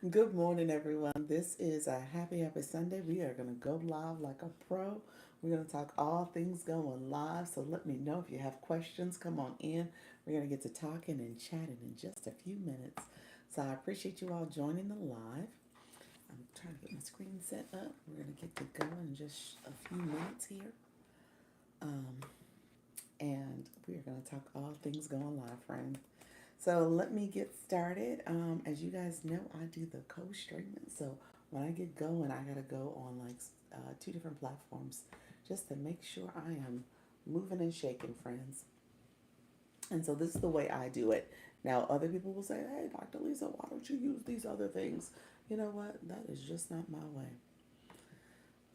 Good morning, everyone. This is a happy Sunday. We are going to go live like a pro. We're going to talk all things going live. So let me know if you have questions. Come on in. We're going to get to talking and chatting in just a few minutes. So I appreciate you all joining the live. I'm trying to get my screen set up. We're going to get to go in just a few minutes here. Um, and we are going to talk all things going live, friends. So let me get started. As you guys know, I do the co-streaming. So when I get going, I gotta go on like two different platforms just to make sure I am moving and shaking, friends. And so this is the way I do it. Now, other people will say, "Hey, Dr. Lisa, why don't you use these other things?" You know what? That is just not my way.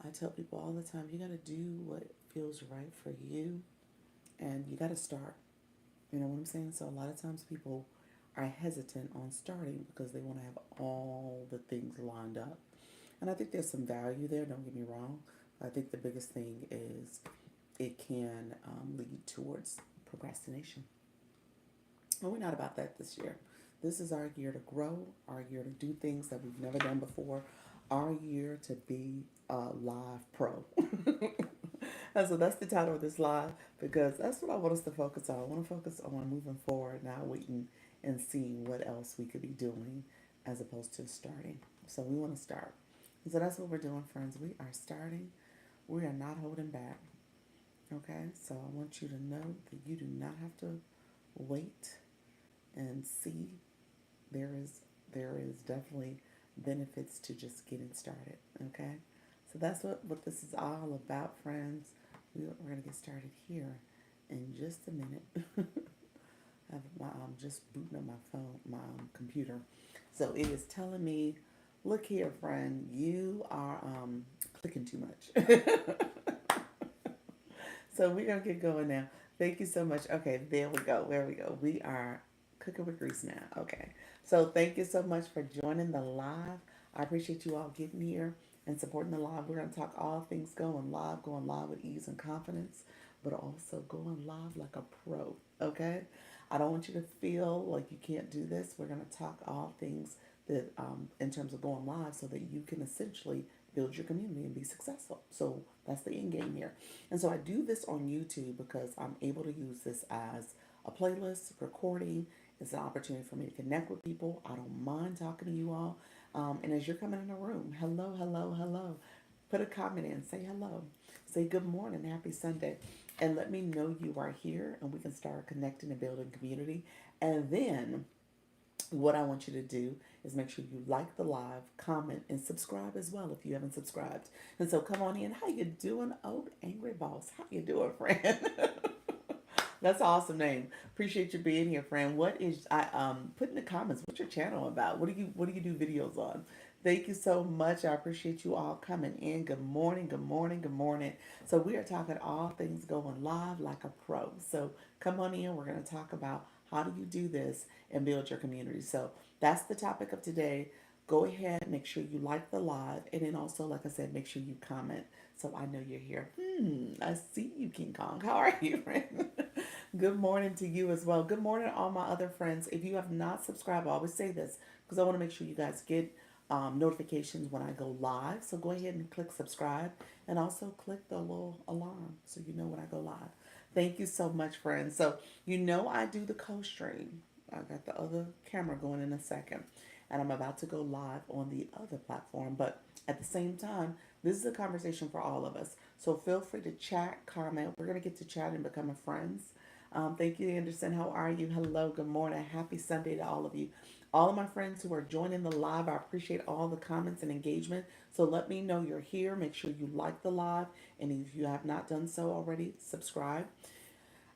I tell people all the time, you gotta do what feels right for you, and you gotta start. You know what I'm saying? So a lot of times people are hesitant on starting because they want to have all the things lined up. And I think there's some value there, don't get me wrong. I think the biggest thing is it can lead towards procrastination. And we're not about that this year. This is our year to grow, our year to do things that we've never done before, our year to be a live pro. And so that's the title of this live because that's what I want us to focus on. I want to focus on moving forward, not waiting and seeing what else we could be doing as opposed to starting. So we want to start. And so that's what we're doing, friends. We are starting. We are not holding back. Okay? So I want you to know that you do not have to wait and see. There is definitely benefits to just getting started. Okay? So that's what this is all about, friends. We're going to get started here in just a minute. I'm just booting up my phone, my computer. So it is telling me, look here, friend, you are clicking too much. So we're going to get going now. Thank you so much. Okay, there we go. There we go. We are cooking with grease now. Okay. So thank you so much for joining the live. I appreciate you all getting here and supporting the live. We're going to talk all things going live with ease and confidence, but also going live like a pro. Okay. I don't want you to feel like you can't do this. We're going to talk all things that, in terms of going live, so that you can essentially build your community and be successful. So that's the end game here. And so I do this on YouTube because I'm able to use this as a playlist, recording. It's an opportunity for me to connect with people. I don't mind talking to you all. And as you're coming in the room, hello, hello, hello. Put a comment in, say hello, say good morning, happy Sunday, and let me know you are here and we can start connecting and building community. And then what I want you to do is make sure you like the live, comment, and subscribe as well if you haven't subscribed. And so come on in. How you doing, old angry boss? How you doing, friend? That's an awesome name. Appreciate you being here, friend. What is I put in the comments? What's your channel about? What do you do videos on? Thank you so much. I appreciate you all coming in. Good morning, good morning, good morning. So we are talking all things going live like a pro. So come on in. We're going to talk about how do you do this and build your community. So that's the topic of today. Go ahead, make sure you like the live, and then also, like I said, make sure you comment so I know you're here. I see you, King Kong. How are you, friend? Good morning to you as well. Good morning, all my other friends. If you have not subscribed, I always say this because I want to make sure you guys get notifications when I go live. So go ahead and click subscribe and also click the little alarm so you know when I go live. Thank you so much, friends. So, I do the co stream. I got the other camera going in a second, and I'm about to go live on the other platform. But at the same time, this is a conversation for all of us. So feel free to chat, comment. We're going to get to chat and becoming friends. Thank you, Anderson. How are you? Hello. Good morning. Happy Sunday to all of you. All of my friends who are joining the live, I appreciate all the comments and engagement. So let me know you're here. Make sure you like the live. And if you have not done so already, subscribe.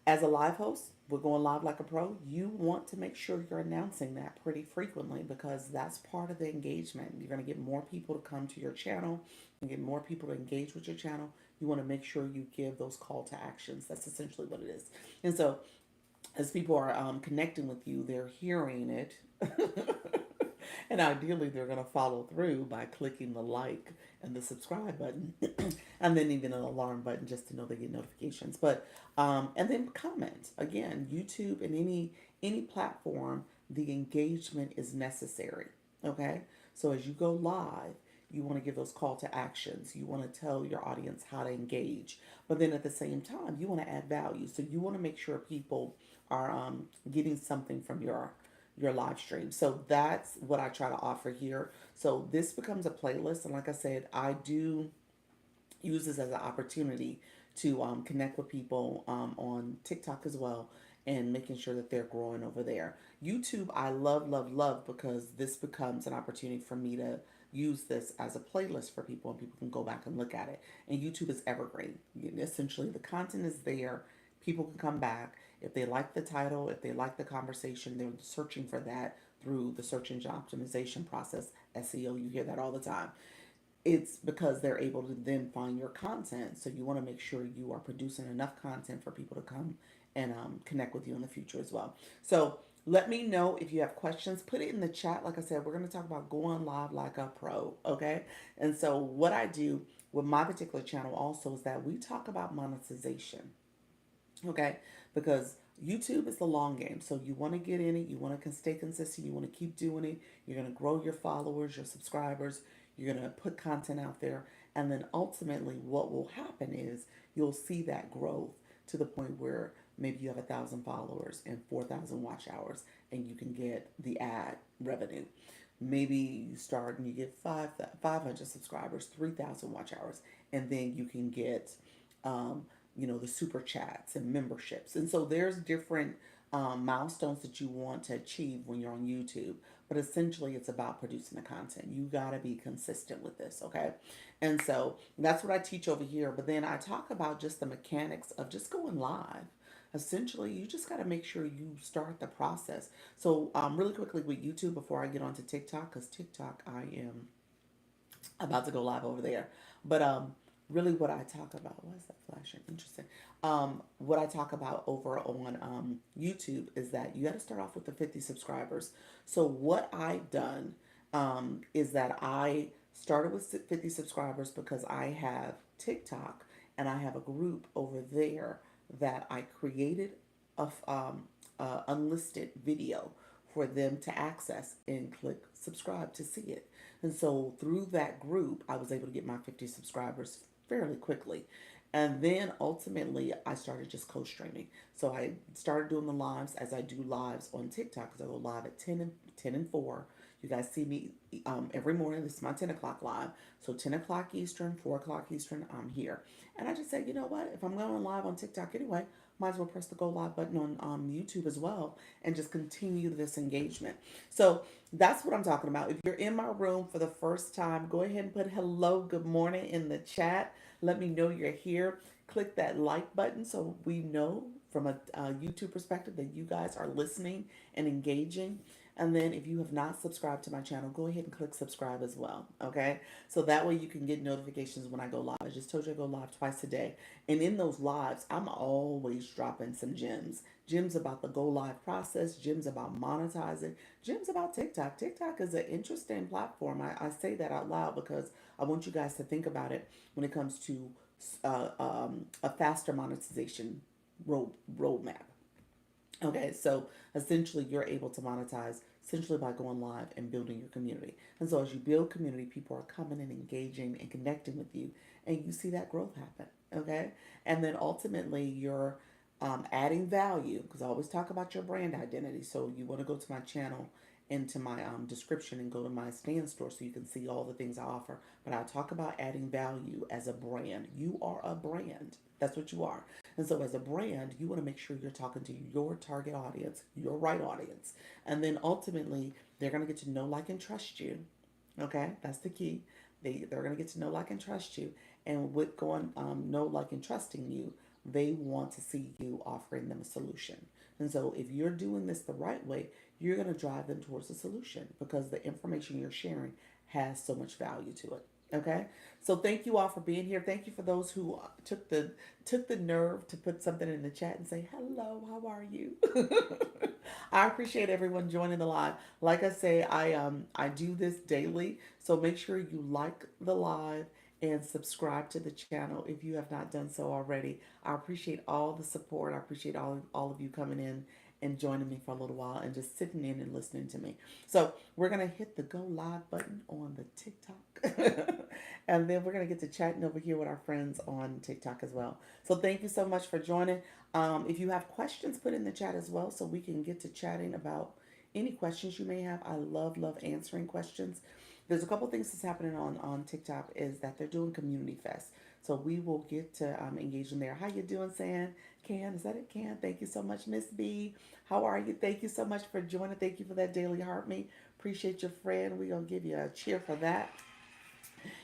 As a live host, we're going live like a pro. You want to make sure you're announcing that pretty frequently because that's part of the engagement. You're going to get more people to come to your channel and get more people to engage with your channel. You want to make sure you give those call to actions. That's essentially what it is. And so, as people are connecting with you, they're hearing it. And ideally, they're going to follow through by clicking the like and the subscribe button, and then even an alarm button just to know they get notifications. But and then comment again. YouTube and any platform, the engagement is necessary. Okay, So as you go live, you want to give those call to actions. You want to tell your audience how to engage. But then at the same time, you want to add value. So you want to make sure people are getting something from your live stream. So that's what I try to offer here. So this becomes a playlist. And like I said, I do use this as an opportunity to connect with people on TikTok as well and making sure that they're growing over there. YouTube, I love, love, love because this becomes an opportunity for me to use this as a playlist for people and people can go back and look at it. And YouTube is evergreen. Essentially, the content is there. People can come back. If they like the title, if they like the conversation, they're searching for that through the search engine optimization process, SEO. You hear that all the time. It's because they're able to then find your content. So you want to make sure you are producing enough content for people to come and connect with you in the future as well. So let me know if you have questions. Put it in the chat. Like I said, we're going to talk about going live like a pro. Okay. And so what I do with my particular channel also is that we talk about monetization. Okay, because YouTube is the long game. So you want to get in it, you want to stay consistent, you want to keep doing it. You're going to grow your followers, your subscribers, you're going to put content out there. And then ultimately, what will happen is you'll see that growth to the point where maybe you have 1,000 followers and 4,000 watch hours, and you can get the ad revenue. Maybe you start and you get 500 subscribers, 3,000 watch hours, and then you can get the super chats and memberships. And so there's different milestones that you want to achieve when you're on YouTube. But essentially, it's about producing the content. You got to be consistent with this, okay? And so that's what I teach over here. But then I talk about just the mechanics of just going live. Essentially, you just got to make sure you start the process. So, really quickly with YouTube before I get onto TikTok, because TikTok, I am about to go live over there. But really, what I talk about, why is that flashing? Interesting. What I talk about over on YouTube is that you got to start off with the 50 subscribers. So what I've done is that I started with 50 subscribers because I have TikTok and I have a group over there that I created a unlisted video for them to access and click subscribe to see it. And so through that group, I was able to get my 50 subscribers fairly quickly. And then ultimately, I started just co-streaming. So I started doing the lives as I do lives on TikTok because I go live at 10 and 4. You guys see me every morning. This is my 10 o'clock live. So 10 o'clock Eastern, 4 o'clock Eastern, I'm here. And I just said, you know what? If I'm going live on TikTok anyway, might as well press the go live button on YouTube as well and just continue this engagement. So that's what I'm talking about. If you're in my room for the first time, go ahead and put hello, good morning in the chat. Let me know you're here. Click that like button so we know from a YouTube perspective that you guys are listening and engaging. And then if you have not subscribed to my channel, go ahead and click subscribe as well. Okay. So that way you can get notifications when I go live. I just told you I go live twice a day. And in those lives, I'm always dropping some gems. Gems about the go live process, gems about monetizing, gems about TikTok. TikTok is an interesting platform. I say that out loud because I want you guys to think about it when it comes to a faster monetization roadmap. Okay, so essentially you're able to monetize essentially by going live and building your community. And so as you build community, people are coming and engaging and connecting with you, and you see that growth happen. Okay, and then ultimately you're adding value because I always talk about your brand identity. So you want to go to my channel into my description and go to my stand store so you can see all the things I offer. But I talk about adding value as a brand. You are a brand. That's what you are. And so as a brand, you want to make sure you're talking to your target audience, your right audience. And then ultimately, they're going to get to know, like, and trust you. Okay, that's the key. They're going to get to know, like, and trust you. And with going know, like, and trusting you, they want to see you offering them a solution. And so if you're doing this the right way, you're going to drive them towards a solution because the information you're sharing has so much value to it. Okay, so thank you all for being here. Thank you for those who took the nerve to put something in the chat and say hello. How are you? I appreciate everyone joining the live. Like I say, I do this daily, so make sure you like the live and subscribe to the channel if you have not done so already. I appreciate all the support. I appreciate all of you coming in and joining me for a little while and just sitting in and listening to me. So we're gonna hit the go live button on the TikTok. And then we're gonna get to chatting over here with our friends on TikTok as well. So thank you so much for joining. If you have questions, put in the chat as well so we can get to chatting about any questions you may have. I love answering questions. There's a couple things that's happening on TikTok is that they're doing community fest. So we will get to engage in there. How you doing, San? Can, is that it, Can? Thank you so much, Miss B. How are you? Thank you so much for joining. Thank you for that daily heart me. Appreciate your friend. We're gonna give you a cheer for that.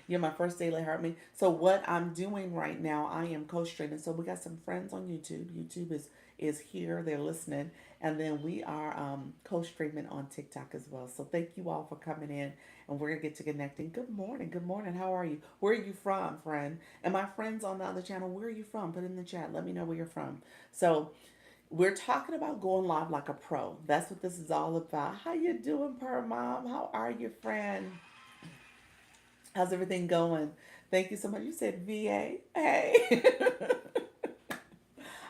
You're my first daily heart me. So what I'm doing right now, I am co-streaming. So we got some friends on YouTube. YouTube is here. They're listening, and then we are co-streaming on TikTok as well. So thank you all for coming in, and we're gonna get to connecting. Good morning. Good morning. How are you? Where are you from, friend? And my friends on the other channel, where are you from? Put it in the chat. Let me know where you're from. So we're talking about going live like a pro. That's what this is all about. How you doing, Per Mom? How are you, friend? How's everything going? Thank you so much. You said VA. Hey.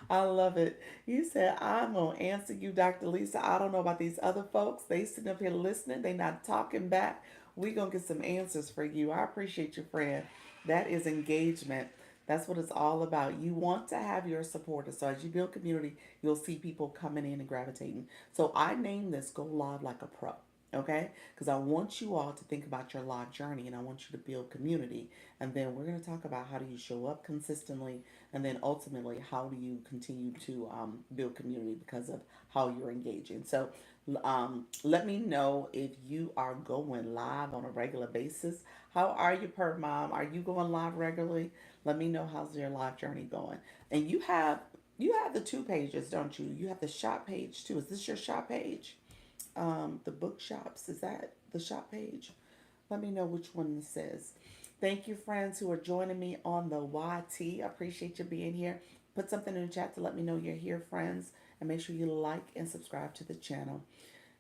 I love it. You said, I'm going to answer you, Dr. Lisa. I don't know about these other folks. They sitting up here listening. They not talking back. We going to get some answers for you. I appreciate you, friend. That is engagement. That's what it's all about. You want to have your supporters. So as you build community, you'll see people coming in and gravitating. So I named this Go Live Like a Pro. Okay? Because I want you all to think about your live journey and I want you to build community. And then we're going to talk about how do you show up consistently and then ultimately how do you continue to build community because of how you're engaging. So let me know if you are going live on a regular basis. How are you, Per Mom? Are you going live regularly? Let me know how's your live journey going. And you have the two pages, don't you? You have the shop page too. Is this your shop page? The bookshops, is that the shop page? Let me know which one this is. Thank you, friends who are joining me on the YT. I appreciate you being here. Put something in the chat to let me know you're here, friends. And make sure you like and subscribe to the channel.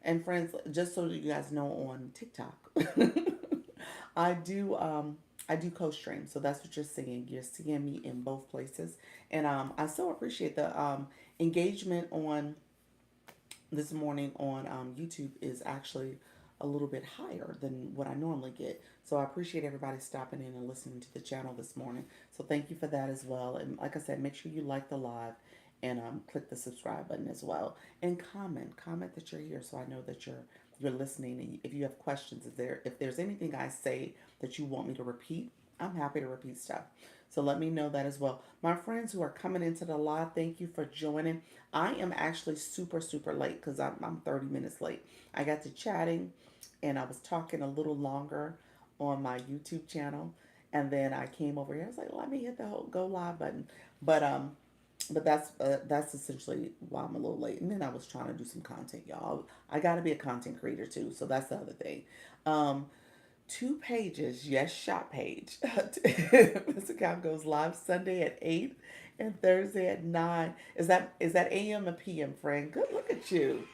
And friends, just so that you guys know on TikTok, I do I do co-stream. So that's what you're seeing. You're seeing me in both places. And I so appreciate the engagement on this morning on YouTube is actually a little bit higher than what I normally get. So I appreciate everybody stopping in and listening to the channel this morning. So thank you for that as well. And like I said, make sure you like the live and click the subscribe button as well. And comment that you're here so I know that you're listening. And if you have questions, if there's anything I say that you want me to repeat, I'm happy to repeat stuff. So let me know that as well. My friends who are coming into the live, thank you for joining. I am actually super late because I'm 30 minutes late. I got to chatting and I was talking a little longer on my YouTube channel. And then I came over here. I was like, let me hit the whole go live button. But that's essentially why I'm a little late. And then I was trying to do some content, y'all. I got to be a content creator too. So that's the other thing. Um, Two pages, yes, shop page. This account goes live Sunday at 8 and Thursday at 9. Is that AM and PM, friend? Good look at you.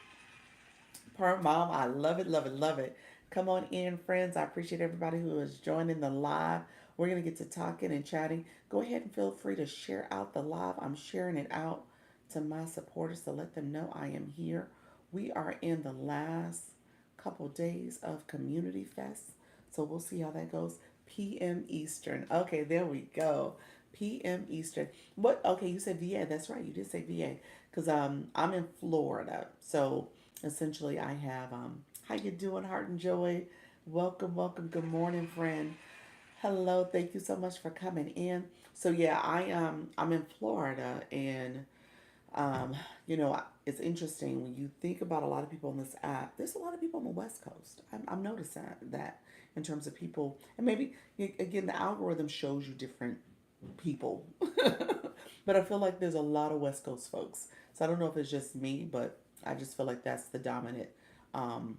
Per Mom, I love it, love it, love it. Come on in, friends. I appreciate everybody who is joining the live. We're going to get to talking and chatting. Go ahead and feel free to share out the live. I'm sharing it out to my supporters to let them know I am here. We are in the last couple days of Community Fest. So we'll see how that goes. PM Eastern. Okay, there we go. PM Eastern. What? Okay, you said VA. That's right. You did say VA. Because I'm in Florida. So essentially I have how you doing, Heart and Joy? Welcome, welcome. Good morning, friend. Hello, thank you so much for coming in. So yeah, I'm in Florida and um it's interesting when you think about a lot of people on this app. There's a lot of people on the West Coast. I'm noticing that in terms of people, and maybe again the algorithm shows you different people, but I feel like there's a lot of West Coast folks. So I don't know if it's just me, but I just feel like that's the dominant um,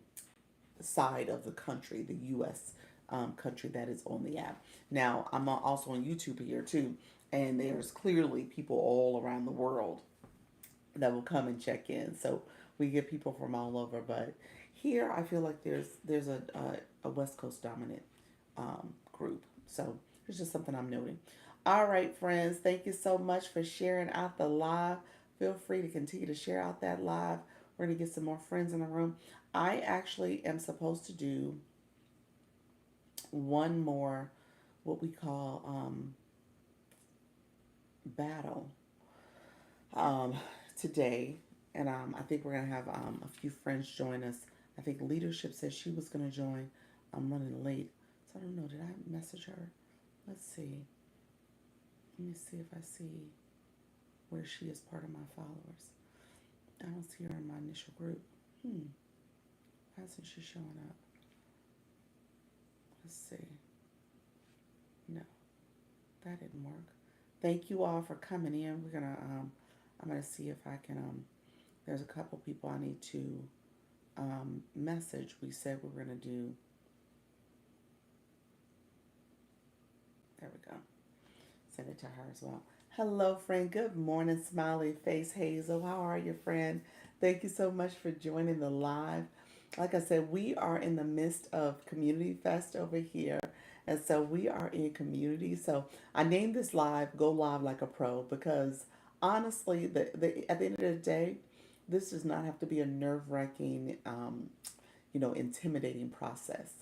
side of the country, the U.S. Country that is on the app. Now I'm also on YouTube here too, and there's clearly people all around the world that will come and check in. So we get people from all over, but here I feel like there's a West Coast dominant group. So it's just something I'm noting. All right, friends, thank you so much for sharing out the live. Feel free to continue to share out that live. We're going to get some more friends in the room. I actually am supposed to do one more, what we call battle um, today. And I think we're going to have a few friends join us. I think leadership said she was going to join. I'm running late. So I don't know. Did I message her? Let's see. Let me see if I see where she is part of my followers. I don't see her in my initial group. Why isn't she showing up? Let's see. No, that didn't work. Thank you all for coming in. I'm gonna see if I can there's a couple people I need to message. We said we were gonna do, there we go. Send it to her as well. Hello, friend. Good morning, smiley face Hazel. How are you, friend? Thank you so much for joining the live. Like I said, we are in the midst of Community Fest over here. And so we are in community. So I named this live Go Live Like a Pro because honestly, at the end of the day, this does not have to be a nerve wracking, intimidating process.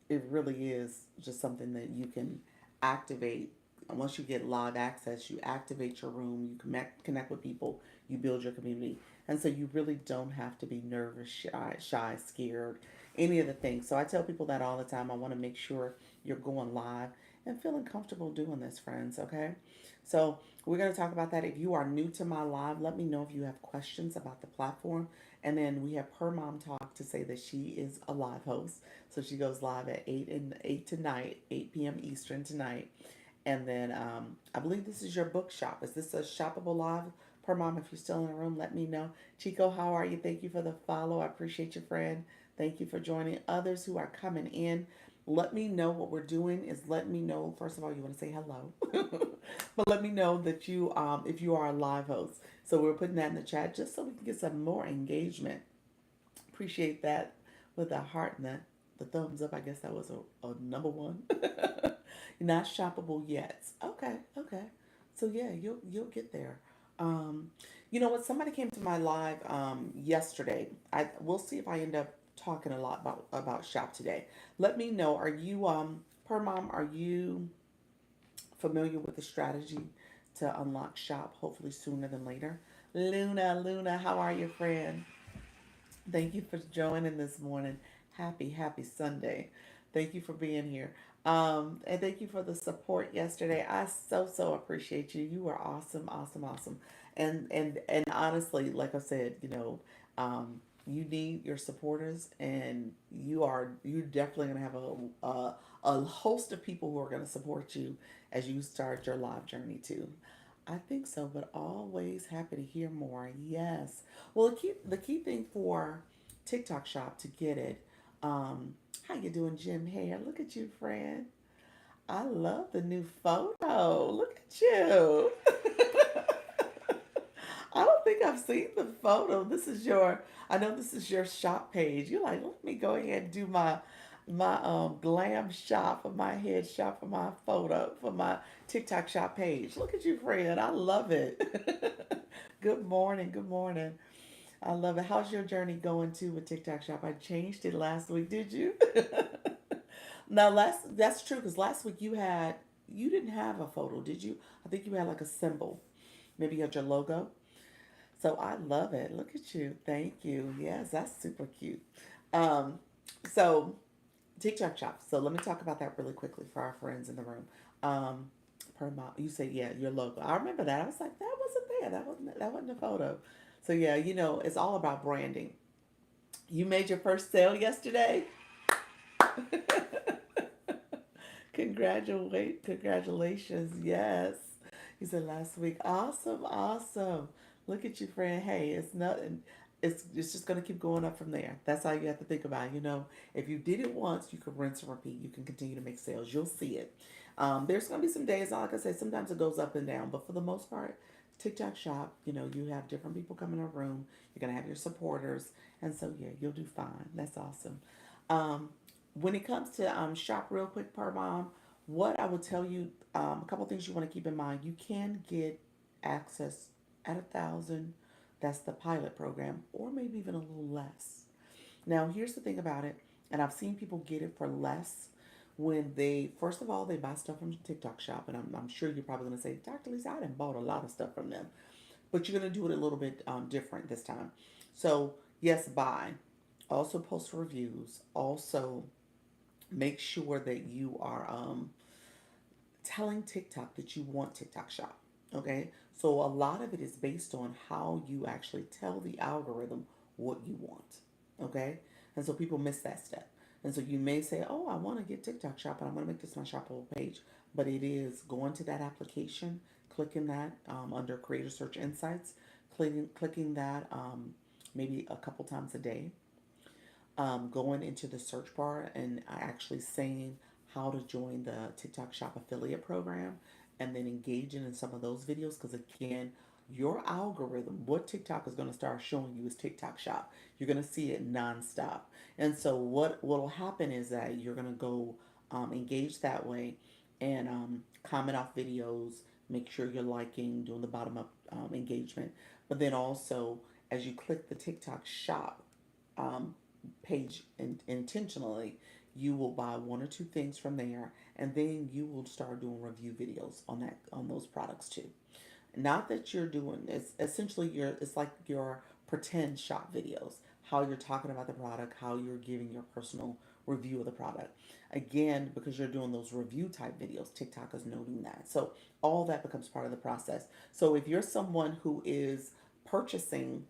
It really is just something that you can activate. Once you get live access, you activate your room, you connect with people, you build your community. And so you really don't have to be nervous, shy, scared, any of the things. So I tell people that all the time. I want to make sure you're going live and feeling comfortable doing this, friends, okay? So we're going to talk about that. If you are new to my live, let me know if you have questions about the platform. And then we have Per Mom Talk to say that she is a live host. So she goes live at 8 tonight, 8 p.m. Eastern tonight. And then I believe this is your bookshop. Is this a shoppable live? Per Mom, if you're still in the room, let me know. Chico, how are you? Thank you for the follow. I appreciate you, friend. Thank you for joining. Others who are coming in, let me know what we're doing. Is let me know, first of all, you want to say hello. But let me know that you, if you are a live host. So we're putting that in the chat just so we can get some more engagement. Appreciate that with the heart and the thumbs up. I guess that was a number one. Not shoppable yet. Okay, okay. So yeah, you'll get there. Um, you know what? Somebody came to my live yesterday. I We'll see if I end up talking a lot about shop today. Let me know. Are you Per Mom? Are you familiar with the strategy to unlock shop? Hopefully sooner than later. Luna, how are you, friend? Thank you for joining this morning. Happy Sunday. Thank you for being here. And thank you for the support yesterday. I so appreciate you. You are awesome. And honestly, like I said, you need your supporters, and you're definitely gonna have a host of people who are gonna support you as you start your live journey too. I think so, but always happy to hear more. Yes. Well, the key thing for TikTok Shop to get it. How you doing, Jim Hare? Look at you, friend. I love the new photo. Look at you. I don't think I've seen the photo. I know this is your shop page. You're like, let me go ahead and do my glam shop for my head shop for my photo for my TikTok shop page. Look at you, friend. I love it. Good morning. I love it. How's your journey going too with TikTok shop? I changed it last week. Did you? Now, that's true because last week you didn't have a photo, did you? I think you had like a symbol. Maybe you had your logo. So I love it. Look at you. Thank you. Yes, that's super cute. Um, so TikTok shop. So let me talk about that really quickly for our friends in the room. Um, Per mom, you said yeah, your logo. I remember that. I was like, that wasn't there. That wasn't a photo. So yeah, it's all about branding. You made your first sale yesterday. Congratulations. Yes. He said last week. Awesome. Look at you, friend. Hey, it's nothing. It's just gonna keep going up from there. That's how you have to think about it. If you did it once, you can rinse and repeat. You can continue to make sales. You'll see it. There's gonna be some days, like I said, sometimes it goes up and down, but for the most part, TikTok shop, you have different people come in a room. You're gonna have your supporters, and so yeah, you'll do fine. That's awesome. Um, when it comes to shop real quick per mom, what I will tell you, a couple things you want to keep in mind. You can get access at 1,000. That's the pilot program, or maybe even a little less. Now, here's the thing about it, and I've seen people get it for less when they, first of all, they buy stuff from TikTok Shop, and I'm sure you're probably going to say, Dr. Lisa, I done bought a lot of stuff from them, but you're going to do it a little bit different this time. So, yes, buy. Also, post reviews. Also, make sure that you are telling TikTok that you want TikTok Shop. Okay, so a lot of it is based on how you actually tell the algorithm what you want. Okay, and so people miss that step. And so you may say, "Oh, I want to get TikTok Shop, and I'm going to make this my shoppable page," but it is going to that application, clicking that under Creator Search Insights, clicking that maybe a couple times a day, going into the search bar and actually saying how to join the TikTok Shop affiliate program, and then engaging in some of those videos. Because again, your algorithm, what TikTok is going to start showing you is TikTok Shop. You're going to see it nonstop. And so what will happen is that you're going to go engage that way, and comment off videos, make sure you're liking, doing the bottom up engagement. But then also, as you click the TikTok Shop um, page intentionally, you will buy one or two things from there, and then you will start doing review videos on that, on those products too. Not that you're doing, it's essentially your, it's like your pretend shop videos, how you're talking about the product, how you're giving your personal review of the product. Again, because you're doing those review type videos, TikTok is noting that. So all that becomes part of the process. So if you're someone who is purchasing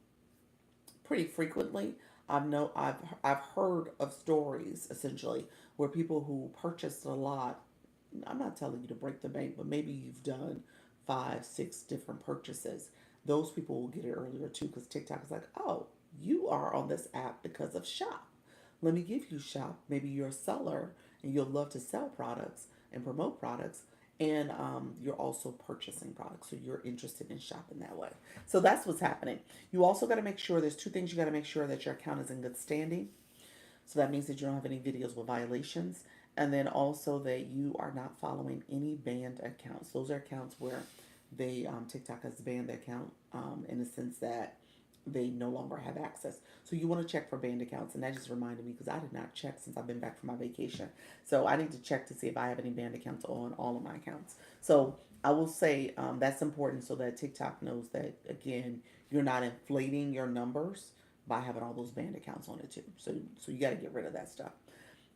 pretty frequently, I've heard of stories essentially where people who purchased a lot. I'm not telling you to break the bank, but maybe you've done five, six different purchases. Those people will get it earlier too, because TikTok is like, oh, you are on this app because of Shop. Let me give you Shop. Maybe you're a seller and you'll love to sell products and promote products, and you're also purchasing products, so you're interested in shopping that way. So that's what's happening. You also got to make sure, there's two things you got to make sure: that your account is in good standing, so that means that you don't have any videos with violations, and then also that you are not following any banned accounts. Those are accounts where they TikTok has banned the account in the sense that they no longer have access. So you want to check for banned accounts, and that just reminded me because I did not check since I've been back from my vacation. So I need to check to see if I have any banned accounts on all of my accounts. So I will say that's important, so that TikTok knows that, again, you're not inflating your numbers by having all those banned accounts on it too. So you got to get rid of that stuff.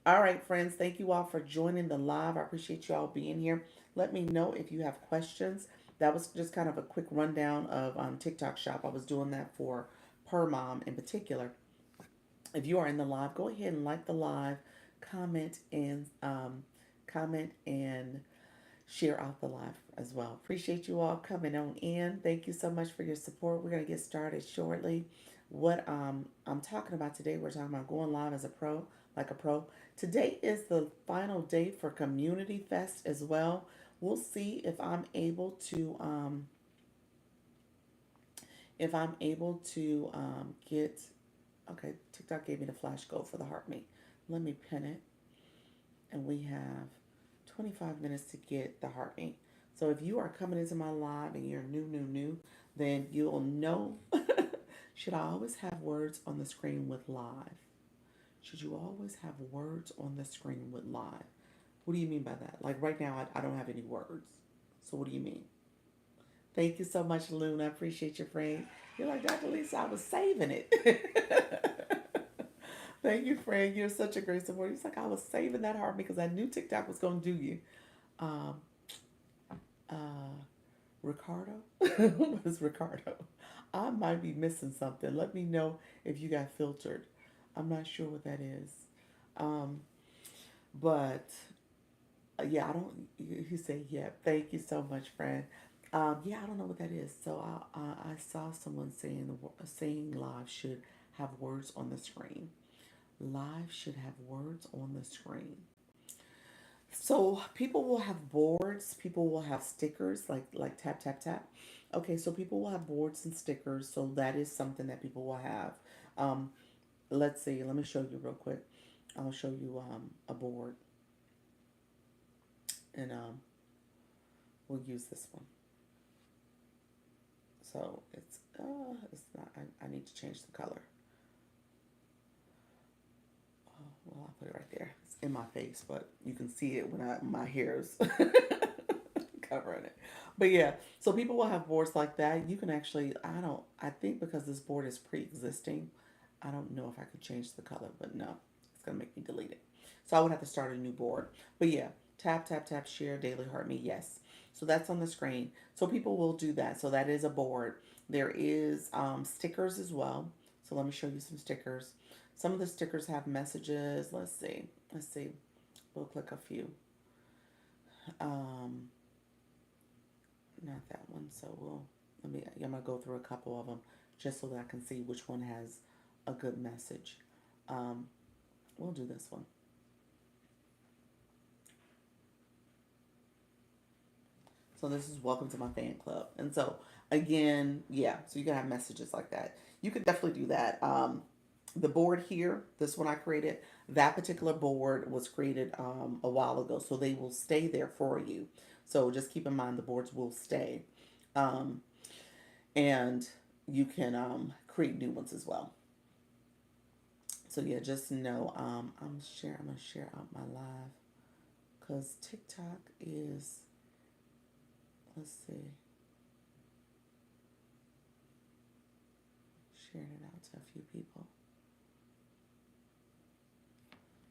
All right, friends, thank you all for joining the live. I appreciate you all being here. Let me know if you have questions. That was just kind of a quick rundown of TikTok Shop. I was doing that for Per Mom in particular. If you are in the live, go ahead and like the live, comment and comment and share out the live as well. Appreciate you all coming on in. Thank you so much for your support. We're gonna get started shortly. What I'm talking about today, we're talking about going live as a pro, like a pro. Today is the final day for Community Fest as well. We'll see if I'm able to get, okay, TikTok gave me the flash code for the heart meet. Let me pin it, and we have 25 minutes to get the heart rate. So if you are coming into my live and you're new, then you'll know. Should I always have words on the screen with live? Should you always have words on the screen with live? What do you mean by that? Like right now, I don't have any words. So what do you mean? Thank you so much, Luna. I appreciate your friend. You're like, Dr. Lisa, I was saving it. Thank you, friend. You're such a great supporter. He's like, I was saving that heart because I knew TikTok was going to do you. Um, uh, Ricardo? What is Ricardo? I might be missing something. Let me know if you got filtered. I'm not sure what that is. Um, but yeah, I don't. He said, yeah. Thank you so much, friend. Yeah, I don't know what that is. So I saw someone saying live should have words on the screen. Live should have words on the screen. So people will have boards, people will have stickers like tap tap tap. Okay, so people will have boards and stickers, so that is something that people will have. Um, let's see, let me show you real quick. I'll show you a board, and we'll use this one. So it's not. I need to change the color. Oh, well, I'll put it right there. It's in my face, but you can see it when my hair's covering it. But yeah, so people will have boards like that. You can actually, I think because this board is pre-existing, I don't know if I could change the color, but no, it's gonna make me delete it. So I would have to start a new board. But yeah, tap, tap, tap, share, daily heart me, yes. So that's on the screen. So people will do that. So that is a board. There is stickers as well. So let me show you some stickers. Some of the stickers have messages. Let's see. Let's see. We'll click a few. Um, Not that one. So I'm gonna go through a couple of them just so that I can see which one has a good message. Um, we'll do this one. So this is welcome to my fan club. And so again, yeah, so you can have messages like that. You could definitely do that. The board here, this one I created, that particular board was created a while ago. So they will stay there for you. So just keep in mind the boards will stay. Um, and you can create new ones as well. So yeah, just know I'm gonna share out my live because TikTok is, let's see, sharing it out to a few people.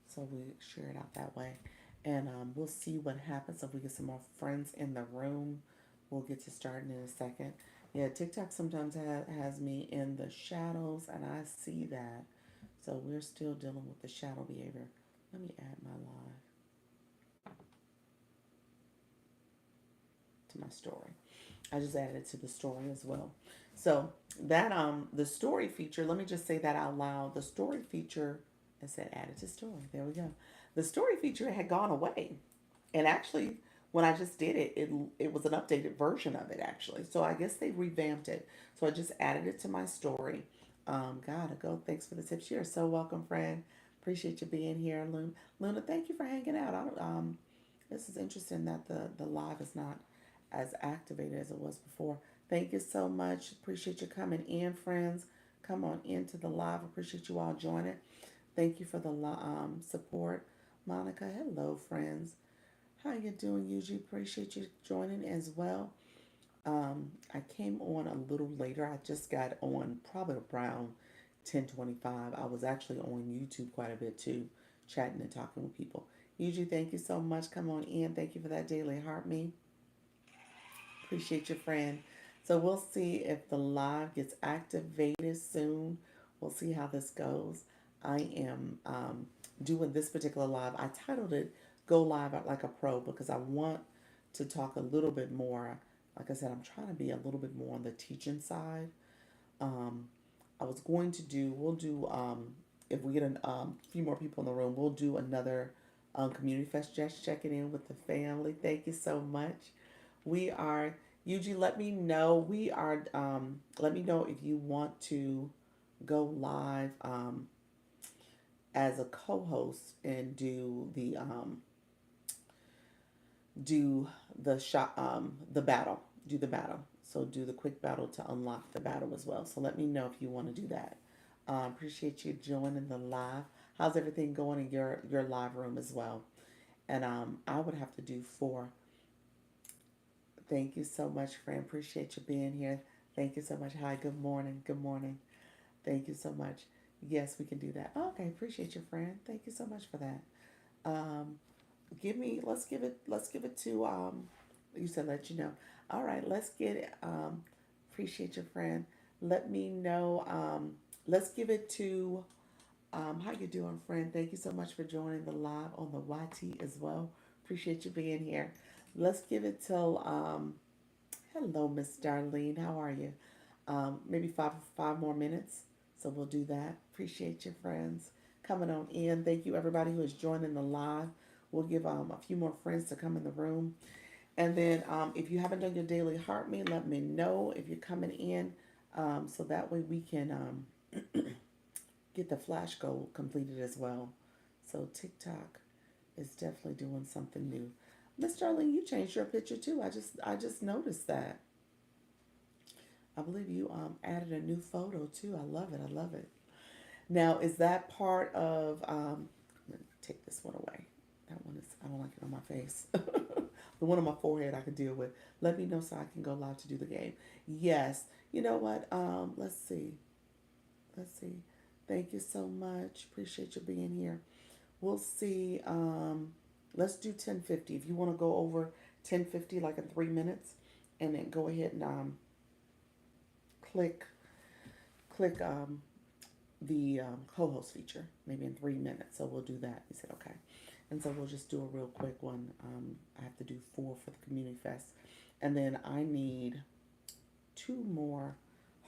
So we share it out that way. And we'll see what happens if we get some more friends in the room. We'll get to starting in a second. Yeah, TikTok sometimes has me in the shadows, and I see that. So we're still dealing with the shadow behavior. Let me add my live to my story. I just added it to the story as well. So that the story feature, let me just say that out loud. The story feature, I said added to story. There we go. The story feature had gone away. And actually, when I just did it, it was an updated version of it actually. So I guess they revamped it. So I just added it to my story. Gotta go. Thanks for the tips. You're so welcome, friend. Appreciate you being here, Luna. Luna, thank you for hanging out. This is interesting that the live is not as activated as it was before. Thank you so much. Appreciate you coming in, friends. Come on into the live. Appreciate you all joining. Thank you for the support, Monica. Hello, friends. How you doing, Yuji? Appreciate you joining as well. I came on a little later. I just got on probably around 10:25. I was actually on YouTube quite a bit too, chatting and talking with people. Yuji, thank you so much. Come on in. Thank you for that daily heart me. Appreciate your friend. So we'll see if the live gets activated soon. We'll see how this goes. I am doing this particular live. I titled it Go Live Like a Pro because I want to talk a little bit more. Like I said, I'm trying to be a little bit more on the teaching side. Um, I was going to do, we'll do, if we get a few more people in the room, we'll do another Community Fest just checking in with the family. Thank you so much. We are, Yuji, let me know. Let me know if you want to go live as a co-host and do the shot the battle. Do the battle. So do the quick battle to unlock the battle as well. So let me know if you want to do that. Appreciate you joining the live. How's everything going in your live room as well? And I would have to do four. Thank you so much, friend. Appreciate you being here. Thank you so much. Hi, good morning. Good morning. Thank you so much. Yes, we can do that. Okay, appreciate you, friend. Thank you so much for that. Um, let's give it to you said let you know. All right, let's get it. Appreciate your friend. Let me know. Let's give it to how you doing, friend? Thank you so much for joining the live on the YT as well. Appreciate you being here. Let's give it till hello, Miss Darlene. How are you? Maybe five more minutes. So we'll do that. Appreciate you, friends, coming on in. Thank you, everybody who is joining the live. We'll give a few more friends to come in the room. And then if you haven't done your daily heart me, let me know if you're coming in. So that way we can get the flash goal completed as well. So TikTok is definitely doing something new. Miss Darlene, you changed your picture too. I just noticed that. I believe you added a new photo too. I love it. I love it. Now, is that part of? I'm gonna take this one away. That one is. I don't like it on my face. The one on my forehead I can deal with. Let me know so I can go live to do the game. Yes. You know what? Let's see. Let's see. Thank you so much. Appreciate you being here. We'll see. Let's do 10:50. If you want to go over 10:50, like in 3 minutes, and then go ahead and click click the co-host feature, maybe in 3 minutes. So we'll do that. He said okay, and so we'll just do a real quick one. I have to do four for the community fest, and then I need two more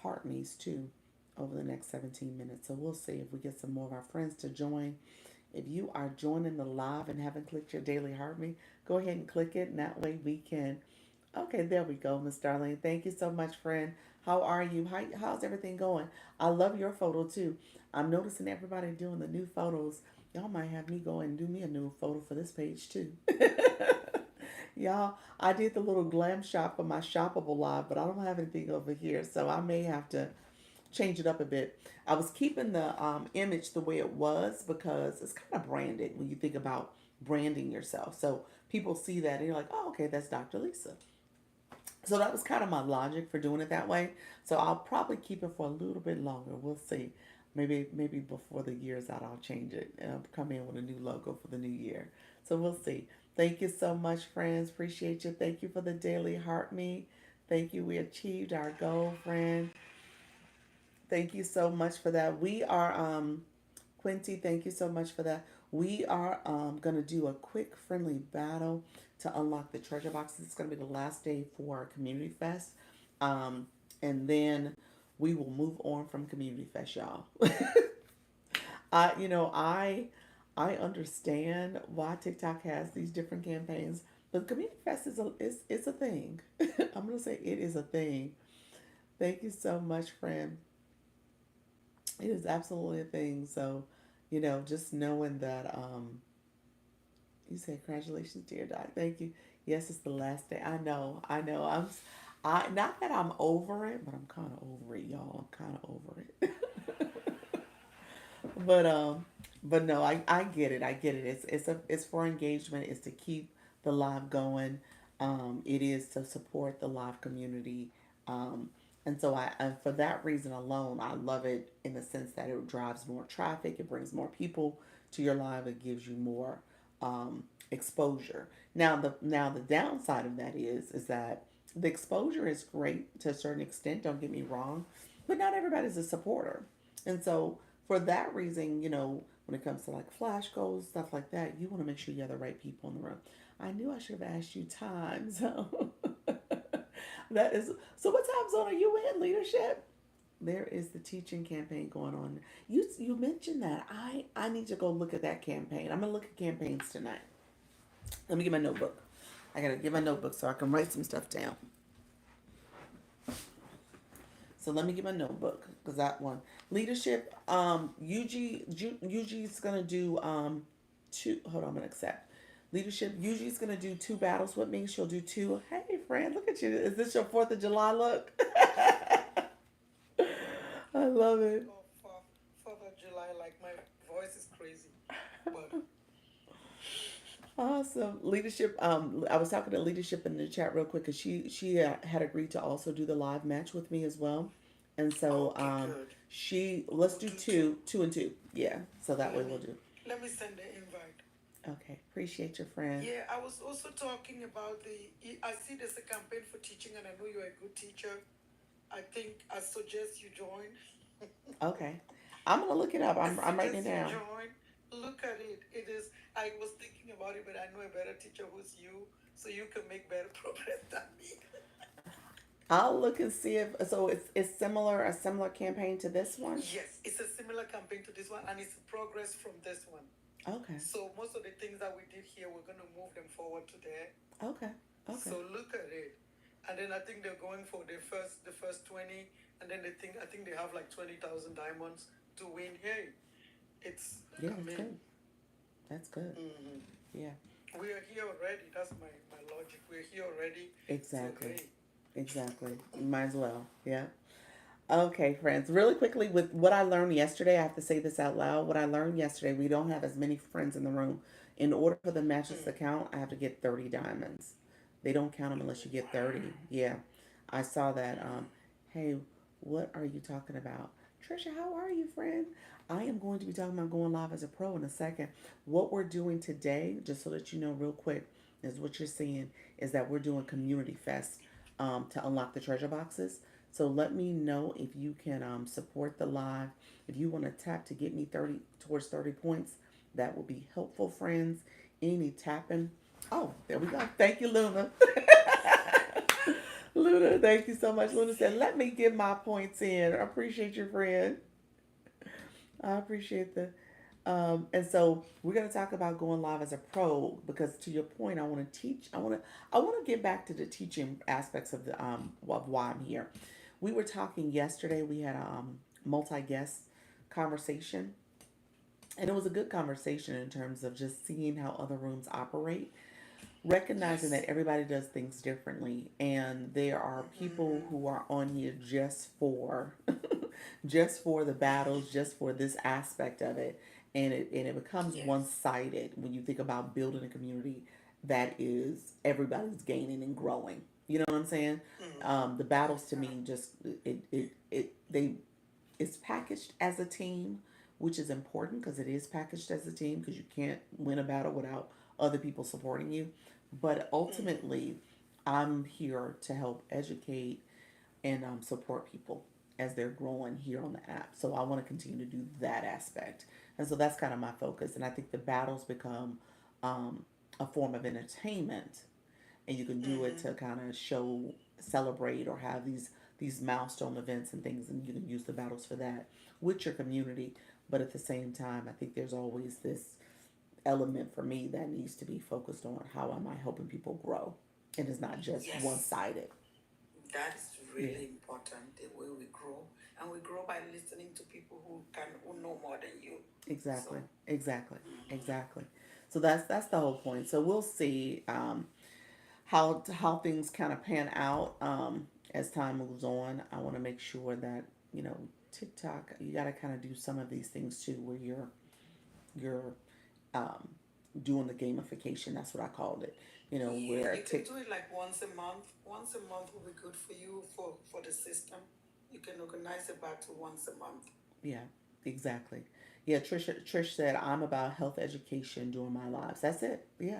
heart me's too over the next 17 minutes. So we'll see if we get some more of our friends to join. If you are joining the live and haven't clicked your daily heart me, go ahead and click it, and that way we can. Okay, there we go, Miss Darlene. Thank you so much, friend. How are you? How's everything going? I love your photo too. I'm noticing everybody doing the new photos. Y'all might have me go and do me a new photo for this page too. Y'all, I did the little glam shop for my shoppable live, but I don't have anything over here, so I may have to change it up a bit. I was keeping the image the way it was because it's kind of branded when you think about branding yourself. So people see that and you're like, oh, okay, that's Dr. Lisa. So that was kind of my logic for doing it that way. So I'll probably keep it for a little bit longer. We'll see. Maybe before the year's out, I'll change it and come in with a new logo for the new year. So we'll see. Thank you so much, friends. Appreciate you. Thank you for the daily heart me. Thank you. We achieved our goal, friend. Thank you so much for that. We are Quinty, thank you so much for that. We are going to do a quick friendly battle to unlock the treasure boxes. It's going to be the last day for our community fest. Um, and then we will move on from community fest, y'all. I understand why TikTok has these different campaigns, but community fest is a thing. I'm going to say it is a thing. Thank you so much, friend. It is absolutely a thing. So, just knowing that you say congratulations, dear Doc. Thank you. Yes, it's the last day. I know. I not that I'm over it, but I'm kind of over it, y'all. I'm kind of over it. but um, but no, I get it. I get it. It's for engagement. It's to keep the live going. It is to support the live community. Um, and so and for that reason alone, I love it in the sense that it drives more traffic. It brings more people to your live. It gives you more exposure. Now the downside of that is that the exposure is great to a certain extent. Don't get me wrong, but not everybody's a supporter, and so for that reason, when it comes to like flash goals, stuff like that, you want to make sure you have the right people in the room. I knew I should have asked you time, so that is so. What time zone are you in, leadership? There is the teaching campaign going on. You mentioned that. I need to go look at that campaign. I'm gonna look at campaigns tonight. Let me get my notebook. I gotta get my notebook so I can write some stuff down. So let me get my notebook because that one leadership. UG is gonna do two. Hold on, I'm gonna accept leadership. UG is gonna do two battles with me. She'll do two. Hey, friend, look at you. Is this your Fourth of July look? I love it. Oh, Fourth of July, like my voice is crazy. But Awesome leadership. I was talking to leadership in the chat real quick because she had agreed to also do the live match with me as well, and so okay, good. she let's We'll do do two. two and two. Yeah, so that way Let we'll me do. let me send the invite. Okay, appreciate your friend. Yeah, I was also talking about the. I see there's a campaign for teaching, and I know you're a good teacher. I think I suggest you join. Okay, I'm gonna look it up. I I'm writing it suggest you down. join. Look at it. It is. I was thinking about it, but I know a better teacher who's you, so you can make better progress than me. I'll look and see if so. It's similar a similar campaign to this one. Yes, it's a similar campaign to this one, and it's progress from this one. Okay, So most of the things that we did here, we're gonna move them forward to there. okay, okay. So look at it, and then I think they're going for the first 20, and then I think they have like 20,000 diamonds to win. Hey, it's Yeah, I that's mean, good. That's good. Yeah, we are here already. That's my logic. We're here already. So exactly. hey. Exactly. Might as well. Yeah. Okay, friends. Really quickly, with what I learned yesterday, I have to say this out loud. What I learned yesterday, we don't have as many friends in the room. In order for the matches to count, I have to get 30 diamonds. They don't count them unless you get 30. Yeah. I saw that. Hey, what are you talking about? Trisha, how are you, friend? I am going to be talking about going live as a pro in a second. What we're doing today, just so that you know real quick, is what you're seeing is that we're doing Community Fest to unlock the treasure boxes. So let me know if you can support the live. If you want to tap to get me 30 towards 30 points, that will be helpful, friends. Any tapping. Oh, there we go. Thank you, Luna. Luna, thank you so much. Luna said, let me get my points in. I appreciate your friend. I appreciate the and so we're going to talk about going live as a pro because to your point, I want to teach. I want to get back to the teaching aspects of the of why I'm here. We were talking yesterday. We had a multi guest conversation, and it was a good conversation in terms of just seeing how other rooms operate, recognizing that Yes. everybody does things differently, and there are people who are on here just for just for the battles, just for this aspect of it, and it becomes one Yes. sided when you think about building a community that is everybody's gaining and growing. You know what I'm saying? The battles to me just they it's packaged as a team, which is important because it is packaged as a team because you can't win a battle without other people supporting you. But ultimately, I'm here to help educate and support people as they're growing here on the app. So I want to continue to do that aspect. And so that's kind of my focus. And I think the battles become um, a form of entertainment, and you can do it to kind of show, celebrate, or have these milestone events and things, and you can use the battles for that with your community. But at the same time, I think there's always this element for me that needs to be focused on how am I helping people grow, and it's not just one Yes. sided. That is Yeah, really important. The way we grow, and we grow by listening to people who know more than you. exactly, So. exactly, exactly. So that's the whole point. So we'll see how things kind of pan out as time moves on. I want to make sure that you know TikTok. You got to kind of do some of these things too, where you're um, doing the gamification. That's what I called it. You know, Yeah, where you can Tik. do it like once a month. Once a month will be good for you for the system. You can organize a battle once a month. Yeah, exactly. Yeah, Trish said I'm about health education during my lives. That's it. Yeah.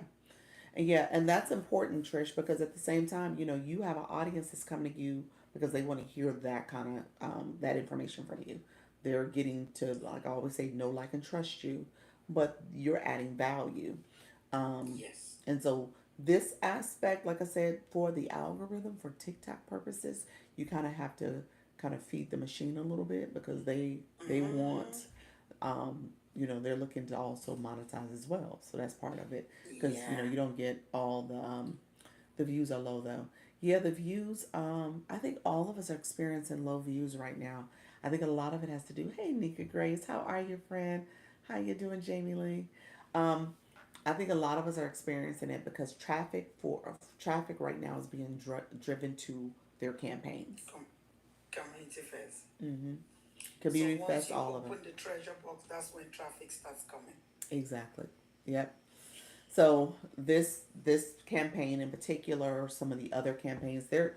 And yeah, and that's important, Trish, because at the same time, you know, you have an audience that's coming to you because they want to hear that kind of that information from you. They're getting to, like I always say, know, like, and trust you, but you're adding value. Um, Yes. and so this aspect, like I said, for the algorithm for TikTok purposes, you kind of have to kind of feed the machine a little bit because they want you know, they're looking to also monetize as well. So that's part of it because you know Yeah. you don't get all the views are low though. Yeah, the views. I think all of us are experiencing low views right now. I think a lot of it has to do. Hey, Nika Grace, how are you, friend? How you doing, Jamie Lee? Um, I think a lot of us are experiencing it because traffic right now is being driven to their campaigns. Com- Community first. Mm-hmm. So Community once Fest, you all of them. open the treasure box, that's when traffic starts coming. Exactly. Yep. So this campaign in particular, or some of the other campaigns, they're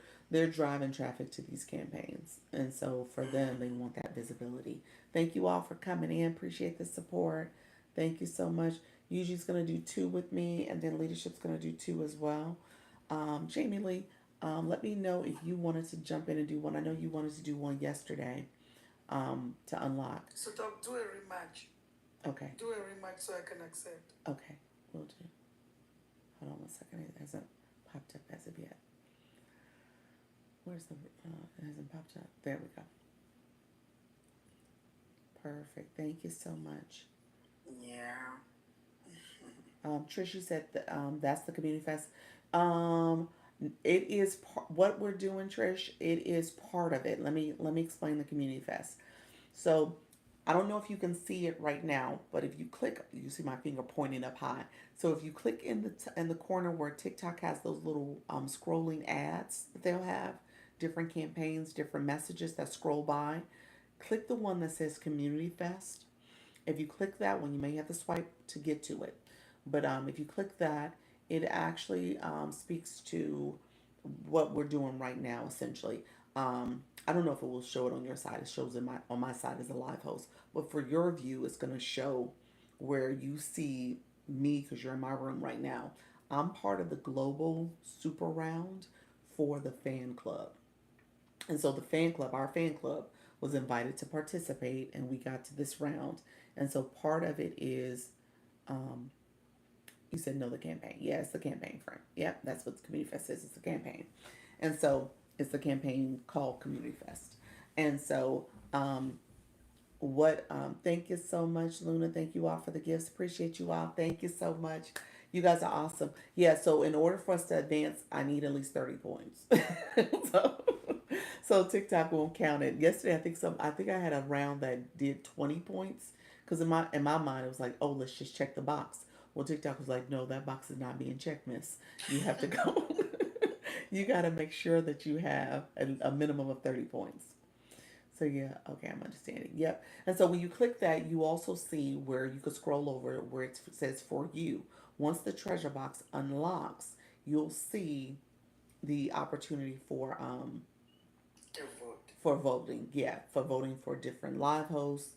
driving traffic to these campaigns, and so for them, they want that visibility. Thank you all for coming in. Appreciate the support. Thank you so much. Yuji's gonna do two with me, and then leadership's gonna do two as well. Jamie Lee, let me know if you wanted to jump in and do one. I know you wanted to do one yesterday to unlock. So talk, do a rematch. Okay, Do a rematch so I can accept. okay, we'll do. Hold on one second. It hasn't popped up as of yet. Where's the? It hasn't popped up. There we go. Perfect. Thank you so much. Yeah. Trish, you said that's the community fest. Um, it is what we're doing, Trish. It is part of it. Let me explain the community fest. So I don't know if you can see it right now, but if you click, you see my finger pointing up high. So if you click in the corner where TikTok has those little scrolling ads that they'll have, different campaigns, different messages that scroll by. Click the one that says Community Fest. If you click that one, you may have to swipe to get to it. But if you click that, it actually speaks to what we're doing right now, essentially. I don't know if it will show it on your side. It shows in my on my side as a live host, but for your view, it's going to show where you see me because you're in my room right now. I'm part of the global super round for the fan club. And so the fan club, our fan club, was invited to participate, and we got to this round. And so part of it is, um, you said no, the campaign. Yeah, it's the campaign, friend. Yep, that's what the Community Fest is. It's a campaign. And so it's the campaign called Community Fest. And so, thank you so much, Luna. Thank you all for the gifts. Appreciate you all. Thank you so much. You guys are awesome. Yeah, so in order for us to advance, I need at least 30 points. so, so TikTok won't count it. Yesterday, I think I had a round that did 20 points because in my mind it was like, oh, let's just check the box. Well, TikTok was like, no, that box is not being checked, miss. You have to go. You got to make sure that you have a minimum of 30 points. So yeah, okay, I'm understanding. Yep. And so when you click that, you also see where you could scroll over where it says for you. Once the treasure box unlocks, you'll see the opportunity To vote. for voting. Yeah, for voting for different live hosts.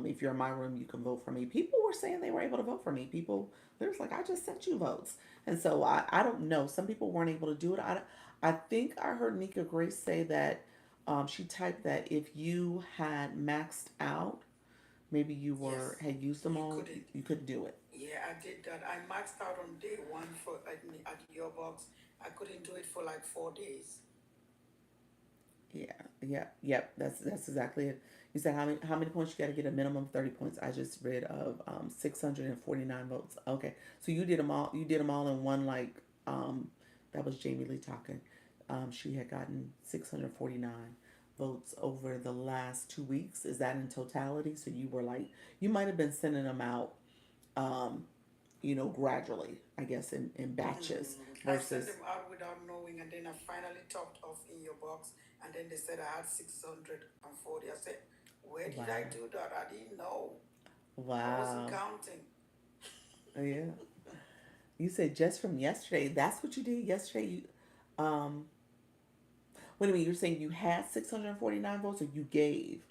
If you're in my room, you can vote for me. People were saying they were able to vote for me. People, they was like, I just sent you votes. And so I don't know. Some people weren't able to do it. I think I heard Nika Grace say that she typed that if you had maxed out, maybe you were Yes, had used them you all, couldn't. you couldn't do it. Yeah, I did that. I maxed out on day one for at your box. I couldn't do it for like 4 days. Yeah, yeah, yep. That's exactly it. You said how many points you got to get a minimum of 30 points. I just read of 649 votes. Okay, so you did them all. You did them all in one that was Jamie Lee talking. She had gotten 649 votes over the last 2 weeks. Is that in totality? So you were like you might have been sending them out, um, gradually. I guess in batches I sent versus them out without knowing, and then I finally topped off in your box, and then they said I had 640. I said, where did I wow, do that? I didn't know. I wasn't wow, counting. yeah. You said just from yesterday. That's what you did yesterday. Um, wait a minute. You're saying you had 649 votes, or you gave?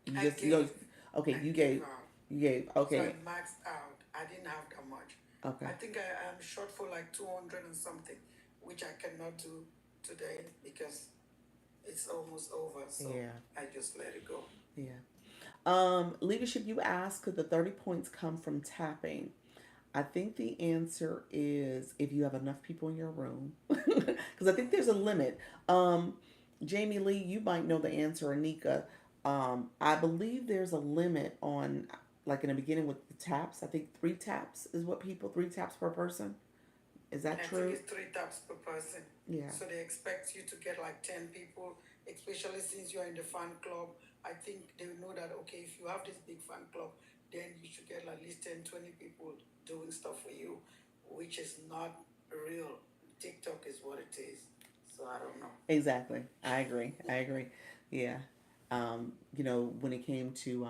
You I just gave. okay. I You gave gave. out. You gave. So I Okay. maxed out. I didn't have that much. Okay. I think I am short for like 200 and something, which I cannot do today because it's almost over. So Yeah. I just let it go. Yeah. Leadership. You asked, could the 30 points come from tapping? I think the answer is if you have enough people in your room, because I think there's a limit. Um, Jamie Lee, you might know the answer, Anika. I believe there's a limit on, like in the beginning with the taps. I think three taps per person. Is that I think true? it's 3 taps per person. Yeah, So they expect you to get like 10 people, especially since you're in the fan club. I think they know that, okay, if you have this big fan club, then you should get at least 10, 20 people doing stuff for you, which is not real. TikTok is what it is. So I don't know. exactly. I agree. I agree. Yeah. When it came to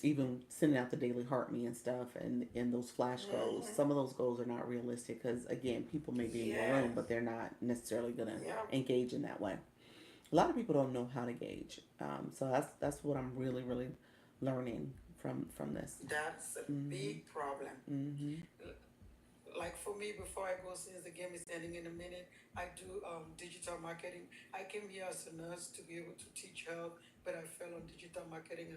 even sending out the daily heart me and stuff and those flash goals, Mm-hmm. some of those goals are not realistic because again, people may be in your room, but Yes. they're not necessarily gonna Yeah. engage in that way. A lot of people don't know how to gauge. So that's what I'm really really learning from this. That's a Mhm. big problem. Mhm. Like for me, before I go, since the game is ending in a minute, I do digital marketing. I came here as a nurse to be able to teach health, but I fell on digital marketing,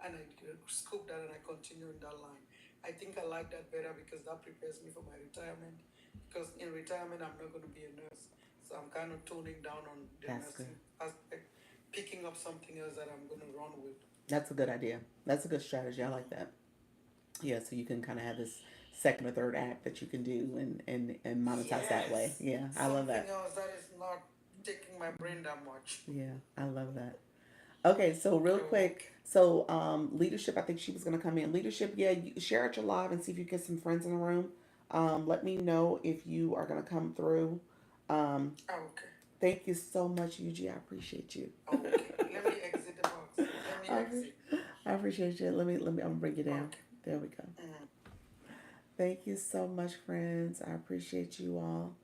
and I scooped that, and I continue in that line. I think I like that better because that prepares me for my retirement. Because in retirement, I'm not going to be a nurse, so I'm kind of toning down on the That's good. nursing aspect, picking up something else that I'm going to run with. That's a good idea. That's a good strategy. I like that. Yeah, so you can kind of have this second or third act that you can do and monetize that way. Yes, Yeah, I love something that. else that is not taking my brain that much. Yeah, I love that. Okay, so real quick, Okay. so leadership. I think she was gonna come in. Leadership, yeah. Share out your live and see if you get some friends in the room. Let me know if you are gonna come through. Um, Okay. Thank you so much, Yuji. I appreciate you. Okay, let me exit the box. Let me I, exit. I appreciate you. Let me. I'm gonna bring you down. Okay. There we go. Mm. Thank you so much, friends. I appreciate you all.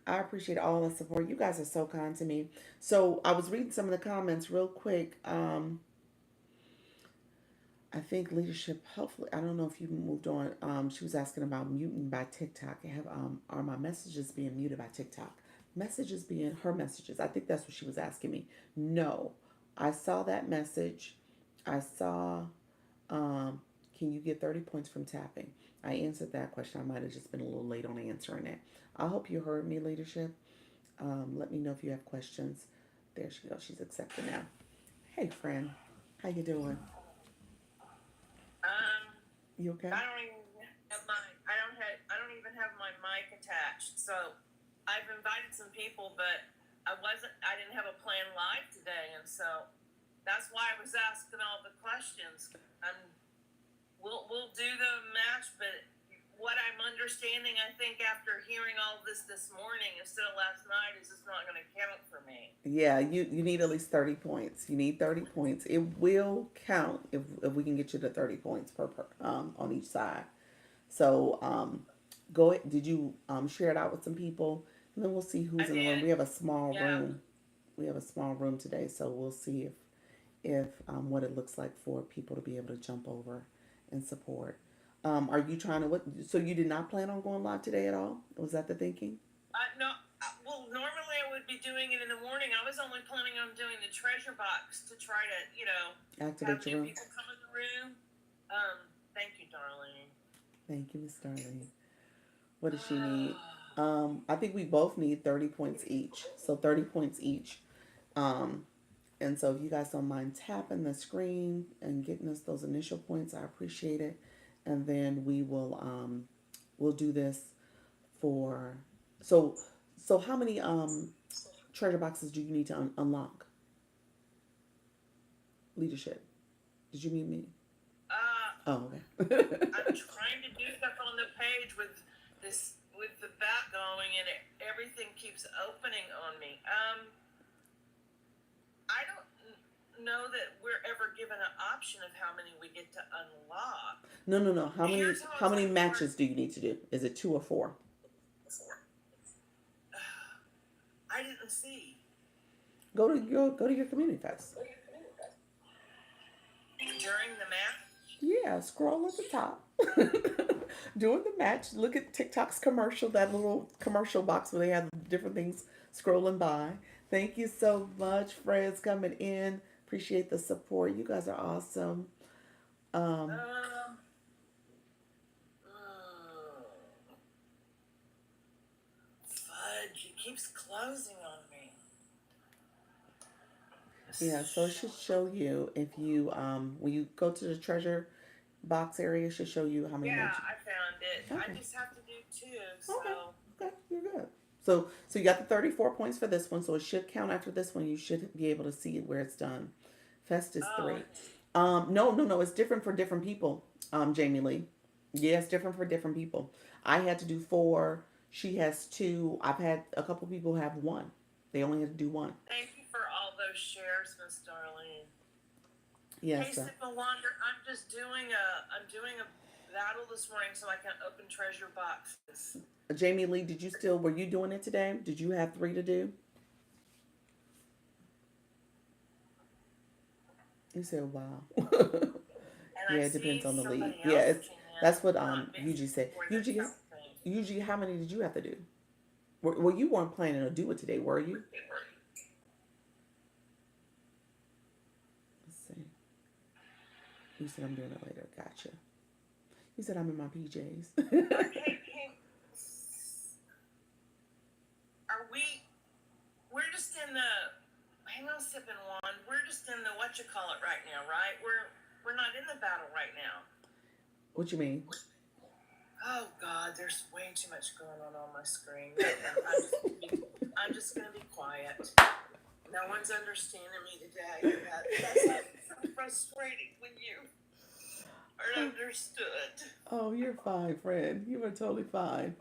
I appreciate all the support. You guys are so kind to me. So I was reading some of the comments real quick. I think leadership. Hopefully, I don't know if you moved on. She was asking about muting by TikTok. Have are my messages being muted by TikTok? Messages being her messages. I think that's what she was asking me. No, I saw that message. I saw. Um, can you get 30 points from tapping? I answered that question. I might have just been a little late on answering it. I hope you heard me, leadership. Let me know if you have questions. There she goes. She's accepting now. Hey, friend. How you doing? Um, You okay? I don't even have my mic attached. So I've invited some people, but I didn't have a plan live today, and so that's why I was asking all the questions. Um, we'll do the match, but what I'm understanding, I think after hearing all this morning instead of last night, is it's not going to count for me. Yeah, you need at least 30 points. You need 30 points. It will count if we can get you to 30 points per on each side. So go. Did you share it out with some people? And then we'll see I who's in the room. did. We have a small Yeah. room. We have a small room today, so we'll see if what it looks like for people to be able to jump over and support. Are you trying to what? So you did not plan on going live today at all? Was that the thinking? No. Well, normally I would be doing it in the morning. I was only planning on doing the treasure box to try to, have Activate your new room. people come in the room. Thank you, darling. Thank you, Miss Darlene. What does she need? I think we both need 30 points each. So 30 points each. Um, and so if you guys don't mind tapping the screen and getting us those initial points, I appreciate it. And then we'll do this for so so how many treasure boxes do you need to unlock? Leadership. Did you mean me? Oh, okay. I'm trying to do stuff on the page with the back going, and everything keeps opening on me. I don't know that we're ever given an option of how many we get to unlock. No. How It's many like matches do you need to do? Is it 2 or 4? I didn't see Go to your community fest. during the match. Yeah, scroll at the top. Doing the match. Look at TikTok's commercial, that little commercial box where they have different things scrolling by. Thank you so much, friends, coming in. Appreciate the support. You guys are awesome. Um, Um, mm, Fudge, it keeps closing on me. yeah, so it should show you if you when you go to the treasure box area, it should show you how many Yeah, matches. I found it. I Okay. just have to do two, Okay. so. Okay. You're good. So you got the 34 points for this one, so it should count after this one. You should be able to see it where it's done. Fest is Oh, 3. No, it's different for different people. Jamie Lee. Yeah, it's different for different people. I had to do 4. She has 2. I've had a couple people have 1. They only had to do 1. thank you for all those shares, Miss Darlene. Hey, Yes. Signal Wander, I'm doing a battle this morning so I can open treasure boxes. Jamie Lee, were you doing it today? Did you have 3 to do? You said, wow. And Yeah, I it depends see on the league. somebody Yeah, else it's can, that's what not me, Yuji said. for the Yuji, something. Yuji, how many did you have to do? Well, you weren't planning to do it today, were you? Let's see. You said I'm doing it later. Gotcha. You said I'm in my PJs. Hey, are we're just in the, hang on, sipping one. We're just in the, what you call it right now, right? We're not in the battle right now. What you mean? Oh God, there's way too much going on my screen. I'm just gonna be quiet. No one's understanding me today. That's so frustrating when you are understood. Oh, you're fine, friend. You are totally fine.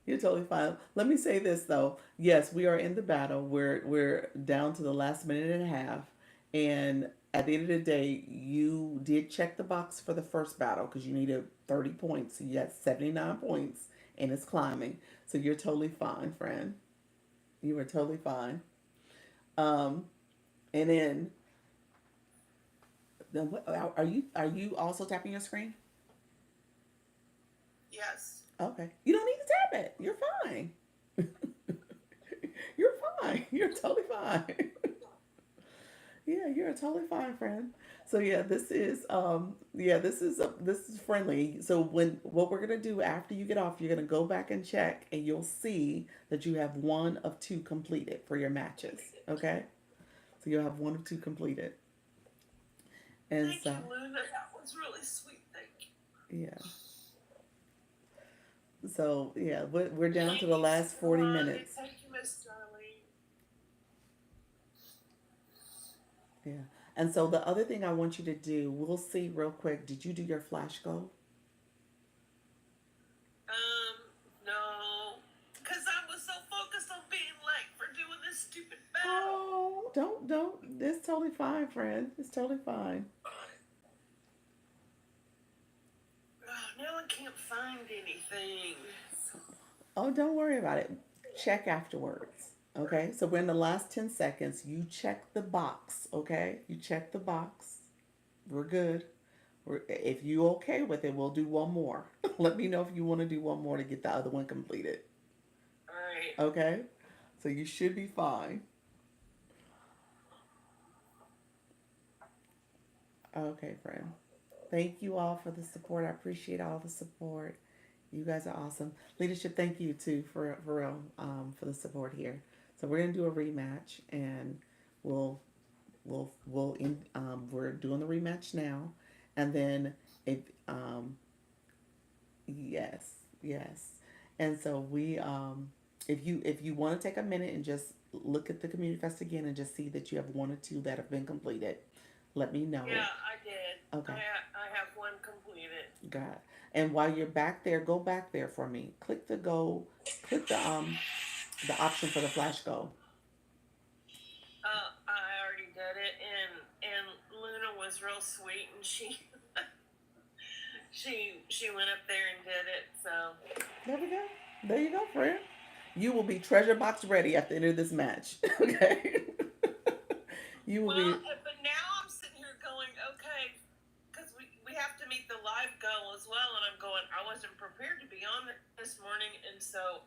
You're totally fine. Let me say this though. Yes, we are in the battle. We're down to the last minute and a half, and at the end of the day, you did check the box for the first battle because you needed 30 points. You got 79 points, and it's climbing. So you're totally fine, friend. You were totally fine. Um, and then what, are you also tapping your screen? Yes. Okay. You don't need to tap it. You're fine. You're fine. You're totally fine. Yeah, you're totally fine, friend. So yeah, this is friendly. So when what we're gonna do after you get off, you're gonna go back and check, and you'll see that you have one of two completed for your matches. Okay, so you'll have one of two completed, and Thank so you, Luna. That was really sweet. Thank you. yeah, so yeah, we're down to Thank the you, last 40 minutes. Thank you, Miss Darlene. Yeah, and so the other thing I want you to do, we'll see real quick. Did you do your flash goal? No, because I was so focused on being late for doing this stupid battle. Oh, don't. It's totally fine, friend. It's totally fine. Oh, now I can't find anything. Oh, don't worry about it. Check afterwards. Okay, so we're in the last 10 seconds. You check the box. Okay, you check the box. We're good. If you okay with it, we'll do one more. Let me know if you want to do one more to get the other one completed. All right. Okay, so you should be fine. Okay, friend. Thank you all for the support. I appreciate all the support. You guys are awesome. Leadership, thank you too for real for the support here. So we're gonna do a rematch, and we'll we're doing the rematch now, and then if yes, yes, and so if you want to take a minute and just look at the community fest again and just see that you have one or two that have been completed, let me know. Yeah, I did. Okay, I have one completed. God. And while you're back there, go back there for me. Click the option for the flash go. I already did it, and Luna was real sweet, and she went up there and did it. So There we go. There you go, friend. You will be treasure box ready at the end of this match. Okay. You will well, be. but now I'm sitting here going, okay, because we have to meet the live goal as well, and I'm going. I wasn't prepared to be on this morning, and so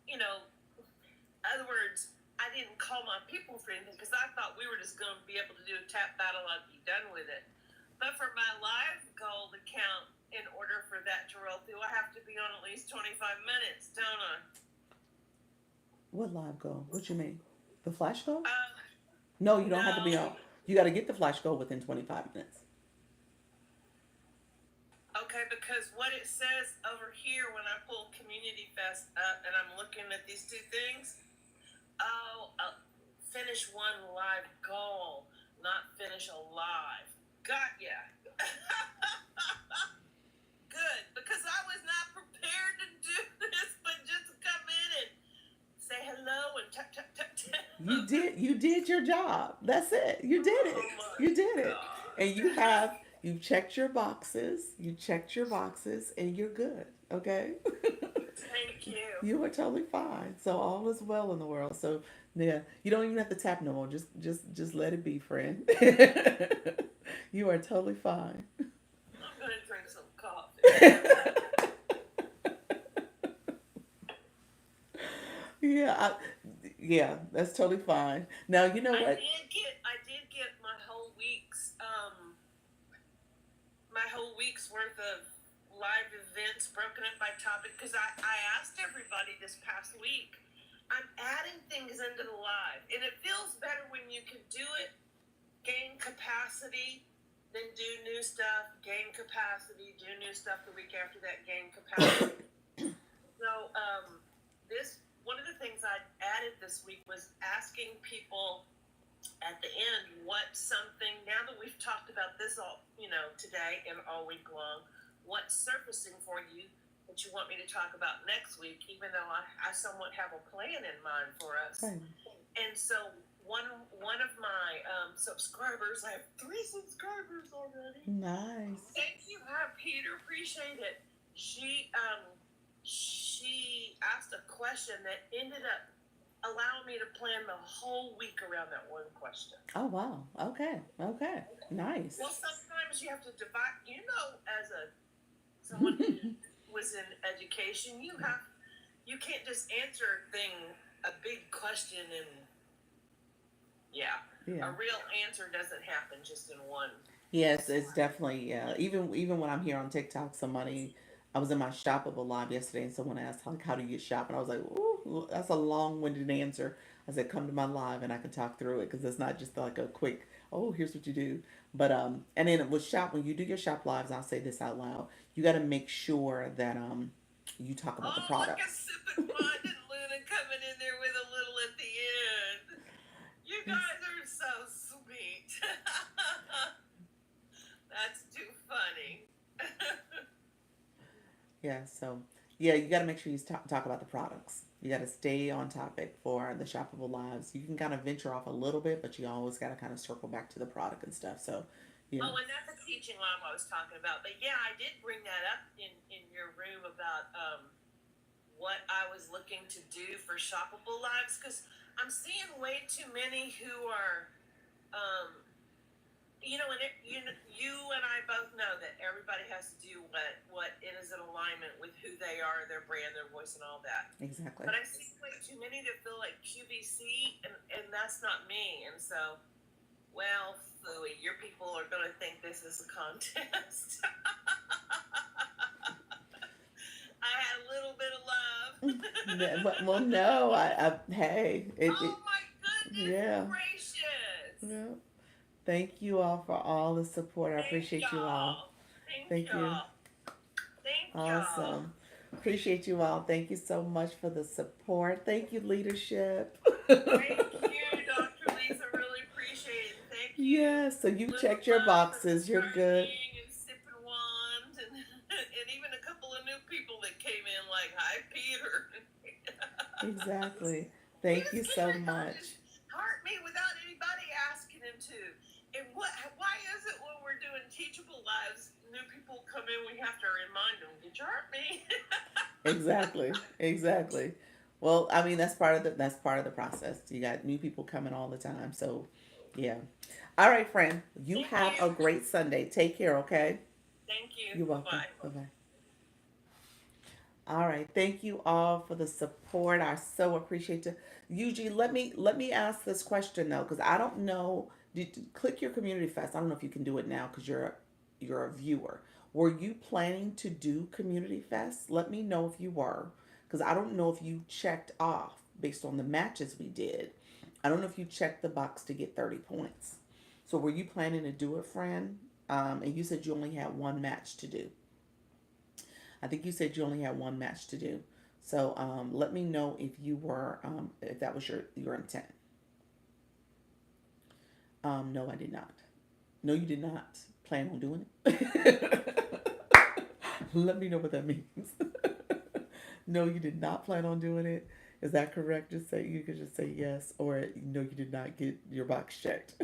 you know, other words, I didn't call my people for anything because I thought we were just going to be able to do a tap battle. I'd be done with it. But for my live goal to count, in order for that to roll through, I have to be on at least 25 minutes, don't I? What live go? What you mean? The flash go? Um, No, you don't have to be no. on. You got to get the flash go within 25 minutes. Okay, because what it says over here when I pull Community Fest up and I'm looking at these two things, oh, finish one live goal, not finish a live. Got ya. Good, because I was not prepared to do this, but just come in and say hello and tap tap tap tap. You did your job. That's it. You did it. Oh my You did it. god. And you checked your boxes. You checked your boxes and you're good. Okay? Thank you. You are totally fine. So all is well in the world. So yeah, you don't even have to tap no more. Just let it be, friend. You are totally fine. I'm gonna drink some coffee. Yeah, yeah, that's totally fine. Now you know what? I did get my whole week's worth of live events broken up by topic because I asked everybody this past week. I'm adding things into the live, and it feels better when you can do it, gain capacity, then do new stuff, gain capacity, do new stuff the week after that, gain capacity. So this one of the things I added this week was asking people at the end what something, now that we've talked about this all today and all week long, what's surfacing for you that you want me to talk about next week, even though I somewhat have a plan in mind for us. Right. And so one one of my subscribers, I have 3 subscribers already. Nice. Thank you, Peter. Appreciate it. She asked a question that ended up allowing me to plan the whole week around that one question. Oh wow. Okay. Okay. Nice. Well, sometimes you have to divide. As a someone who was in education, you can't just answer a big question and yeah, Yeah. a real answer doesn't happen just in one. Yes, it's definitely yeah. Even when I'm here on TikTok, somebody I was in my shoppable live yesterday, and someone asked like, "How do you shop?" And I was like, "Ooh, that's a long-winded answer." I said, "Come to my live, and I can talk through it because it's not just like a quick, oh, here's what you do." But and then with shop when you do your shop lives, I'll say this out loud: you got to make sure that you talk about the Oh, look at products. Sippin' Wine and Luna coming in there with a little at the end. You Yes. guys are so sweet. That's too funny. Yeah, so yeah, you got to make sure you talk about the products. You got to stay on topic for the shoppable lives. You can kind of venture off a little bit, but you always got to kind of circle back to the product and stuff. So, yeah, Oh, and that's a teaching arm I was talking about. But yeah, I did bring that up in your room about what I was looking to do for shoppable lives because I'm seeing way too many who are um, and you and I both know that everybody has to do what is in alignment with who they are, their brand, their voice, and all that. exactly. But I see way too many that feel like QVC, and that's not me. And so, well, Fooey, your people are going to think this is a contest. I had a little bit of love. Well, no, hey, Oh my goodness yeah, gracious! yeah. Thank you all for all the support. I Thank appreciate you all. y'all. Thank Thank you. y'all. Thank y'all. Awesome. Appreciate you all. Thank you so much for the support. Thank you, leadership. Thank you, Dr. Lisa. Really appreciate it. Thank you, Yeah, so you Little checked your Love and boxes. You're good. Charming and Sipping Wand and even a couple of new people that came in like, hi, Peter. Exactly. He Thank you just came so in and much. just heart me without anybody asking him to. And why is it when we're doing teachable lives, new people come in, we have to remind them, did you heart me? Exactly. Exactly. Well, I mean that's part of the process. You got new people coming all the time. So, yeah. All right, friend. You Thank have a you. great Sunday. Take care, okay? Thank you. You're welcome. Bye-bye. Bye-bye. All right. Thank you all for the support. I so appreciate it. Yuji, let me ask this question though, because I don't know. Click your community fest. I don't know if you can do it now because you're a viewer. Were you planning to do community fest? Let me know if you were, because I don't know if you checked off based on the matches we did. I don't know if you checked the box to get 30 points. So were you planning to do it, friend? And you said you only had one match to do. I think you said you only had one match to do. So let me know if that was your intent. No, I did not. No, you did not plan on doing it. Let me know what that means. No, you did not plan on doing it. Is that correct? You could just say yes, or no, you did not get your box checked.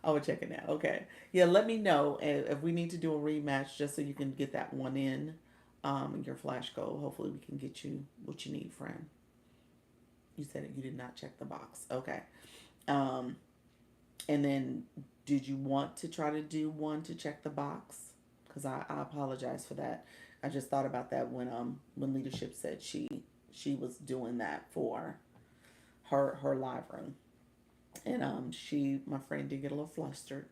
I will check it now. Okay. Yeah, let me know if we need to do a rematch just so you can get that one in your flash goal. Hopefully, we can get you what you need, friend. You said it, you did not check the box. Okay. Um, and then, did you want to try to do one to check the box? Because I apologize for that. I just thought about that when leadership said she was doing that for her live room, and my friend did get a little flustered.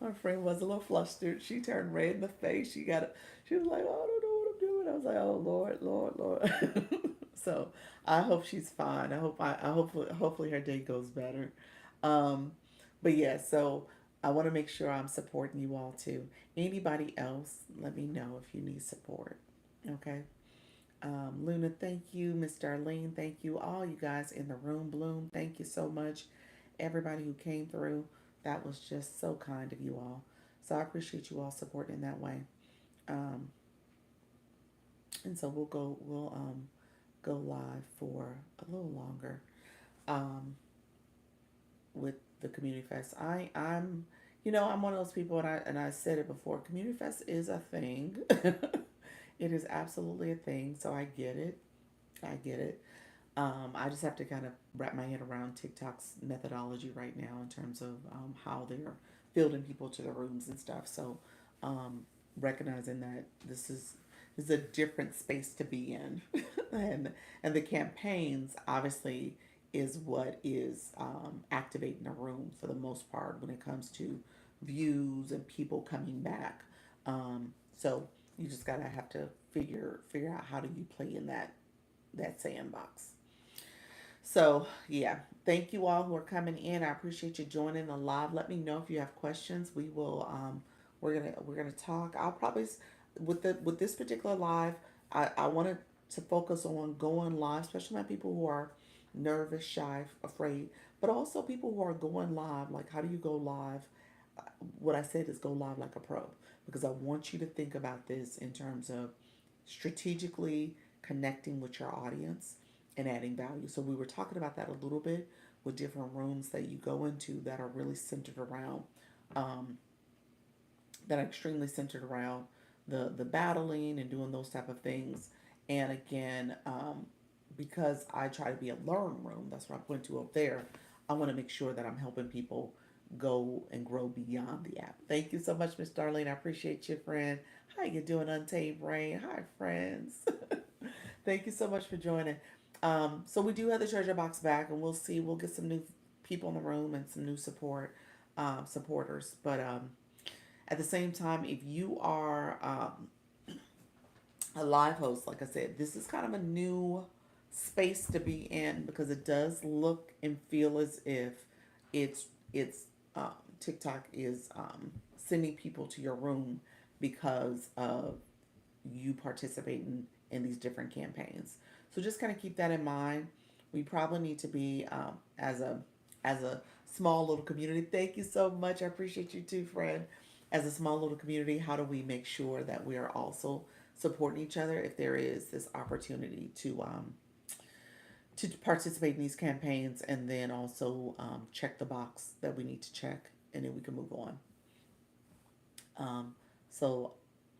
My friend was a little flustered. She turned red in the face. She was like, oh, I don't know what I'm doing. I was like, oh Lord, Lord, Lord. So I hope she's fine. Hopefully her day goes better. Um, but yeah, so I want to make sure I'm supporting you all too. Anybody else, let me know if you need support. Okay. Luna, thank you. Miss Darlene, thank you. All you guys in the room, Bloom, thank you so much. Everybody who came through, that was just so kind of you all. So I appreciate you all supporting in that way. Um, and so we'll go live for a little longer um, with the community fest. I'm I'm one of those people, and I said it before. Community fest is a thing. It is absolutely a thing. So I get it. I get it. I just have to kind of wrap my head around TikTok's methodology right now in terms of how they're fielding people to the rooms and stuff. So um, recognizing that this is a different space to be in, and the campaigns obviously is what is activating the room for the most part when it comes to views and people coming back. So you just gotta have to figure out how do you play in that sandbox. So yeah, thank you all who are coming in. I appreciate you joining the live. Let me know if you have questions. We will we're gonna talk. I'll probably with this particular live, I wanted to focus on going live, especially my people who are nervous, shy, afraid, but also people who are going live. Like, how do you go live? What I said is go live like a pro, because I want you to think about this in terms of strategically connecting with your audience and adding value. So we were talking about that a little bit with different rooms that you go into that are really centered around um, that are extremely centered around the battling and doing those type of things. And again, because I try to be a learn room, that's what I went to up there. I want to make sure that I'm helping people go and grow beyond the app. Thank you so much, Miss Darlene. I appreciate you, friend. How you doing, Untamed Brain? Hi, friends. Thank you so much for joining. So we do have the treasure box back, and we'll see. We'll get some new people in the room and some new supporters. But at the same time, if you are a live host, like I said, this is kind of a new space to be in because it does look and feel as if it's TikTok is sending people to your room because of you participating in these different campaigns. So just kind of keep that in mind. We probably need to be as a small little community. Thank you so much. I appreciate you too, friend. As a small little community, how do we make sure that we are also supporting each other if there is this opportunity to participate in these campaigns, and then also check the box that we need to check, and then we can move on. So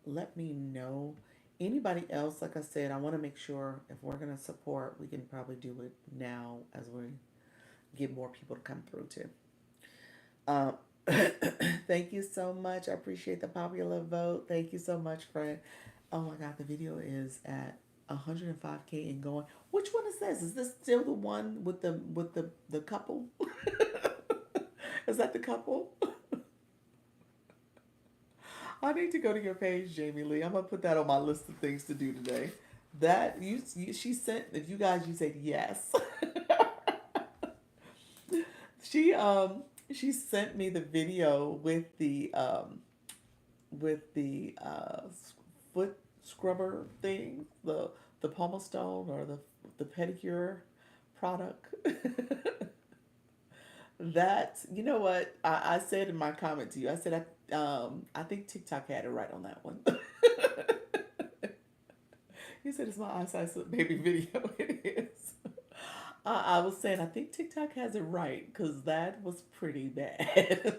let me know. Anybody else, like I said, I want to make sure if we're going to support, we can probably do it now as we get more people to come through too. Um, thank you so much. I appreciate the popular vote. Thank you so much, friend. Oh my God, the video is at 105K and going. Which one is this? Is this still the one with the couple? Is that the couple? I need to go to your page, Jamie Lee. I'm gonna put that on my list of things to do today. That she sent. If you guys, you said yes. she she sent me the video with the foot scrubber thing, the Palma Stone or the pedicure product. That, you know what I said in my comment to you. I said I think TikTok had it right on that one. You said it's my eyesight baby video. It is. I was saying I think TikTok has it right because that was pretty bad.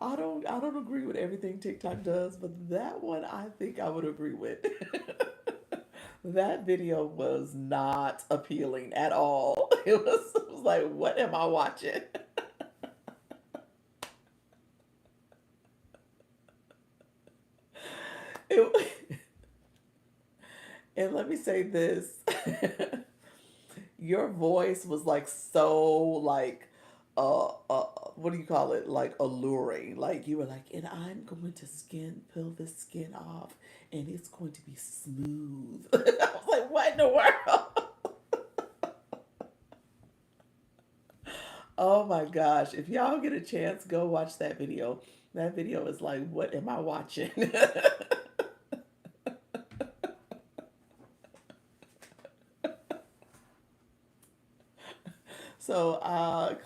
I don't agree with everything TikTok does, but that one I think I would agree with. That video was not appealing at all. It was like, what am I watching? It, and let me say this. Your voice was like so like what do you call it, like alluring, like you were like, and I'm going to peel this skin off and it's going to be smooth. I was like, what in the world? Oh my gosh, if y'all get a chance, go watch that video. That video is like, what am I watching? So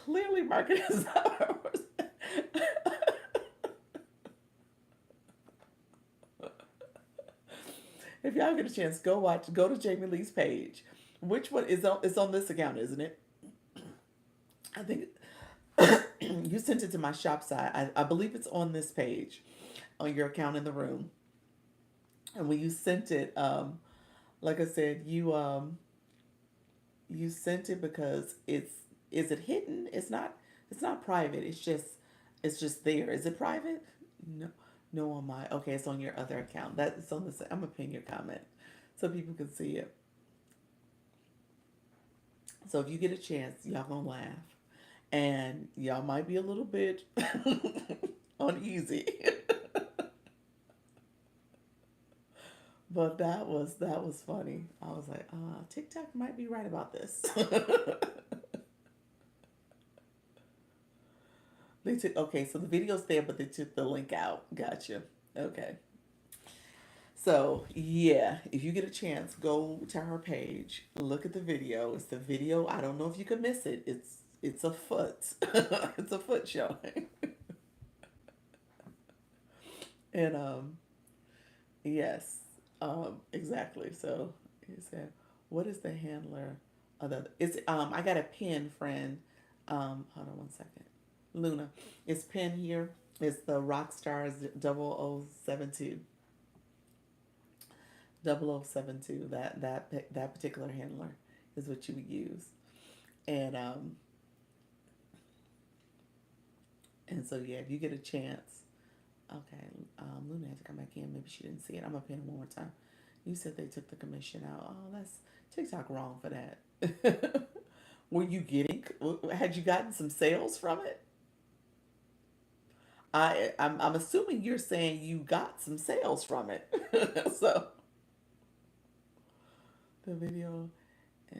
clearly marketing is not our If y'all get a chance, go watch. Go to Jamie Lee's page. Which one is on? It's on this account, isn't it? I think you sent it to my shop side. I believe it's on this page, on your account in the room. And when you sent it, like I said, you sent it because it's, is it hidden? It's not. It's not private. It's just there. Is it private? No, no on my. Okay, it's on your other account. That's on the. I'm gonna pin your comment so people can see it. So if you get a chance, y'all gonna laugh, and y'all might be a little bit uneasy, but that was funny. I was like, TikTok might be right about this. They took, okay, so the video's there, but they took the link out. Gotcha. Okay. So yeah, if you get a chance, go to her page, look at the video. It's the video. I don't know if you can miss it. It's a foot. It's a foot showing. And yes, exactly. So he said, "What is the handler?" Other it's I got a pin, friend. Hold on one second. Luna, it's pin here. It's the Rockstars 0072. 0072. That particular handler is what you would use. And so yeah, if you get a chance, okay, Luna had to come back in. Maybe she didn't see it. I'm gonna pin it one more time. You said they took the commission out. Oh, that's TikTok wrong for that. Were you getting? Had you gotten some sales from it? I'm assuming you're saying you got some sales from it. So the video. eh,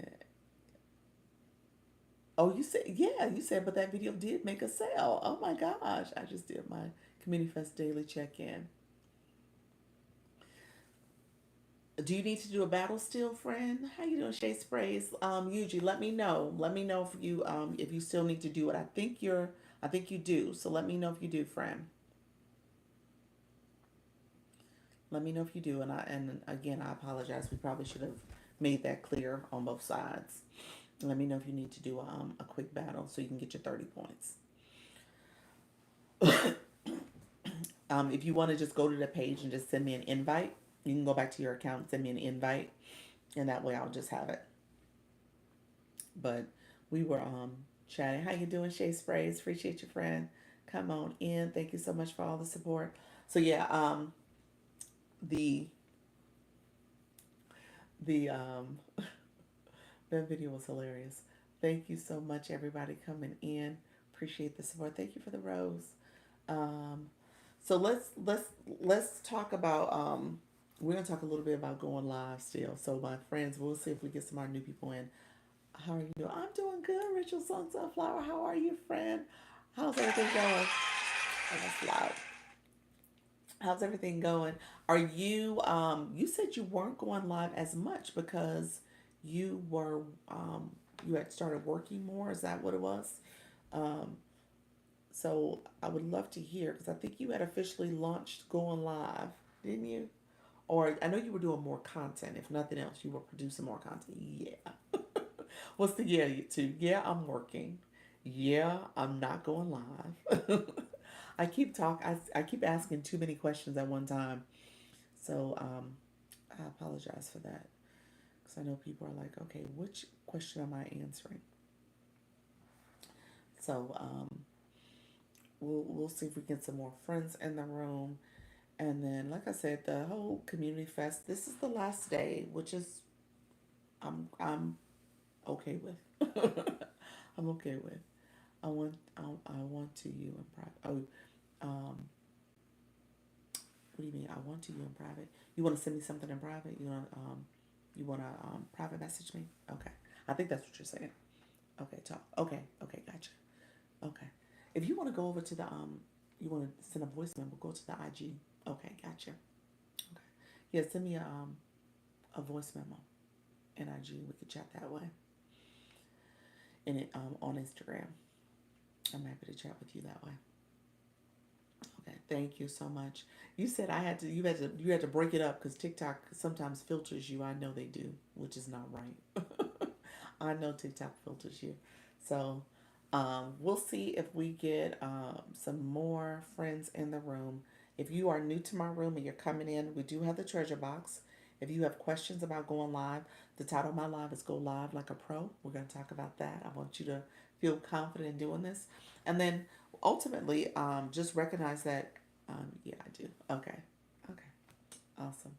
Oh, you said, yeah, you said, but that video did make a sale. Oh my gosh, I just did my Community Fest daily check in. Do you need to do a battle still, friend? How you doing, Shay Sprays? Yuji, let me know. Let me know if you still need to do it. I think you do. So let me know if you do, friend. Let me know if you do. And again, I apologize. We probably should have made that clear on both sides. Let me know if you need to do a quick battle so you can get your 30 points. If you want to just go to the page and just send me an invite, you can go back to your account and send me an invite, and that way I'll just have it. But we were chatting. How you doing, Shay Sprays? Appreciate you, friend. Come on in. Thank you so much for all the support. So yeah, the the that video was hilarious. Thank you so much, everybody coming in. Appreciate the support. Thank you for the rose. Um, so let's talk about we're gonna talk a little bit about going live still. So my friends, we'll see if we get some more new people in. How are you doing? I'm doing good, Rachel Sun Sunflower. How are you, friend? How's everything going? Oh, that's loud. How's everything going? Are you you said you weren't going live as much because you were you had started working more, is that what it was? Um so I would love to hear because I think you had officially launched going live, didn't you? Or I know you were doing more content. If nothing else, you were producing more content. Yeah. What's the yeah to? Yeah, I'm working. Yeah, I'm not going live. I keep asking too many questions at one time. So I apologize for that because I know people are like, okay, which question am I answering? So we'll see if we get some more friends in the room, and then like I said, the whole community fest. This is the last day, which is I'm okay with. I'm okay with. I want to you in private. Oh, what do you mean? I want to you in private. You want to send me something in private? You want to private message me? Okay. I think that's what you're saying. Okay, talk. Okay, okay, gotcha. Okay. If you want to go over to the you want to send a voice memo, go to the IG. Okay, gotcha. Okay. Yeah, send me a voice memo in IG. We could chat that way. And it on Instagram. I'm happy to chat with you that way. Okay, thank you so much. You said I had to. You had to break it up because TikTok sometimes filters you. I know they do, which is not right. I know TikTok filters you, so we'll see if we get some more friends in the room. If you are new to my room and you're coming in, we do have the treasure box. If you have questions about going live, the title of my live is "Go Live Like a Pro." We're going to talk about that. I want you to feel confident in doing this, and then ultimately, just recognize that. Yeah, I do. Okay. Okay. Awesome.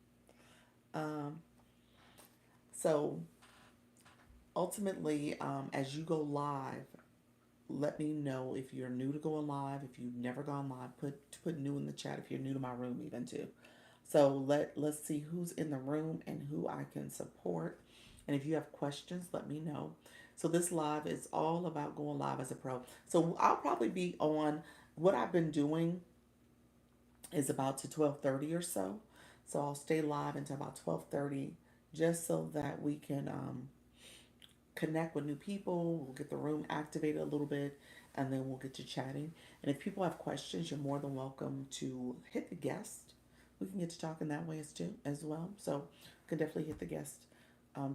Um, so ultimately, as you go live, let me know if you're new to going live. If you've never gone live, put new in the chat. If you're new to my room, even too. So let's see who's in the room and who I can support. And if you have questions, let me know. So this live is all about going live as a pro. So I'll probably be on what I've been doing is about to 12:30 or so. So I'll stay live until about 12:30 just so that we can connect with new people. We'll get the room activated a little bit and then we'll get to chatting. And if people have questions, you're more than welcome to hit the guest. We can get to talking that way as well. So you can definitely hit the guest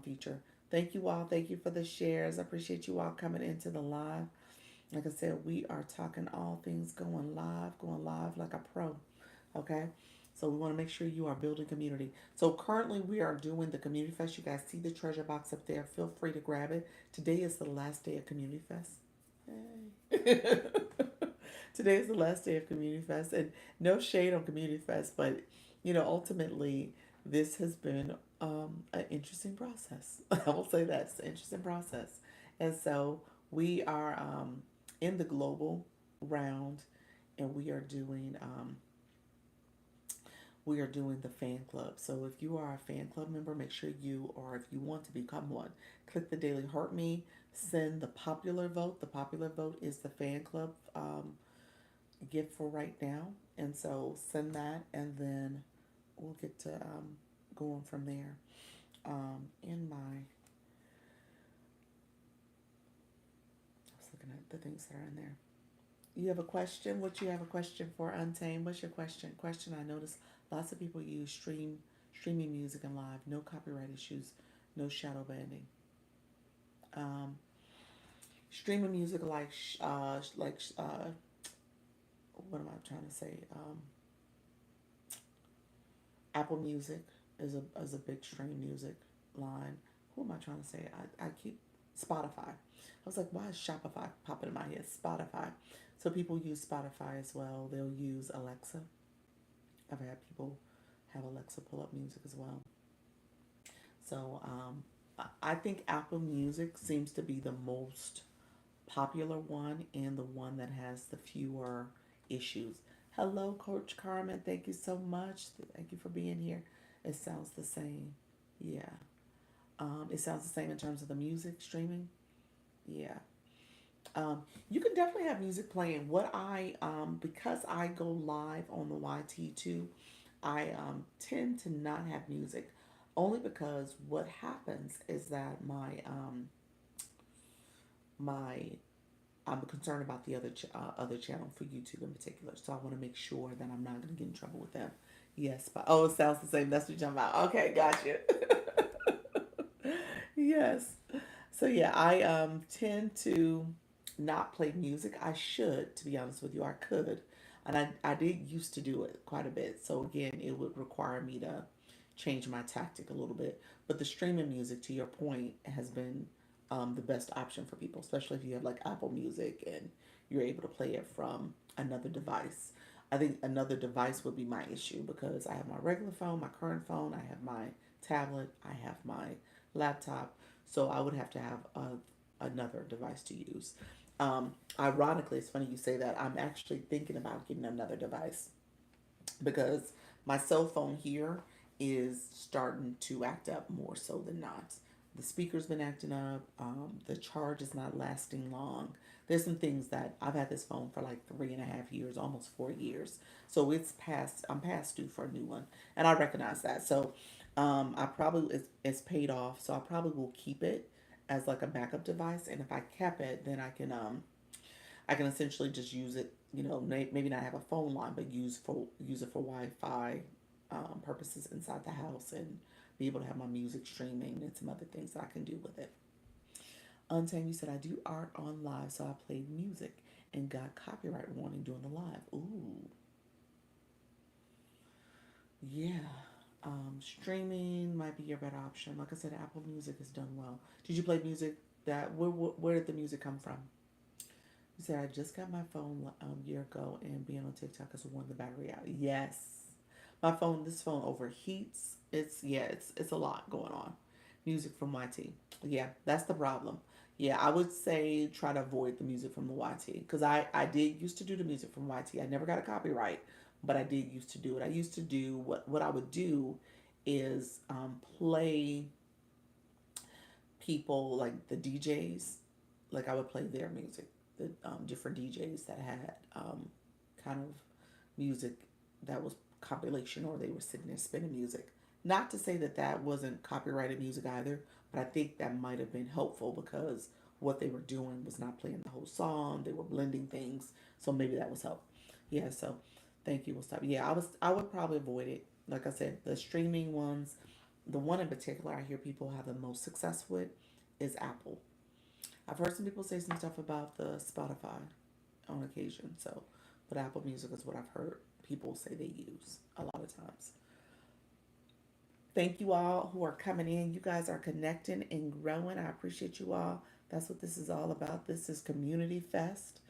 feature. Thank you all. Thank you for the shares. I appreciate you all coming into the live. Like I said, we are talking all things going live like a pro. Okay? So we want to make sure you are building community. So currently we are doing the Community Fest. You guys see the treasure box up there. Feel free to grab it. Today is the last day of Community Fest. Hey. Today is the last day of Community Fest. And no shade on Community Fest, but ultimately this has been an interesting process. I will say that it's an interesting process. And so we are in the global round and we are doing the fan club. So if you are a fan club member, make sure you, or if you want to become one, click the Daily Heart Me, send the popular vote. The popular vote is the fan club gift for right now. And so send that, and then we'll get to going from there. I was looking at the things that are in there. You have a question? What you have a question for Untamed? What's your question? Question I noticed lots of people use streaming music and live. No copyright issues, no shadow banning. Um, Streaming music what am I trying to say? Apple Music is a big stream music line. Who am I trying to say? I keep Spotify. I was like, why is Shopify popping in my head? Spotify. So people use Spotify as well. They'll use Alexa. I've had people have Alexa pull up music as well. So I think Apple Music seems to be the most popular one and the one that has the fewer issues. Hello, Coach Carmen. Thank you so much. Thank you for being here. It sounds the same. Yeah. It sounds the same in terms of the music streaming. Yeah. You can definitely have music playing. Because I go live on the YT2, I tend to not have music, only because what happens is that my I'm concerned about the other channel for YouTube in particular, so I want to make sure that I'm not going to get in trouble with them. Yes, but oh, it sounds the same. That's what you're talking about. Okay, gotcha. Yes. So yeah, I tend to not play music. I should, to be honest with you, I could, and I did used to do it quite a bit. So again, it would require me to change my tactic a little bit. But the streaming music, to your point, has been the best option for people, especially if you have like Apple Music and you're able to play it from another device. I think another device would be my issue because I have my regular phone, my current phone, I have my tablet, I have my laptop, so I would have to have another device to use. Ironically, it's funny you say that. I'm actually thinking about getting another device because my cell phone here is starting to act up more so than not. The speaker's been acting up. The charge is not lasting long. There's some things that I've had this phone for like 3.5 years, almost 4 years. So it's past. I'm past due for a new one, and I recognize that. So I probably it's paid off. So I probably will keep it as like a backup device. And if I kept it, then I can essentially just use it, maybe not have a phone line, but use it for Wi-Fi purposes inside the house and be able to have my music streaming and some other things that I can do with it. Untamed, you said I do art on live, so I played music and got copyright warning during the live. Ooh, yeah. Streaming might be your better option. Like I said, Apple Music has done well. Did you play music where did the music come from? You said I just got my phone a year ago, and being on TikTok has worn the battery out. Yes, this phone overheats. It's a lot going on. Music from YT. Yeah, that's the problem. Yeah, I would say try to avoid the music from the YT because I did used to do the music from YT. I never got a copyright, but I did used to do it. I used to do what I would do is play people like the DJs, like I would play their music, the different DJs that had kind of music that was compilation, or they were sitting there spinning music. Not to say that that wasn't copyrighted music either, but I think that might have been helpful because what they were doing was not playing the whole song; they were blending things, so maybe that was help. Yeah, so thank you. We'll stop. Yeah, I would probably avoid it. Like I said, the streaming ones, the one in particular I hear people have the most success with is Apple. I've heard some people say some stuff about the Spotify on occasion. So, but Apple Music is what I've heard people say they use a lot of times. Thank you all who are coming in. You guys are connecting and growing. I appreciate you all. That's what this is all about. This is Community Fest.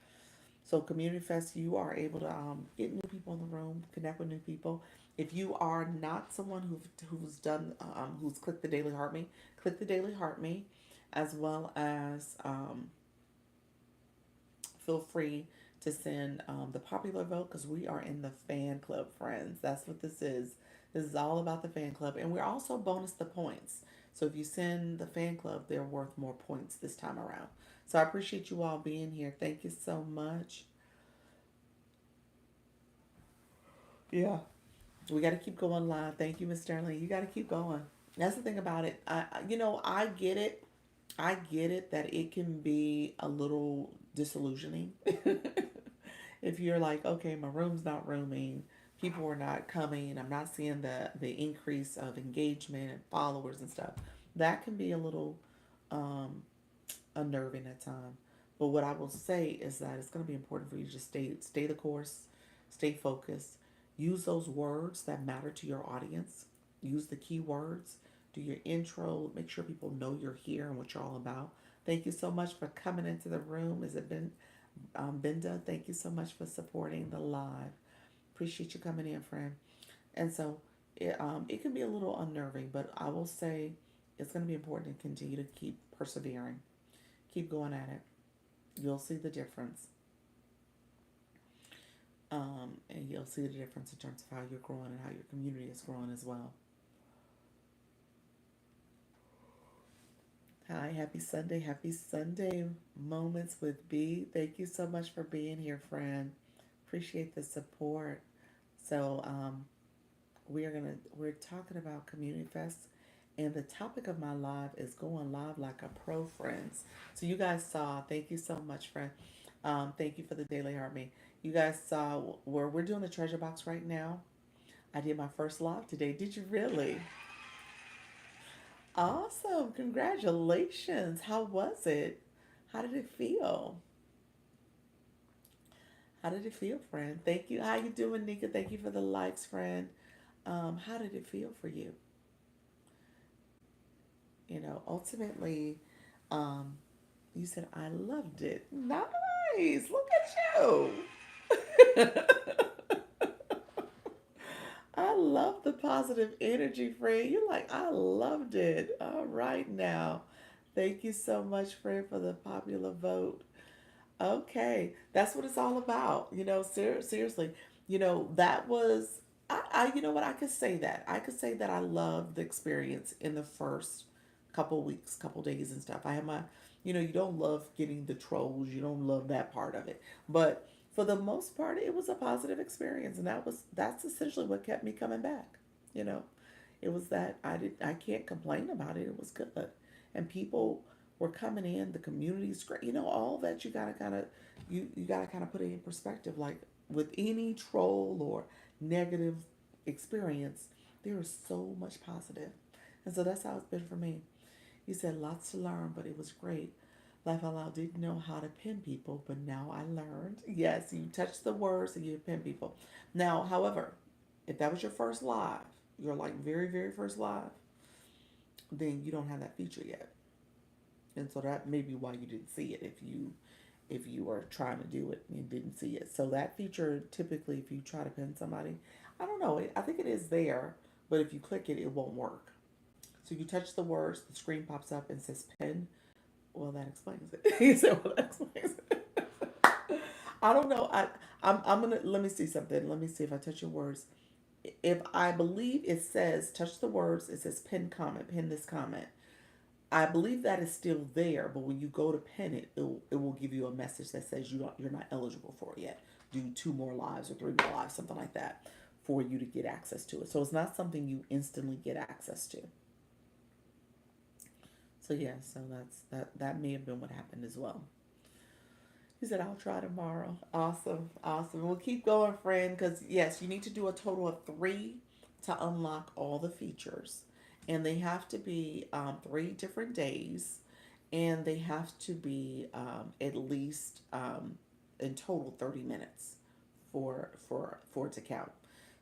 So Community Fest, you are able to get new people in the room, connect with new people. If you are not someone who's done who's clicked the Daily Heart Me, click the Daily Heart Me, as well as feel free to send the popular vote because we are in the fan club, friends. That's what this is. This is all about the fan club, and we're also bonus the points. So if you send the fan club, they're worth more points this time around. So I appreciate you all being here. Thank you so much. Yeah, we got to keep going live. Thank you, Miss Sterling. You got to keep going. That's the thing about it. I get it. I get it that it can be a little disillusioning if you're like, okay, my room's not rooming, people are not coming, I'm not seeing the increase of engagement and followers and stuff. That can be a little um, unnerving at times. But what I will say is that it's going to be important for you to just stay the course, stay focused, use those words that matter to your audience, use the keywords, do your intro, make sure people know you're here and what you're all about. Thank you so much for coming into the room. Is it been Binda? Thank you so much for supporting the live. Appreciate you coming in, friend. And so it can be a little unnerving, but I will say it's going to be important to continue to keep persevering, keep going at it. You'll see the difference. And you'll see the difference in terms of how you're growing and how your community is growing as well. Hi, happy Sunday. Happy Sunday moments with B. Thank you so much for being here, friend. Appreciate the support. So, we're talking about Community Fest, and the topic of my live is going live like a pro, friends. So you guys saw. Thank you so much, friend. Thank you for the daily heart me. You guys saw where we're doing the treasure box right now. I did my first live today. Did you really? Awesome. Congratulations. How was it? How did it feel? How did it feel, friend? Thank you. How you doing, Nika? Thank you for the likes, friend. How did it feel for you? Ultimately, um, you said I loved it. Nice. Look at you. I love the positive energy, friend. You're like, I loved it. All right now. Thank you so much, friend, for the popular vote. Okay, that's what it's all about. Seriously, that was, you know what, I could say that. I could say that I loved the experience in the first couple weeks, couple days and stuff. I had my, you don't love getting the trolls, you don't love that part of it. But for the most part, it was a positive experience. And that's essentially what kept me coming back. You know, it was that I can't complain about it. It was good. And people We're coming in. The community's great. All that you gotta kind of you gotta kind of put it in perspective. Like with any troll or negative experience, there is so much positive, and so that's how it's been for me. You said lots to learn, but it was great. Life Out Loud didn't know how to pin people, but now I learned. Yes, you touch the words and you pin people. Now, however, if that was your first live, your like very, very first live, then you don't have that feature yet. And so that may be why you didn't see it if you were trying to do it and didn't see it. So that feature typically if you try to pin somebody, I don't know, I think it is there, but if you click it, it won't work. So you touch the words, the screen pops up and says pin. Well, that explains it. He said, "Well, that explains it." I don't know. I'm gonna let me see something. Let me see if I touch your words. If I believe it says touch the words, it says pin comment, pin this comment. I believe that is still there, but when you go to pin it, it will give you a message that says you're not eligible for it yet. Do two more lives or three more lives, something like that, for you to get access to it. So it's not something you instantly get access to. So yeah, so that may have been what happened as well. He said, I'll try tomorrow. Awesome. Awesome. We'll keep going, friend, because yes, you need to do a total of three to unlock all the features. And they have to be 3 different days. And they have to be at least in total 30 minutes for it to count.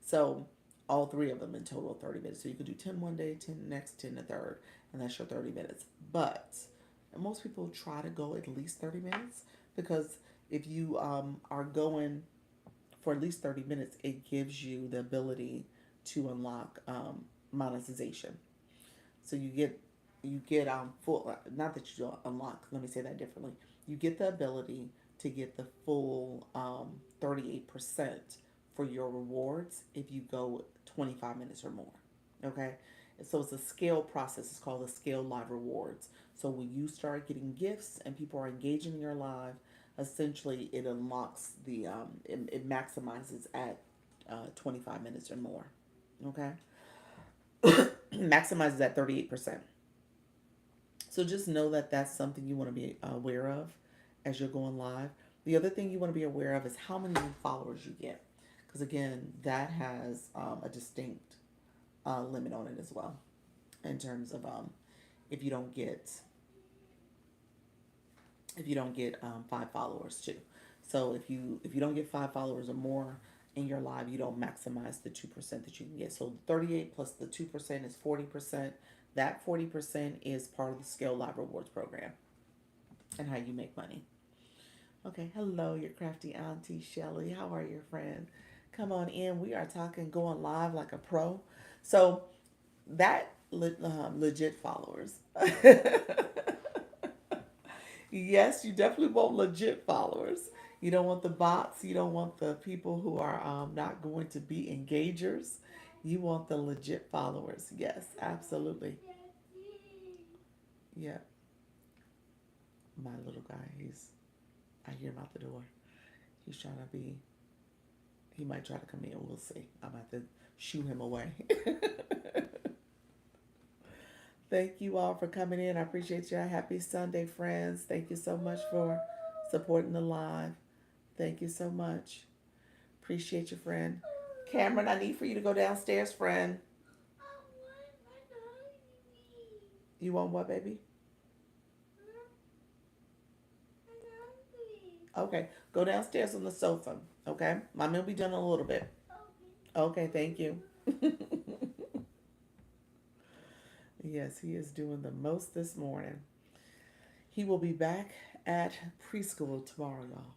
So all three of them in total 30 minutes. So you could do 10 one day, 10 the next, 10 the third, and that's your 30 minutes. But most people try to go at least 30 minutes because if you are going for at least 30 minutes, it gives you the ability to unlock monetization. So you get full, not that you don't unlock, let me say that differently. You get the ability to get the full 38% for your rewards if you go 25 minutes or more. Okay? And so it's a scale process. It's called the scale live rewards. So when you start getting gifts and people are engaging in your live, essentially it unlocks it maximizes at 25 minutes or more. Okay? Maximizes at 38%. So just know that that's something you want to be aware of as you're going live. The other thing you want to be aware of is how many new followers you get, because again, that has a distinct limit on it as well. In terms of if you don't get five followers too. So if you don't get 5 followers or more in your live, you don't maximize the 2% that you can get. So 38 plus the 2% is 40%. That 40% is part of the Scale Live Rewards program and how you make money. Okay, hello, your crafty auntie Shelly. How are you, friend? Come on in. We are talking going live like a pro. So that legit followers. Yes, you definitely want legit followers. You don't want the bots. You don't want the people who are not going to be engagers. You want the legit followers. Yes, absolutely. Yeah, my little guy. I hear him out the door. He's trying to be. He might try to come in. We'll see. I'm about to shoo him away. Thank you all for coming in. I appreciate you. Happy Sunday, friends. Thank you so much for supporting the live. Thank you so much. Appreciate you, friend. Cameron, I need for you to go downstairs, friend. You want what, baby? Okay, go downstairs on the sofa. Okay, mommy will be done in a little bit. Okay, thank you. Yes, he is doing the most this morning. He will be back at preschool tomorrow, y'all.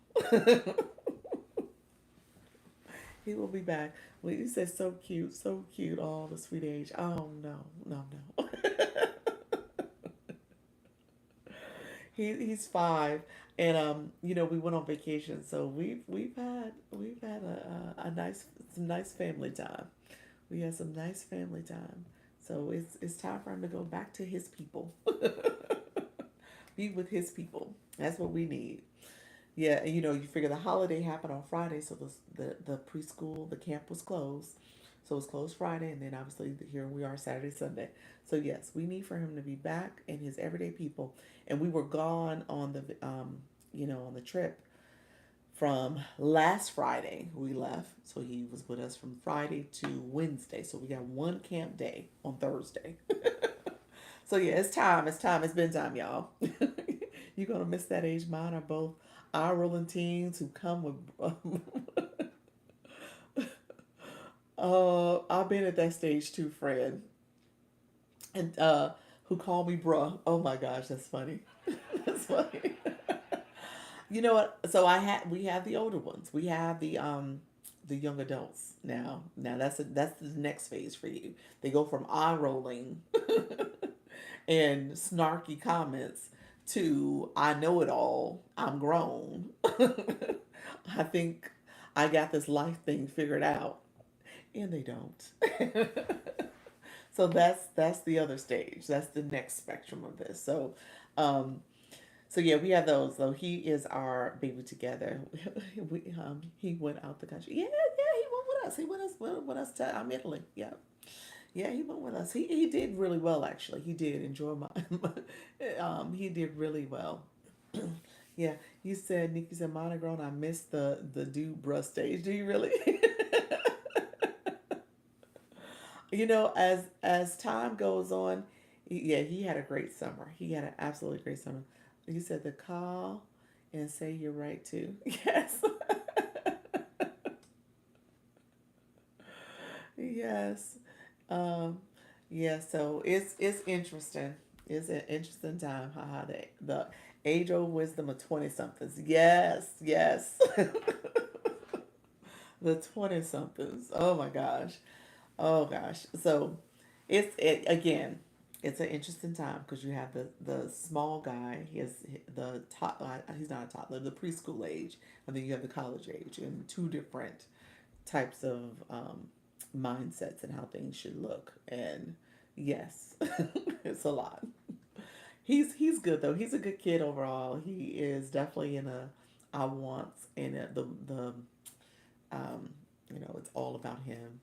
He will be back. Well, you said so cute, so cute. Oh, the sweet age. Oh no, no, no. He's 5, and we went on vacation, so we've had a nice some nice family time. We had some nice family time. So it's time for him to go back to his people, be with his people. That's what we need. Yeah, and you figure the holiday happened on Friday, so the preschool, the camp was closed. So it's closed Friday, and then obviously here we are Saturday, Sunday. So yes, we need for him to be back in his everyday people. And we were gone on the on the trip from last Friday. We left, so he was with us from Friday to Wednesday. So we got one camp day on Thursday. So yeah, it's time. It's time. It's been time, y'all. You're gonna miss that age. Mine are both eye rolling teens who come with. I've been at that stage too, Fred, and who call me bruh. Oh my gosh, that's funny. That's funny. You know what? So we have the older ones. We have the young adults now. Now that's the next phase for you. They go from eye rolling and snarky comments to I know it all. I'm grown. I think I got this life thing figured out, and they don't. So that's the other stage. That's the next spectrum of this. Um, so yeah, we have those. So he is our baby together. He went out the country. Yeah, yeah, he went with us. He went with us to Italy. Yeah, yeah, he went with us. He did really well actually. He did enjoy my. He did really well. Yeah, you said Nikki said monogram. I missed the dude bruh stage. Do you really? As time goes on, yeah, he had a great summer. He had an absolutely great summer. You said to call and say you're right too. Yes, yes, um, yeah. So it's interesting. It's an interesting time. Haha, the age old wisdom of 20 somethings. Yes, yes. The 20 somethings. Oh my gosh. Oh gosh. So again, it's an interesting time because you have the small guy. He has the top. He's not a toddler. The preschool age, and then you have the college age, and two different types of mindsets and how things should look. And yes, it's a lot. He's good though. He's a good kid overall. He is definitely in a I want and the it's all about him.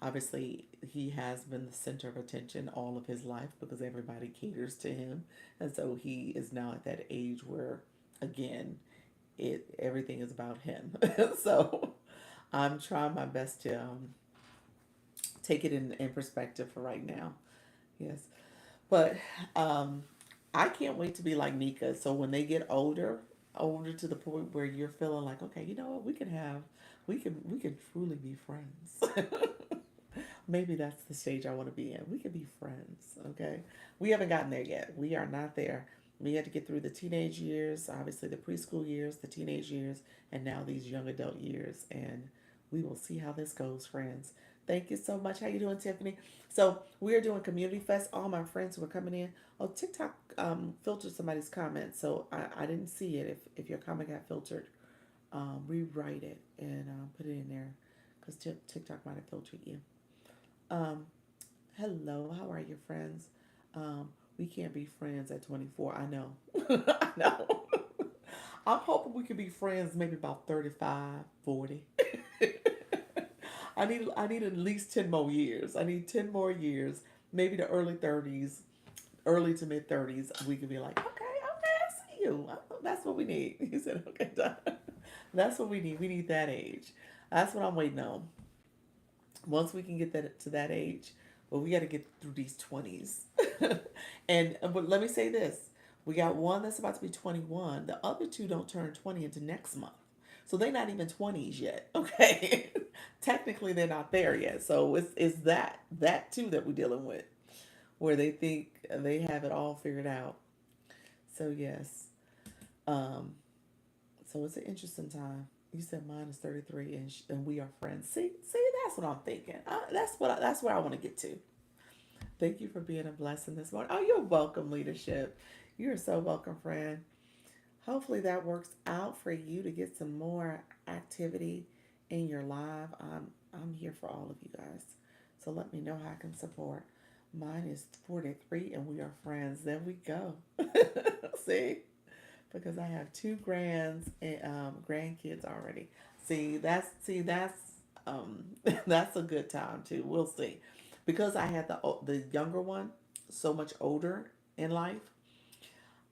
Obviously, he has been the center of attention all of his life because everybody caters to him, and so he is now at that age where, again, it everything is about him. So, I'm trying my best to take it in perspective for right now. Yes, but um, I can't wait to be like Nika. So when they get older to the point where you're feeling like, okay, you know what, we can truly be friends. Maybe that's the stage I want to be in. We could be friends, okay? We haven't gotten there yet. We are not there. We had to get through the teenage years, obviously the preschool years, the teenage years, and now these young adult years. And we will see how this goes, friends. Thank you so much. How you doing, Tiffany? So we are doing Community Fest. All my friends who are coming in. Oh, TikTok filtered somebody's comment, so I didn't see it. If your comment got filtered, rewrite it and put it in there, because TikTok might have filtered you. Um, Hello, how are you, friends? We can't be friends at 24. I know. I know. I'm hoping we could be friends maybe about 35, 40. I need at least 10 more years. I need 10 more years, maybe the early 30s, early to mid 30s. We could be like, okay, okay, I see you. That's what we need. He said, okay, done. That's what we need. We need that age. That's what I'm waiting on. Once we can get that to that age, well, we got to get through these 20s. And but let me say this: we got one that's about to be 21. The other two don't turn 20 into next month, so they're not even 20s yet. Okay, technically they're not there yet. So it's that too that we're dealing with, where they think they have it all figured out. So yes, um, so it's an interesting time. You said mine is 33, and we are friends. See, that's what I'm thinking. That's where I want to get to. Thank you for being a blessing this morning. Oh, you're welcome, leadership. You're so welcome, friend. Hopefully that works out for you to get some more activity in your live. I'm here for all of you guys. So let me know how I can support. Mine is 43 and we are friends. There we go. See? Because I have two grandkids already. See, that's That's a good time too. We'll see, because I had the younger one so much older in life.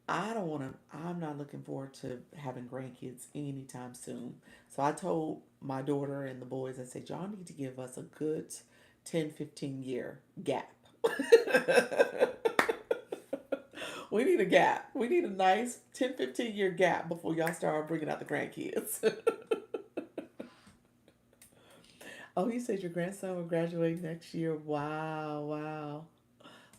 I don't want to. I'm not looking forward to having grandkids anytime soon. So I told my daughter and the boys, I said, y'all need to give us a good 10, 15 year gap. We need a gap. We need a nice 10, 15 year gap before y'all start bringing out the grandkids. Oh, you said your grandson will graduate next year. Wow, wow.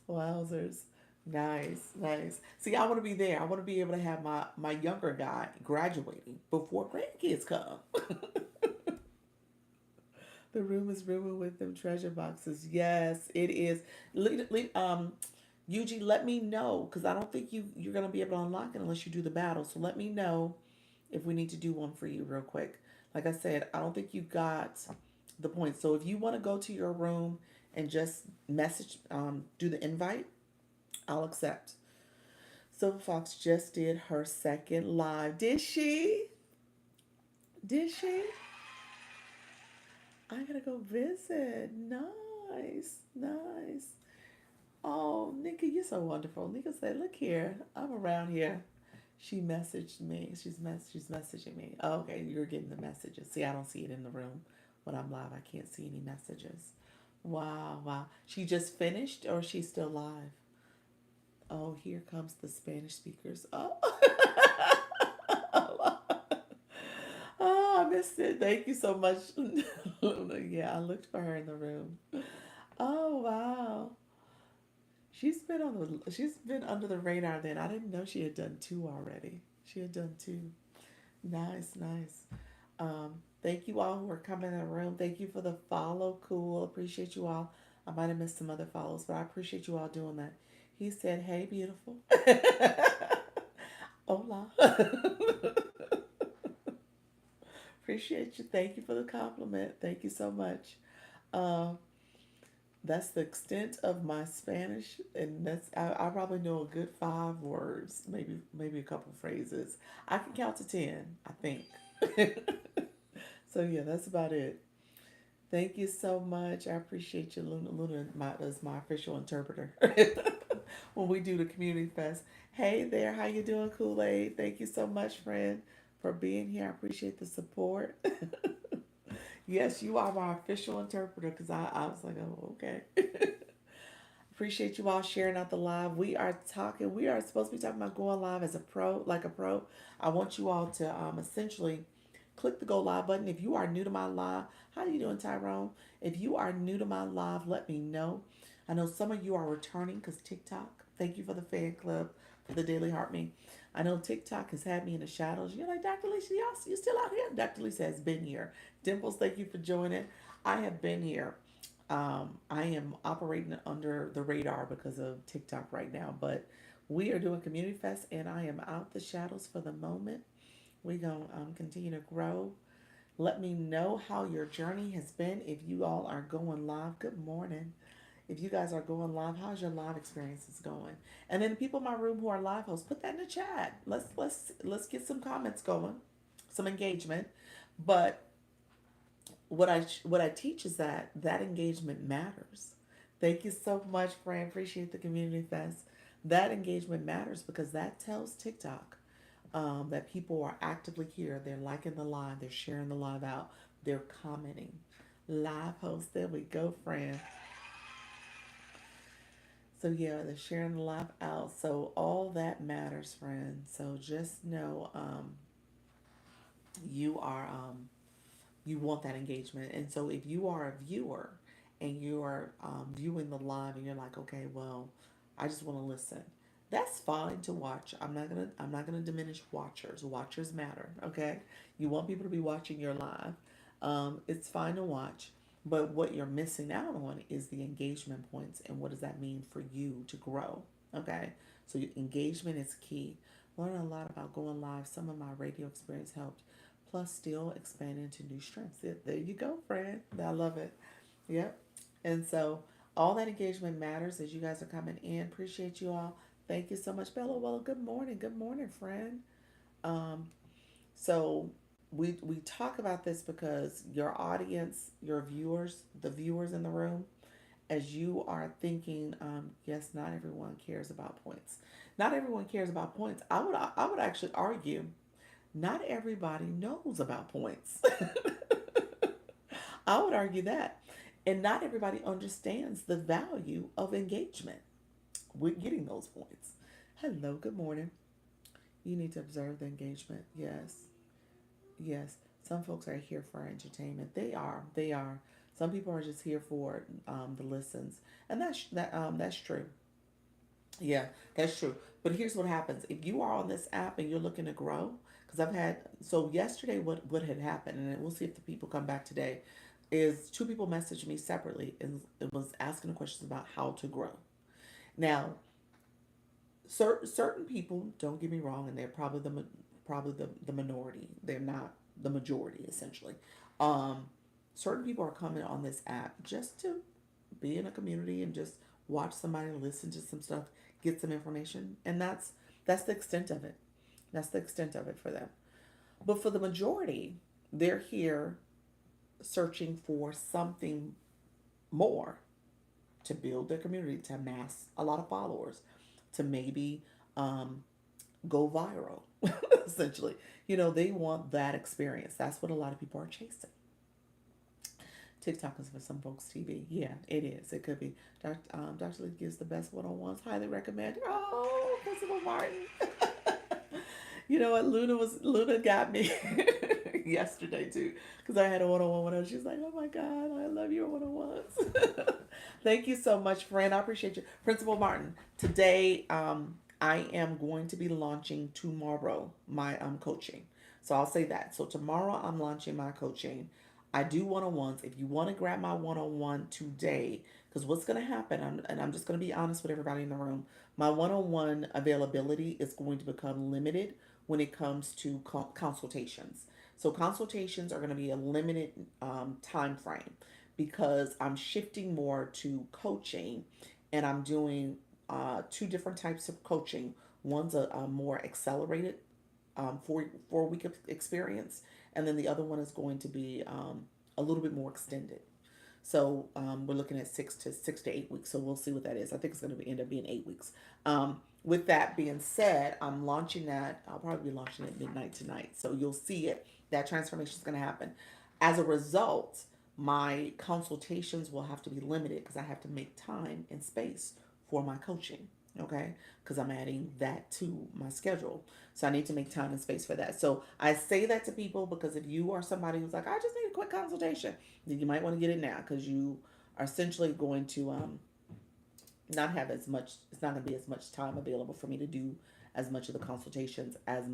Wowzers. Nice, nice. See, I want to be there. I want to be able to have my younger guy graduating before grandkids come. The room is brimming with them treasure boxes. Yes, it is. Yuji, let me know because I don't think you're gonna be able to unlock it unless you do the battle. So let me know if we need to do one for you real quick. Like I said, I don't think you got the point. So if you want to go to your room and just message, do the invite, I'll accept. Silver Fox just did her second live. Did she? Did she? I gotta go visit. Nice, nice. Oh, Nika, you're so wonderful. Nika said, "Look here, I'm around here." She messaged me. She's messaging me. Oh, okay, you're getting the messages. See, I don't see it in the room when I'm live. I can't see any messages. Wow, wow. She just finished, or she's still live? Oh, here comes the Spanish speakers. Oh. Oh, I missed it. Thank you so much. Yeah, I looked for her in the room. Oh wow. She's been under the radar then. I didn't know she had done two already. She had done two. Nice, nice. Thank you all who are coming in the room. Thank you for the follow. Cool. Appreciate you all. I might have missed some other follows, but I appreciate you all doing that. He said, "Hey, beautiful." Hola. Appreciate you. Thank you for the compliment. Thank you so much. Um, that's the extent of my Spanish, and I probably know a good 5 words, maybe a couple phrases. I can count to 10, I think. So yeah, that's about it. Thank you so much. I appreciate you, Luna. Luna is my official interpreter when we do the community fest. Hey there, how you doing, Kool Aid? Thank you so much, friend, for being here. I appreciate the support. Yes, you are my official interpreter because I was like, oh, okay. Appreciate you all sharing out the live. We are supposed to be talking about going live as a pro, like a pro. I want you all to essentially click the go live button. If you are new to my live, how you doing, Tyrone? If you are new to my live, let me know. I know some of you are returning because TikTok. Thank you for the fan club for the Daily Heart Me. I know TikTok has had me in the shadows. You're like, Dr. Lisa, you still out here? Dr. Lisa has been here. Dimples, thank you for joining. I have been here. I am operating under the radar because of TikTok right now, but we are doing Community Fest and I am out the shadows for the moment. We're going to continue to grow. Let me know how your journey has been. If you all are going live, good morning. If you guys are going live, how's your live experiences going? And then the people in my room who are live hosts, put that in the chat. Let's get some comments going, some engagement. But what I teach is that engagement matters. Thank you so much, Fran. Appreciate the community fest. That engagement matters because that tells TikTok that people are actively here. They're liking the live. They're sharing the live out. They're commenting. Live host. There we go, Fran. So yeah, they're sharing the live out. So all that matters, friend. So just know you are you want that engagement. And so if you are a viewer and you are viewing the live and you're like, okay, well, I just want to listen. That's fine to watch. I'm not gonna diminish watchers. Watchers matter. Okay, you want people to be watching your live. It's fine to watch, but what you're missing out on is the engagement points and what does that mean for you to grow. Okay, so engagement is key. Learn a lot about going live. Some of my radio experience helped plus still expanding into new strengths. There you go, friend. I love it. Yep. And so all that engagement matters as you guys are coming in. Appreciate you all. Thank you so much, Bella. Well, good morning. Good morning, friend. Um, so we talk about this because your audience, your viewers, the viewers in the room, as you are thinking, yes, not everyone cares about points. Not everyone cares about points. I would actually argue not everybody knows about points. I would argue that. And not everybody understands the value of engagement with getting those points. Hello, good morning. You need to observe the engagement. Yes. Yes. Some folks are here for entertainment. They are. They are. Some people are just here for the listens. And that's true. Yeah, that's true. But here's what happens. If you are on this app and you're looking to grow, because I've had, so yesterday what had happened, and we'll see if the people come back today, is two people messaged me separately and it was asking questions about how to grow. Now, certain people, don't get me wrong, and they're probably the minority. They're not the majority, essentially. Um, Certain people are coming on this app just to be in a community and just watch somebody listen to some stuff, get some information, and that's the extent of it. That's the extent of it for them. But for the majority, they're here searching for something more to build their community, to amass a lot of followers, to maybe um, go viral, essentially. They want that experience. That's what a lot of people are chasing. TikTok is for some folks TV. Yeah, it is. It could be. Dr. Lee gives the best one-on-ones. Highly recommend. Oh, Principal Martin. You know what? Luna got me yesterday too, because I had a one-on-one with her. She's like, "Oh my God, I love your one-on-ones." Thank you so much, friend. I appreciate you, Principal Martin. Today, I am going to be launching tomorrow my coaching. So I'll say that. So tomorrow I'm launching my coaching. I do one-on-ones. If you want to grab my one-on-one today, because what's going to happen, and I'm just going to be honest with everybody in the room, my one-on-one availability is going to become limited when it comes to consultations. So consultations are going to be a limited time frame because I'm shifting more to coaching, and I'm doing two different types of coaching. One's a more accelerated 4 week experience, and then the other one is going to be a little bit more extended. So we're looking at 6 to 8 weeks. So we'll see what that is. I think it's going to end up being 8 weeks. With that being said, I'm launching that. I'll probably be launching it midnight tonight. So you'll see it. That transformation is going to happen. As a result, my consultations will have to be limited because I have to make time and space for my coaching. Okay, because I'm adding that to my schedule. So I need to make time and space for that. So I say that to people because if you are somebody who's like, I just need a quick consultation, then you might want to get it now because you are essentially going to not have as much. It's not going to be as much time available for me to do as much of the consultations as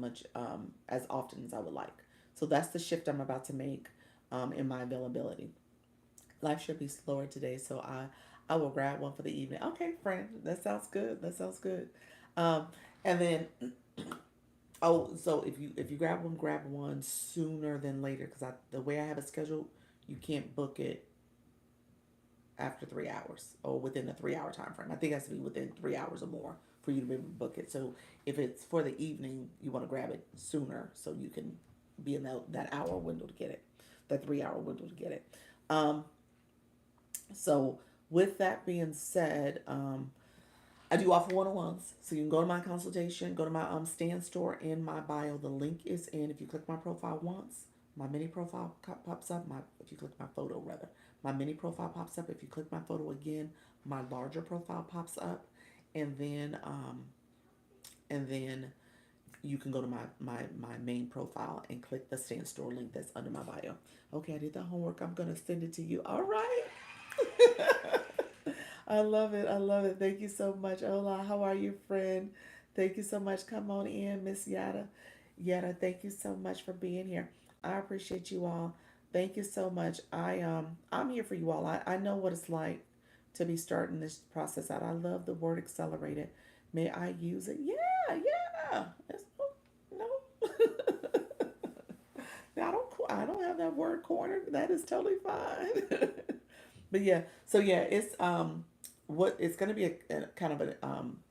often as I would like. So that's the shift I'm about to make in my availability. Life should be slower today, so I will grab one for the evening. Okay, friend, that sounds good. That sounds good. Um, and then so if you grab one sooner than later because the way I have it scheduled, you can't book it after 3 hours or within a 3 hour time frame. I think it has to be within 3 hours or more for you to be able to book it. So if it's for the evening, you want to grab it sooner so you can be in that hour window to get it, that 3 hour window to get it. Um, so with that being said, I do offer one-on-ones. So you can go to my consultation, go to my stand store in my bio. The link is in. If you click my profile once, my mini profile pops up. My If you click my photo rather, my mini profile pops up. If you click my photo again, my larger profile pops up, and then you can go to my main profile and click the stand store link that's under my bio. Okay, I did the homework. I'm gonna send it to you. All right. I love it. I love it. Thank you so much. Hola, how are you, friend? Thank you so much. Come on in, Miss Yada. Yada, thank you so much for being here. I appreciate you all. Thank you so much. I'm here for you all. I know what it's like to be starting this process out. I love the word accelerated. May I use it? Yeah, yeah. It's, no. I don't have that word cornered. That is totally fine. But yeah, so yeah, it's going to be a kind of a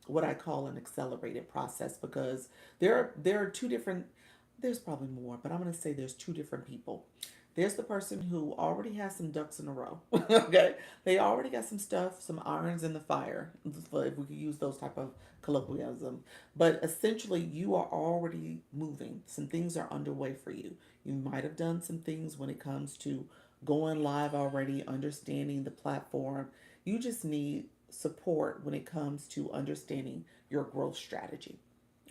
what I call an accelerated process because there are two different There's probably more, but I'm going to say there's two different people. There's the person who already has some ducks in a row. Okay, they already got some stuff, some irons in the fire, if we could use those type of colloquialism. But essentially, you are already moving. Some things are underway for you. You might have done some things when it comes to going live already, understanding the platform. You just need support when it comes to understanding your growth strategy.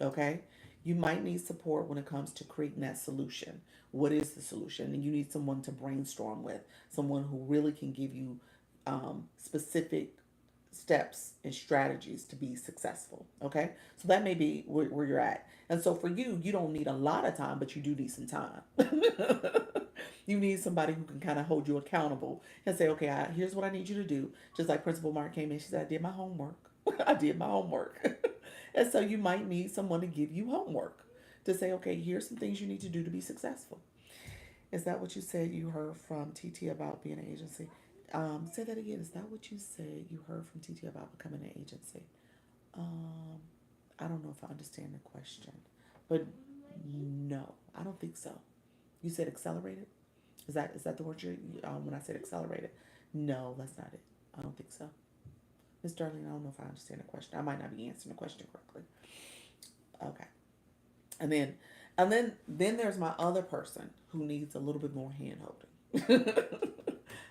Okay, you might need support when it comes to creating that solution. What is the solution? And you need someone to brainstorm with, someone who really can give you specific steps and strategies to be successful. Okay, so that may be where you're at. And so for you, you don't need a lot of time, but you do need some time. You need somebody who can kind of hold you accountable and say, okay, here's what I need you to do. Just like Principal Mark came in, she said, I did my homework. I did my homework. And so you might need someone to give you homework to say, okay, here's some things you need to do to be successful. Is that what you said you heard from TT about being an agency? Say that again. Is that what you said you heard from TT about becoming an agency? Um, I don't know if I understand the question, but no, I don't think so. You said accelerated. Is that the word you when I said accelerated? No, that's not it. I don't think so. Miss Darlene, I don't know if I understand the question. I might not be answering the question correctly. Okay. And then there's my other person who needs a little bit more hand holding.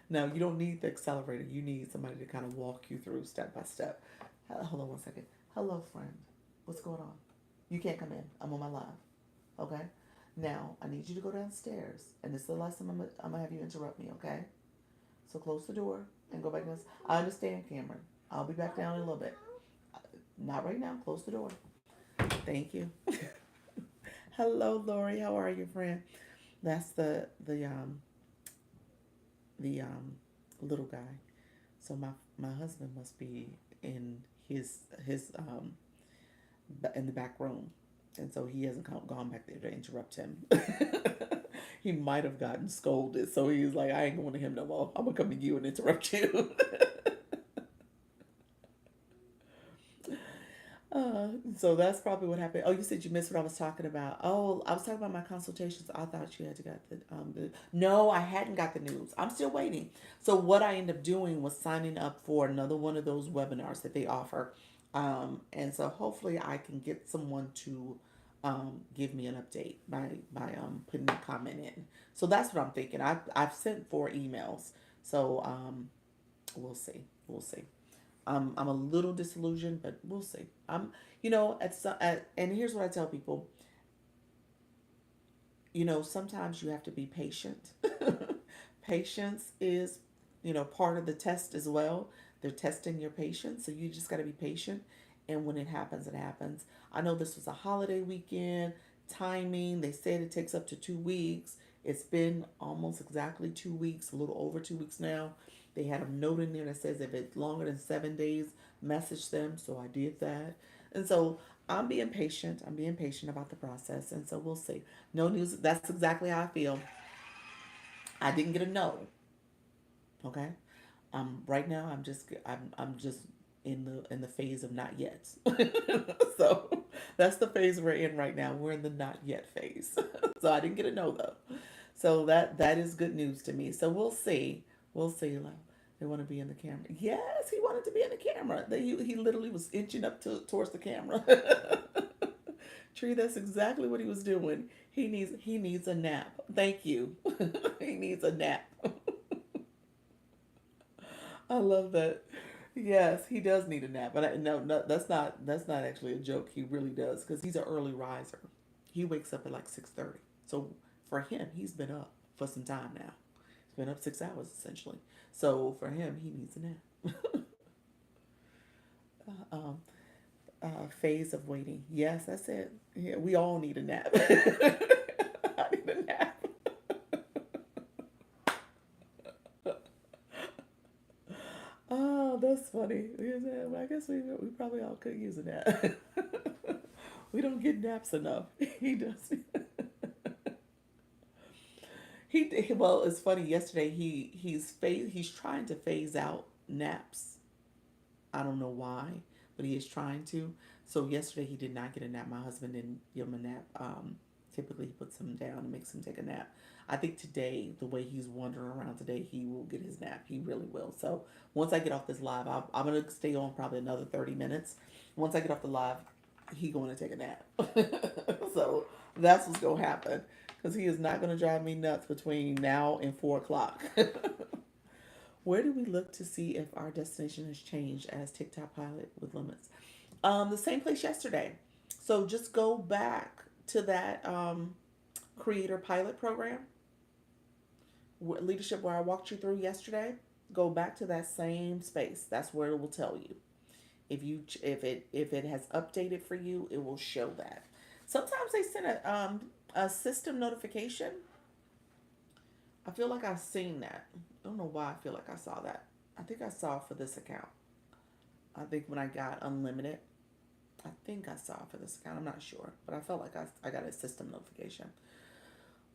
Now you don't need the accelerator. You need somebody to kind of walk you through step by step. Hold on one second. Hello, friend. What's going on? You can't come in. I'm on my live. Okay. Now I need you to go downstairs, and this is the last time I'm gonna have you interrupt me. Okay. So close the door and go back down. I understand, Cameron. I'll be back down in a little bit. Not right now. Close the door. Thank you. Hello, Lori. How are you, friend? That's the little guy. So my husband must be in his in the back room, and so he hasn't gone back there to interrupt him. He might have gotten scolded, so he's like, I ain't going to him no more. I'm gonna come to you and interrupt you. So that's probably what happened. Oh, you said you missed what I was talking about. Oh, I was talking about my consultations. I thought you had to got the. No, I hadn't got the news. I'm still waiting. So what I ended up doing was signing up for another one of those webinars that they offer, and so hopefully I can get someone to give me an update by putting a comment in. So that's what I'm thinking. I've sent 4 emails. So we'll see. We'll see. I'm a little disillusioned, but we'll see. And here's what I tell people. Sometimes you have to be patient. Patience is, part of the test as well. They're testing your patience, so you just got to be patient. And when it happens, it happens. I know this was a holiday weekend. Timing, they said it takes up to 2 weeks. It's been almost exactly 2 weeks, a little over 2 weeks now. They had a note in there that says if it's longer than 7 days, message them. So I did that. And so I'm being patient. I'm being patient about the process. And so we'll see. No news. That's exactly how I feel. I didn't get a no. Okay. Right now I'm just in the phase of not yet. So that's the phase we're in right now. We're in the not yet phase. So I didn't get a no though. So that is good news to me. So we'll see. We'll see. They want to be in the camera. Yes, he wanted to be in the camera. He literally was inching up towards the camera. Tree, that's exactly what he was doing. He needs a nap. Thank you. He needs a nap. I love that. Yes, he does need a nap. But no, that's not actually a joke. He really does because he's an early riser. He wakes up at like 6:30. So for him, he's been up for some time now. He's been up 6 hours essentially. So for him, he needs a nap. um, Phase of waiting. Yes, that's it. Yeah, we all need a nap. I need a nap. Oh, that's funny. Yeah, well, I guess we probably all could use a nap. We don't get naps enough. He does. Well, it's funny. Yesterday he's trying to phase out naps. I don't know why, but he is trying to. So yesterday he did not get a nap. My husband didn't give him a nap. Typically, he puts him down and makes him take a nap. I think today, the way he's wandering around today, he will get his nap. He really will. So once I get off this live, I'm gonna stay on probably another 30 minutes. Once I get off the live, he going to take a nap. So that's what's gonna happen because he is not gonna drive me nuts between now and 4 o'clock. Where do we look to see if our destination has changed as TikTok pilot with limits? The same place yesterday. So just go back to that creator pilot program leadership where I walked you through yesterday. Go back to that same space. That's where it will tell you. If it has updated for you, it will show that. Sometimes they send a system notification. I feel like I've seen that. I don't know why I feel like I saw that. I think I saw it for this account. I think when I got unlimited, I think I saw it for this account. I'm not sure, but I felt like I got a system notification.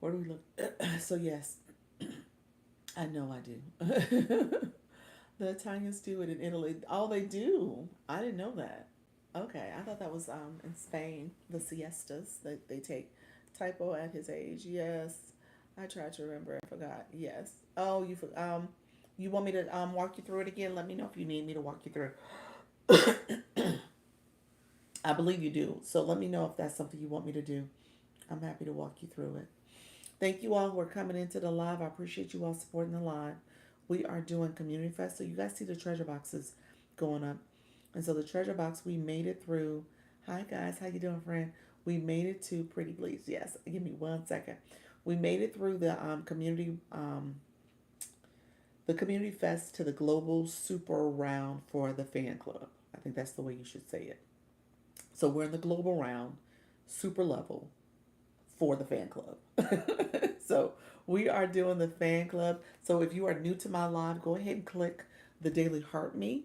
Where do we look? So yes, I know I do. The Italians do it in Italy. Oh, they do. I didn't know that. Okay, I thought that was in Spain. The siestas that they take. Typo at his age. Yes, I tried to remember. I forgot. Yes. Oh, you want me to walk you through it again? Let me know if you need me to walk you through. I believe you do. So let me know if that's something you want me to do. I'm happy to walk you through it. Thank you all who are coming into the live. I appreciate you all supporting the live. We are doing Community Fest. So you guys see the treasure boxes going up. And so the treasure box, we made it through. Hi guys, how you doing, friend? We made it to Pretty Please. Yes, give me 1 second. We made it through the community fest to the global super round for the fan club. I think that's the way you should say it. So we're in the global round, super level for the fan club. So we are doing the fan club. So if you are new to my live, go ahead and click the Daily Heart Me,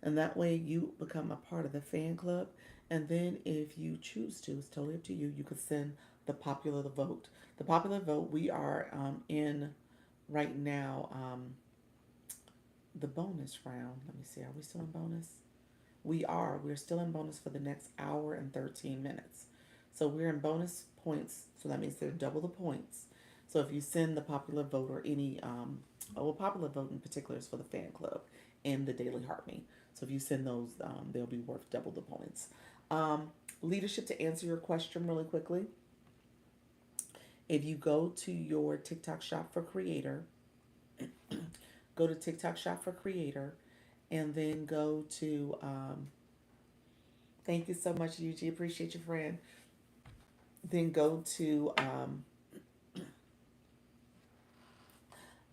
and that way you become a part of the fan club. And then if you choose to, it's totally up to you. You could send the popular vote. The popular vote, we are in right now the bonus round. Let me see. Are we still in bonus? We are. We're still in bonus for the next hour and 13 minutes. So we're in bonus points. So that means they're double the points. So if you send the popular vote or any, popular vote in particular is for the fan club and the Daily Heart Me. So if you send those, they'll be worth double the points. Leadership, to answer your question really quickly. If you go to your TikTok shop for creator, go to TikTok shop for creator, and then go to, thank you so much, Yuji. Appreciate your friend. Then go to, I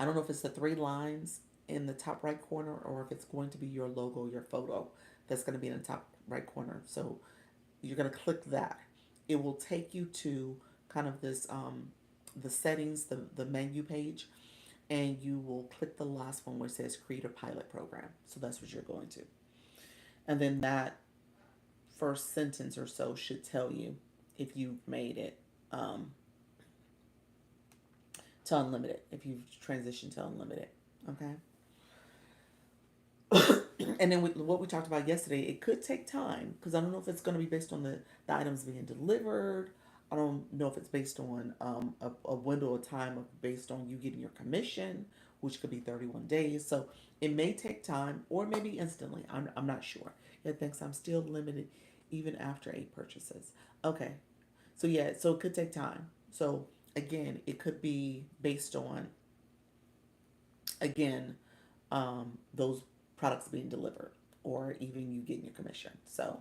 don't know if it's the three lines in the top right corner or if it's going to be your logo, your photo that's going to be in the top right corner. So you're going to click that. It will take you to kind of this, the settings, the menu page, and you will click the last one where it says Creator Pilot Program. So that's what you're going to. And then that first sentence or so should tell you if you've made it to unlimited, if you've transitioned to unlimited. Okay. And then what we talked about yesterday, it could take time because I don't know if it's going to be based on the items being delivered. I don't know if it's based on a window of time based on you getting your commission, which could be 31 days. So it may take time or maybe instantly. I'm not sure. It thinks I'm still limited even after 8 purchases. Okay. So yeah, so it could take time. So again, it could be based on, again, those products being delivered or even you getting your commission. So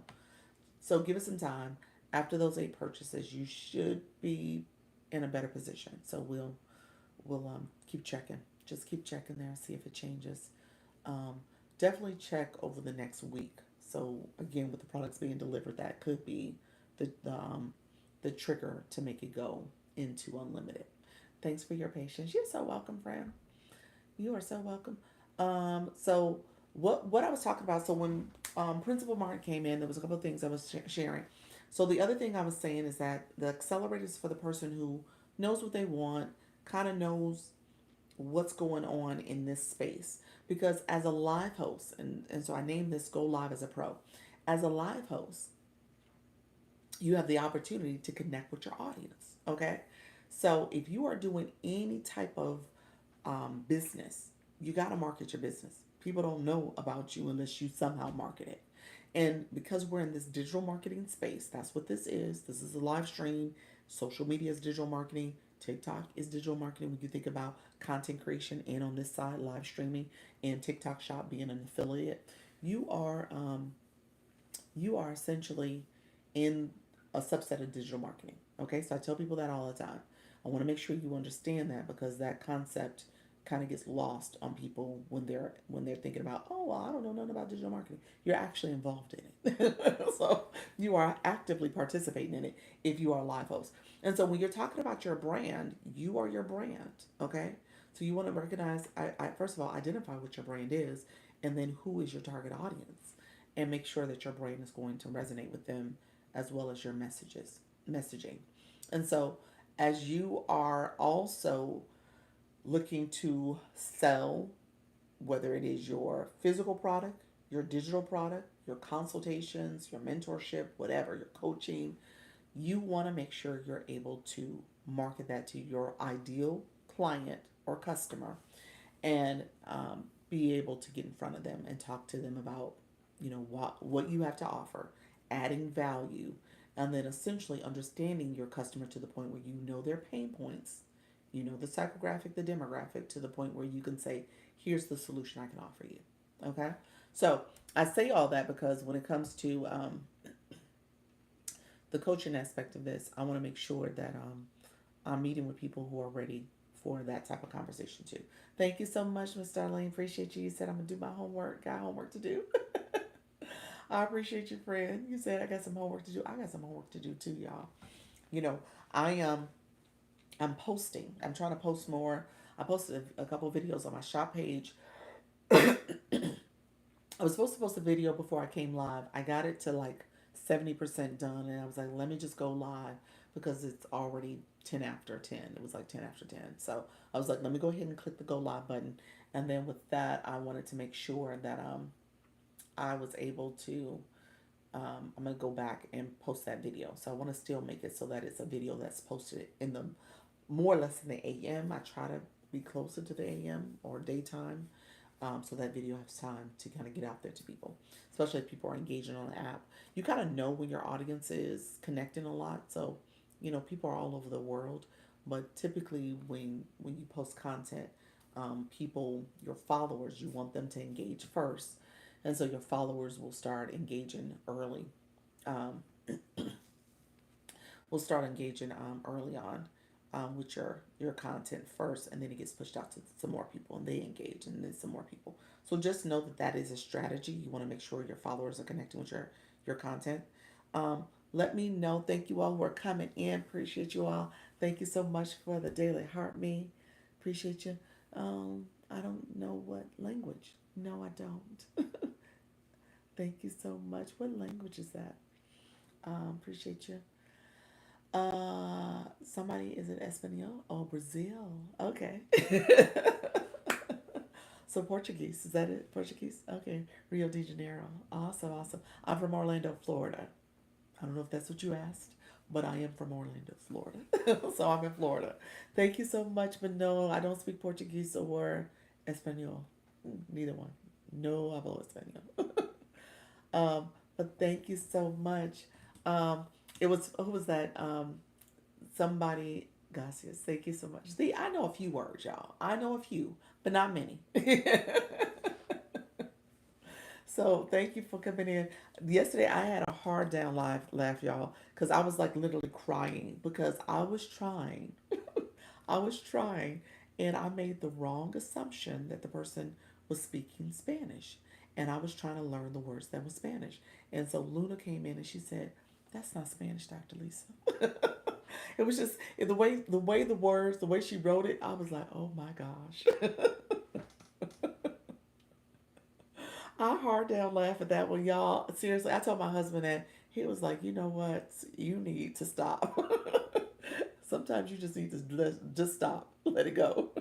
give it some time. After those 8 purchases, you should be in a better position. So we'll keep checking. Just keep checking there, see if it changes. Um, Definitely check over the next week. So again, with the products being delivered, that could be the trigger to make it go into unlimited. Thanks for your patience. You're so welcome, friend. You are so welcome. So what I was talking about. So when Principal Martin came in, there was a couple of things I was sharing. So the other thing I was saying is that the accelerator is for the person who knows what they want, kind of knows what's going on in this space. Because as a live host, and so I named this Go Live as a Pro. As a live host, you have the opportunity to connect with your audience. Okay. So if you are doing any type of business, you got to market your business. People don't know about you unless you somehow market it. And because we're in this digital marketing space, that's what this is. This is a live stream. Social media is digital marketing. TikTok is digital marketing when you think about content creation, and on this side, live streaming, and TikTok Shop being an affiliate. You are you are essentially in a subset of digital marketing. Okay, so I tell people that all the time. I want to make sure you understand that because that concept kind of gets lost on people when they're thinking about, oh well, I don't know nothing about digital marketing. You're actually involved in it. So you are actively participating in it if you are a live host. And so when you're talking about your brand, you are your brand. Okay, so you want to recognize, first of all, identify what your brand is, and then who is your target audience, and make sure that your brain is going to resonate with them as well as your messaging. And so as you are also looking to sell, whether it is your physical product, your digital product, your consultations, your mentorship, whatever, your coaching, you want to make sure you're able to market that to your ideal client or customer, and be able to get in front of them and talk to them about, what you have to offer, adding value, and then essentially understanding your customer to the point where you know their pain points, you know the psychographic, the demographic, to the point where you can say, here's the solution I can offer you. Okay, so I say all that because when it comes to the coaching aspect of this, I want to make sure that I'm meeting with people who are ready for that type of conversation too. Thank you so much, Miss Darlene. Appreciate you. You said I'm gonna do my homework. Got homework to do. I appreciate you, friend. You said I got some homework to do. I got some homework to do too, y'all. You know, I I'm posting. I'm trying to post more. I posted a couple of videos on my shop page. I was supposed to post a video before I came live. I got it to like 70% done, and I was like, let me just go live because it's already 10 after 10. It was like 10 after 10. So I was like, let me go ahead and click the go live button. And then with that, I wanted to make sure that I was able to, I'm going to go back and post that video. So I want to still make it so that it's a video that's posted in the more or less in the AM. I try to be closer to the AM or daytime, so that video has time to kind of get out there to people, especially if people are engaging on the app. You kind of know when your audience is connecting a lot. So, people are all over the world, but typically when you post content, people, your followers, you want them to engage first, and so your followers will start engaging early. Um, will start engaging early on with your content first, and then it gets pushed out to some more people, and they engage, and then some more people. So just know that that is a strategy. You want to make sure your followers are connecting with your content. Um, Let me know. Thank you all who are coming in. Appreciate you all. Thank you so much for the daily heart me. Appreciate you. I don't know what language. No, I don't. Thank you so much. What language is that? Appreciate you. Somebody, is it Espanol? Oh, Brazil. Okay. So Portuguese, is that it? Portuguese? Okay. Rio de Janeiro. Awesome, awesome. I'm from Orlando, Florida. I don't know if that's what you asked, but I am from Orlando, Florida. So I'm in Florida. Thank you so much, but no, I don't speak Portuguese or Espanol. Neither one. No hablo Espanol. But thank you so much. It was, who was that? Somebody, gracias. Thank you so much. See, I know a few words, y'all. I know a few, but not many. So thank you for coming in. Yesterday I had a hard down laugh, y'all, because I was like literally crying because I was trying. I was trying, and I made the wrong assumption that the person was speaking Spanish, and I was trying to learn the words that were Spanish. And so Luna came in and she said, "That's not Spanish, Dr. Lisa." It was just the way the words, the way she wrote it. I was like, "Oh my gosh." I hard down laugh at that one, y'all. Seriously, I told my husband that. He was like, "You know what? You need to stop. Sometimes you just need to just stop, let it go."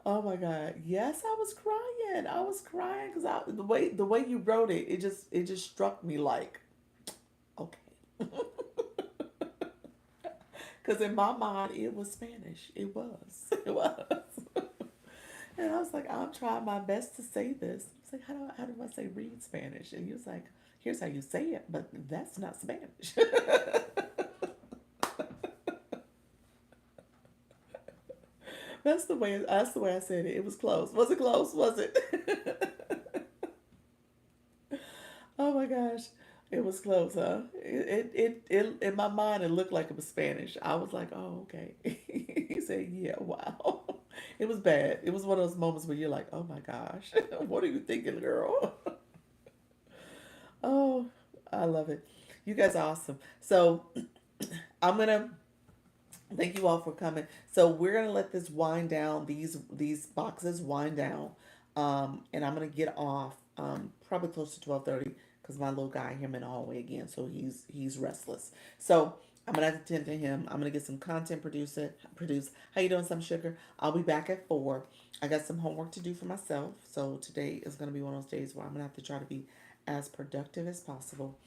Oh my God! Yes, I was crying. I was crying because the way you wrote it, it just struck me like. Okay. Because in my mind, it was Spanish. It was. It was. And I was like, I'm trying my best to say this. I was like, how do I say read Spanish? And he was like, here's how you say it, but that's not Spanish. That's the way I said it. It was close. Was it close? Was it? Oh my gosh. It was close, huh? It in my mind it looked like it was Spanish. I was like, oh, okay. He said, yeah, wow. It was bad. It was one of those moments where you're like, oh my gosh, what are you thinking, girl? Oh, I love it. You guys are awesome. So I'm gonna thank you all for coming. So we're gonna let this wind down. These boxes wind down, and I'm gonna get off probably close to 12:30 because my little guy him in the hallway again. So he's restless. So I'm gonna attend to him. I'm gonna get some content produce. How you doing, some sugar? I'll be back at 4. I got some homework to do for myself. So today is gonna be one of those days where I'm gonna have to try to be as productive as possible.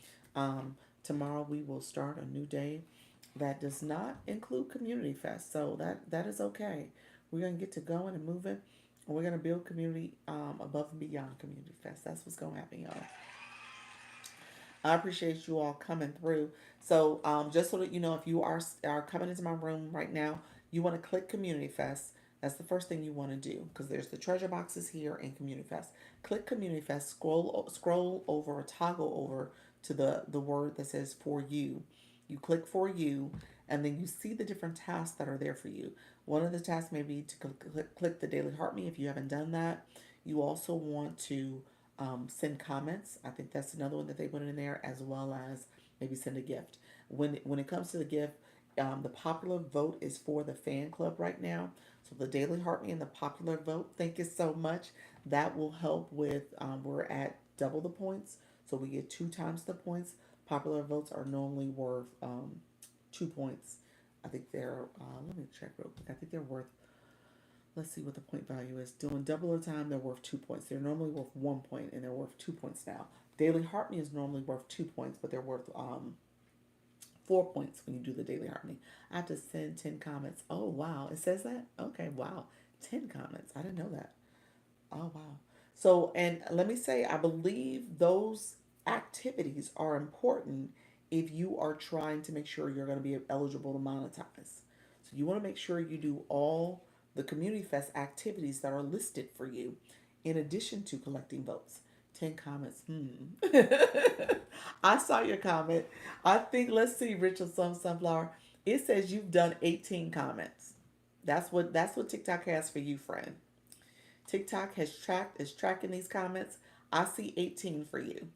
Tomorrow we will start a new day that does not include Community Fest. So that is okay. We're gonna get to going and moving, and we're gonna build community above and beyond Community Fest. That's what's gonna happen, y'all. I appreciate you all coming through. So just so that you know, if you are coming into my room right now, you want to click Community Fest. That's the first thing you want to do because there's the treasure boxes here in Community Fest. Click Community Fest. Scroll over or toggle over to the word that says for you. You click for you, and then you see the different tasks that are there for you. One of the tasks may be to click the Daily Heart Me if you haven't done that. You also want to send comments. I think that's another one that they put in there, as well as maybe send a gift. When it comes to the gift, the popular vote is for the fan club right now. So the Daily Heart Me and the popular vote. Thank you so much. That will help with. We're at double the points, so we get 2 times the points. Popular votes are normally worth 2 points. I think they're. Let me check real quick. I think they're worth, let's see what the point value is. Doing double the time, they're worth 2 points. They're normally worth 1 point, and they're worth 2 points now. Daily Heart Me is normally worth 2 points, but they're worth 4 points when you do the Daily Heart Me. I have to send 10 comments. Oh wow, it says that. Okay, wow, 10 comments. I didn't know that. Oh wow. So and let me say, I believe those activities are important if you are trying to make sure you're going to be eligible to monetize. So you want to make sure you do all the Community Fest activities that are listed for you, in addition to collecting votes. 10 comments. I saw your comment. I think let's see, Richard Sunflower. It says you've done 18 comments. That's what TikTok has for you, friend. TikTok is tracking these comments. I see 18 for you.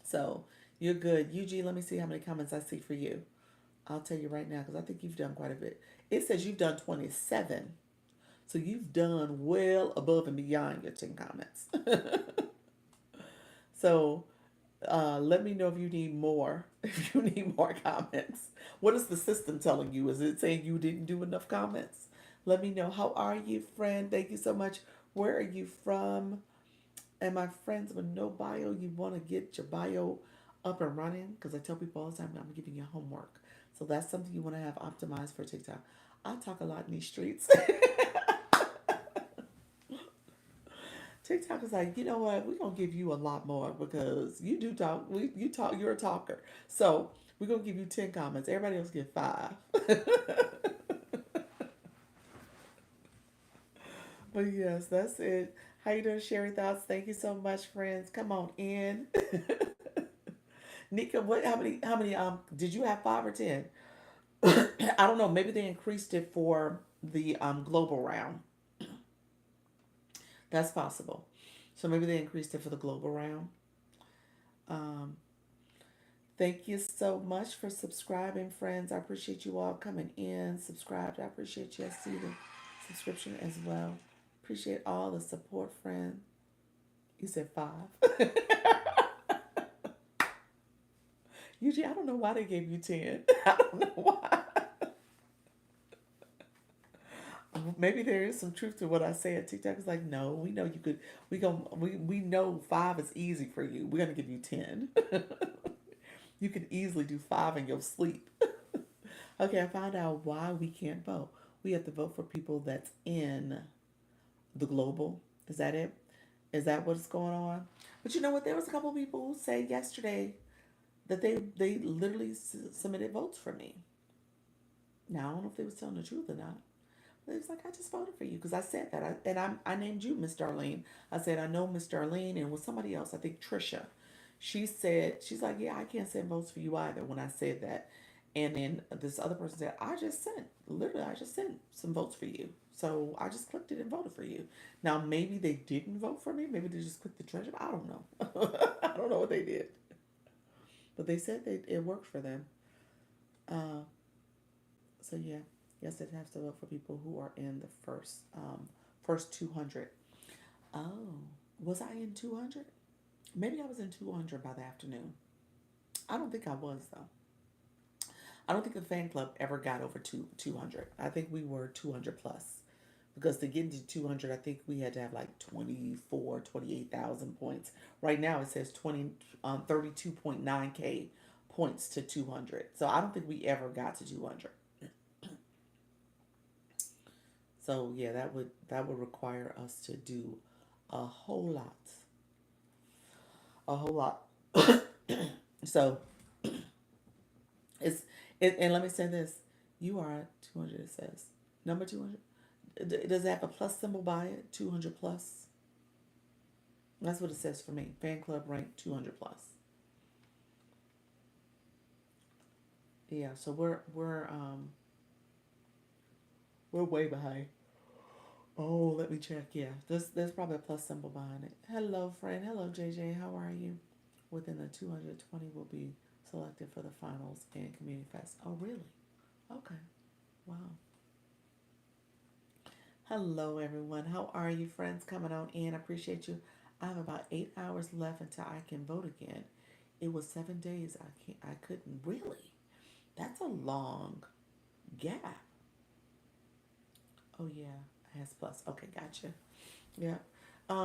So you're good. Eugene, let me see how many comments I see for you. I'll tell you right now because I think you've done quite a bit. It says you've done 27. So you've done well above and beyond your 10 comments. So let me know if you need more. If you need more comments. What is the system telling you? Is it saying you didn't do enough comments? Let me know. How are you, friend? Thank you so much. Where are you from? And my friends with no bio, you want to get your bio up and running? Because I tell people all the time, I'm giving you homework. So that's something you want to have optimized for TikTok. I talk a lot in these streets. TikTok is like, you know what? We're gonna give you a lot more because you do talk. You talk. You're a talker. So we're gonna give you 10 comments. Everybody else get 5. But yes, that's it. How you doing, Sherry Thoughts? Thank you so much, friends. Come on in. Nika, what? How many? Did you have 5 or 10? I don't know. Maybe they increased it for the global round. That's possible. So maybe they increased it for the global round. Um, Thank you so much for subscribing, friends. I appreciate you all coming in, subscribed. I appreciate you. I see the subscription as well. Appreciate all the support, friend. You said 5. Usually, I don't know why they gave you 10. I don't know why. Maybe there is some truth to what I say at TikTok. It's like, no, we know you could. We know 5 is easy for you. We're gonna give you 10. You could easily do five in your sleep. Okay, I found out why we can't vote. We have to vote for people that's in the global. Is that it? Is that what's going on? But you know what? There was a couple of people who said yesterday that they literally submitted votes for me. Now I don't know if they was telling the truth or not. But it was like I just voted for you because I said that, I named you Miss Darlene. I said I know Miss Darlene and with somebody else. I think Trisha. She said she's like yeah I can't send votes for you either when I said that, and then this other person said I just sent some votes for you. So I just clicked it and voted for you. Now maybe they didn't vote for me. Maybe they just clicked the treasure. I don't know. I don't know what they did, but they said it worked for them. Uh, so yeah, yes, it has to vote for people who are in the first 200. Oh, was I in 200? Maybe I was in 200 by the afternoon. I don't think I was though. I don't think the fan club ever got over 200. I think we were 200 plus. Because to get into 200, I think we had to have like 24, 28,000 points. Right now it says 32.9K points to 200. So I don't think we ever got to 200. So yeah, that would require us to do a whole lot, a whole lot. So it's and let me say this: you are at 200. It says number 200. Does it have a plus symbol by it? 200 plus. That's what it says for me. Fan club rank 200 plus. Yeah, so we're way behind. Oh, let me check. Yeah, there's probably a plus symbol behind it. Hello, friend. Hello, JJ. How are you? Within the 220 will be selected for the finals and community fest. Oh, really? Okay. Wow. Hello, everyone. How are you, friends? Coming on in. I appreciate you. I have about 8 hours left until I can vote again. It was 7 days. I couldn't really. That's a long gap. Oh yeah, has plus. Okay, gotcha. Yeah.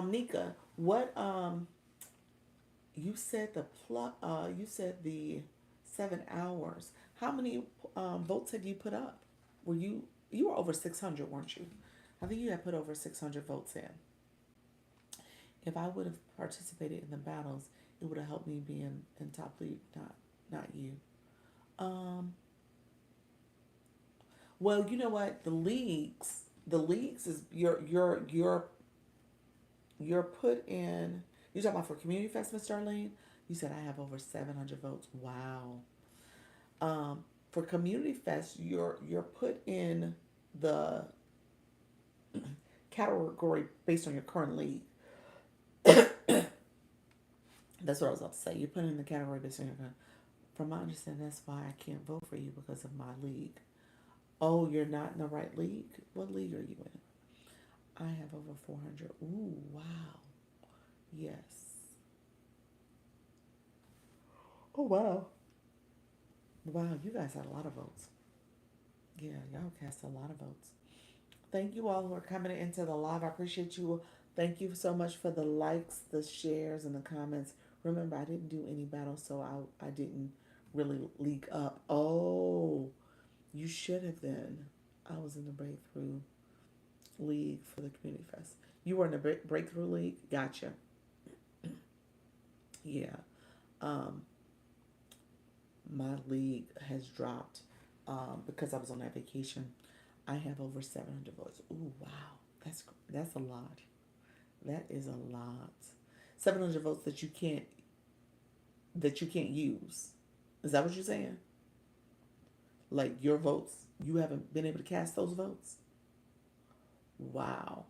Nika, what you said you said the 7 hours. How many votes had you put up? You were over 600, weren't you? I think you had put over 600 votes in. If I would have participated in the battles, it would have helped me be in top league, not you. Um, well, you know what? The leagues is you're put in. You talking about for Community Fest, Miss Darlene? You said I have over 700 votes. Wow. For Community Fest, you're put in the category based on your current league. That's what I was about to say. You're put in the category based on your current. From my understanding, that's why I can't vote for you because of my league. Oh, you're not in the right league. What league are you in? I have over 400. Ooh, wow. Yes. Oh wow. Wow, you guys had a lot of votes. Yeah, y'all cast a lot of votes. Thank you all who are coming into the live. I appreciate you. Thank you so much for the likes, the shares, and the comments. Remember, I didn't do any battles, so I didn't really leak up. Oh, you should have then. I was in the breakthrough league for the community fest. You were in the breakthrough league. Gotcha. Yeah. Um, my league has dropped because I was on that vacation. I have over 700 votes. Ooh, wow, that's a lot. That is a lot. 700 votes that you can't use. Is that what you're saying? Like your votes, you haven't been able to cast those votes. Wow,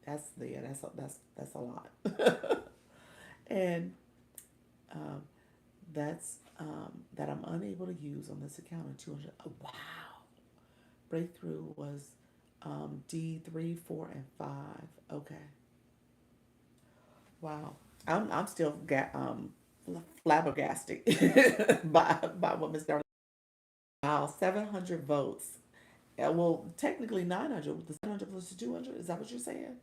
that's a lot. And um, that's that I'm unable to use on this account in 200. Oh, wow. Breakthrough was D three, 4, and 5. Okay. Wow. I'm still flabbergasted by what Miss Darling. Wow, 700 votes. Well, technically 900. The 700 plus the 200. Is that what you're saying?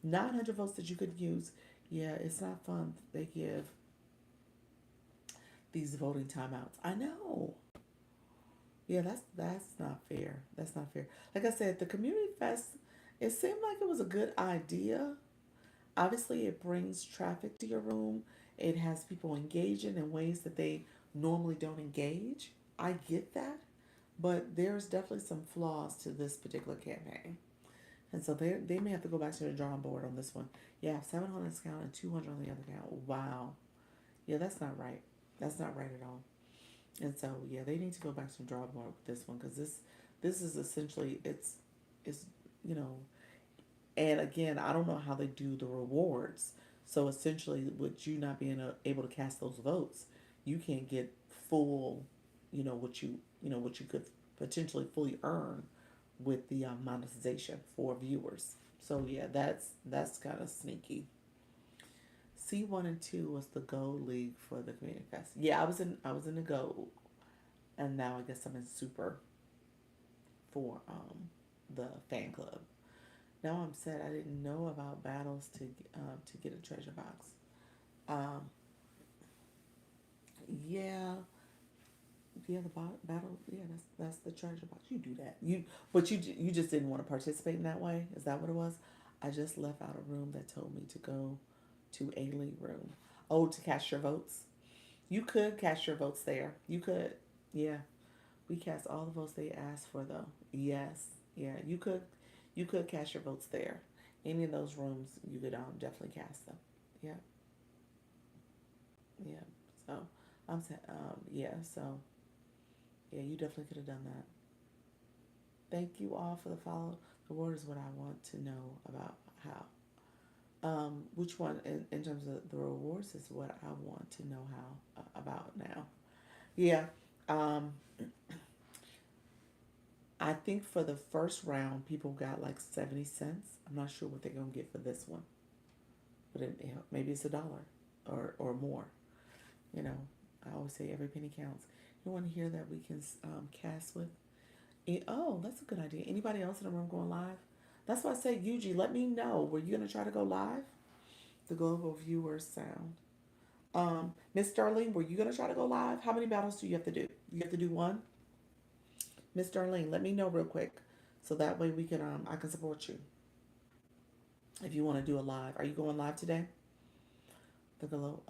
900 votes that you could use. Yeah, it's not fun. They give these voting timeouts. I know. Yeah, that's not fair. That's not fair. Like I said, the community fest, it seemed like it was a good idea. Obviously, it brings traffic to your room. It has people engaging in ways that they normally don't engage. I get that, but there's definitely some flaws to this particular campaign. And so they may have to go back to the drawing board on this one. Yeah, 700 on this count and 200 on the other count. Wow. Yeah, that's not right. That's not right at all. And so yeah, they need to go back to the drawing board with this one because this is essentially it's you know, and again, I don't know how they do the rewards. So essentially, with you not being able to cast those votes, you can't get full, what you could potentially fully earn with the monetization for viewers. So yeah, that's kind of sneaky. C1 and 2 was the gold league for the community fest. Yeah, I was in the gold, and now I guess I'm in super for the fan club. Now I'm sad I didn't know about battles to get a treasure box. Um, yeah, yeah, the battle. Yeah, that's the treasure box. You do that. But you just didn't want to participate in that way. Is that what it was? I just left out a room that told me to go to a league room. Oh, to cast your votes. You could cast your votes there. You could. Yeah, we cast all the votes they asked for though. Yes. Yeah, you could. You could cast your votes there. Any of those rooms, you could definitely cast them. Yeah. Yeah. So I'm saying, yeah. So yeah, you definitely could have done that. Thank you all for the follow. The word is what I want to know about how. Which one in terms of the rewards is what I want to know how about now. Yeah. Um, I think for the first round, people got like 70 cents. I'm not sure what they're gonna get for this one, but maybe it's $1 or more. You know, I always say every penny counts. You want to hear that we can cast with? Oh, that's a good idea. Anybody else in the room going live? That's why I say, Yuji, let me know. Were you gonna try to go live? The global viewers sound. Miss Darlene, were you gonna try to go live? How many battles do you have to do? You have to do one. Miss Darlene, let me know real quick, so that way we can I can support you if you want to do a live. Are you going live today? The glow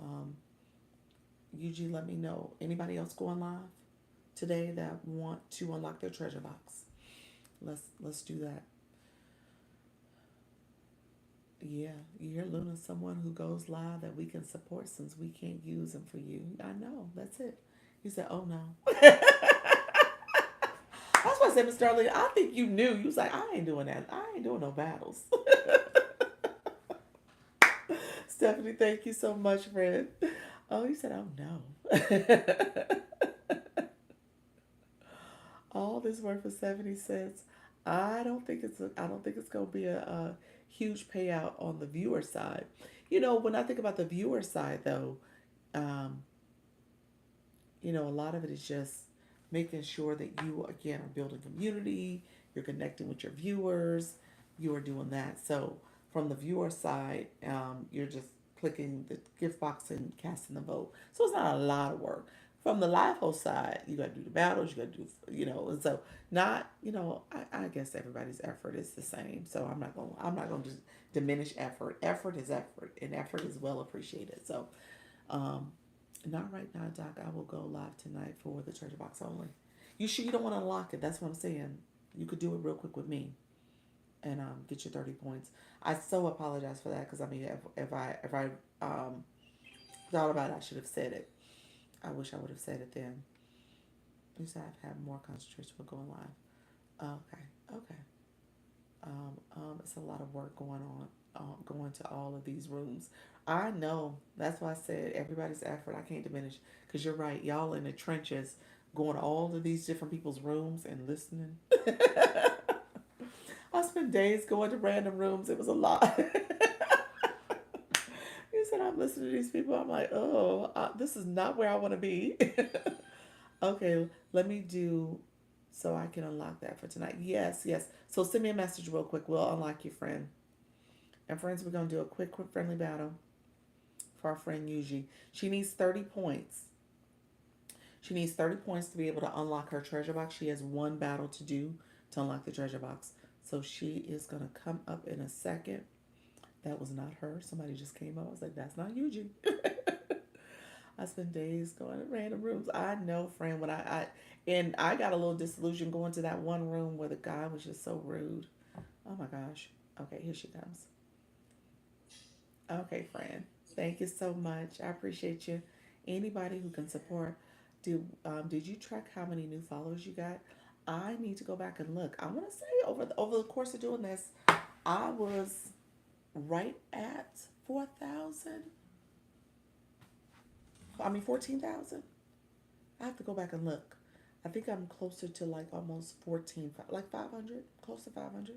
Yuji, let me know. Anybody else going live today that want to unlock their treasure box? Let's do that. Yeah, you hear Luna, someone who goes live that we can support since we can't use them for you. I know, that's it. You said, oh no. That's why I said, Mr. Darling, I think you knew. You was like, I ain't doing that. I ain't doing no battles. Stephanie, thank you so much, friend. Oh, you said, oh no. All this work for 70 cents. I don't think it's gonna be a huge payout on the viewer side. When I think about the viewer side though, um, a lot of it is just making sure that you again are building community, you're connecting with your viewers, you are doing that. So from the viewer side, you're just clicking the gift box and casting the vote. So it's not a lot of work. From the live host side, you got to do the battles, you got to do, and so not, I guess everybody's effort is the same. So I'm not going to diminish effort. Effort is effort, and effort is well appreciated. So, um, not right now, Doc. I will go live tonight for the treasure box only. You sure you don't want to unlock it? That's what I'm saying. You could do it real quick with me and get your 30 points. I so apologize for that because I mean, if I thought about it, I should have said it. I wish I would have said it then. You said I've had more concentration for going live. Okay, okay. It's a lot of work going on, going to all of these rooms. I know. That's why I said everybody's effort. I can't diminish because you're right. Y'all in the trenches, going to all of these different people's rooms and listening. I spent days going to random rooms. It was a lot. You said I'm listening to these people. I'm like, oh, this is not where I want to be. Okay, let me do so I can unlock that for tonight. Yes, yes. So send me a message real quick. We'll unlock your friend. And friends, we're gonna do a quick friendly battle for our friend Yuji. She needs 30 points. She needs 30 points to be able to unlock her treasure box. She has one battle to do to unlock the treasure box. So she is going to come up in a second. That was not her. Somebody just came up. I was like, that's not Eugene. I spend days going to random rooms. I know, friend, when and I got a little disillusioned going to that one room where the guy was just so rude. Oh my gosh. Okay, here she comes. Okay, friend. Thank you so much. I appreciate you. Anybody who can support. Did you track how many new followers you got? I need to go back and look. I want to say over the course of doing this, I was right at 4,000. I mean 14,000. I have to go back and look. I think I'm closer to like almost 14, like 500, close to 500,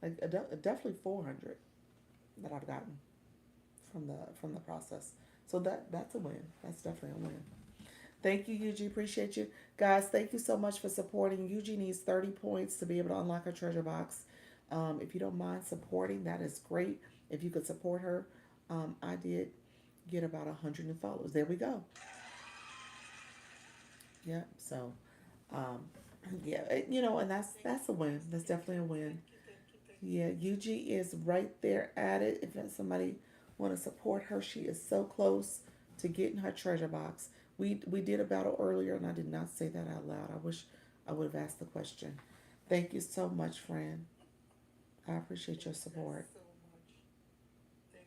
like definitely 400 that I've gotten from the process. So that's a win. That's definitely a win. Thank you, Yuji. Appreciate you. Guys, thank you so much for supporting. Yuji needs 30 points to be able to unlock her treasure box. If you don't mind supporting, that is great. If you could support her, I did get about 100 new followers. There we go. Yeah. So, um, yeah, and that's a win. That's definitely a win. Thank you. Yeah, Yuji is right there at it. If somebody want to support her, she is so close to getting her treasure box. We did a battle earlier, and I did not say that out loud. I wish I would have asked the question. Thank you so much, friend. I appreciate your Thank you guys support. so much. Thank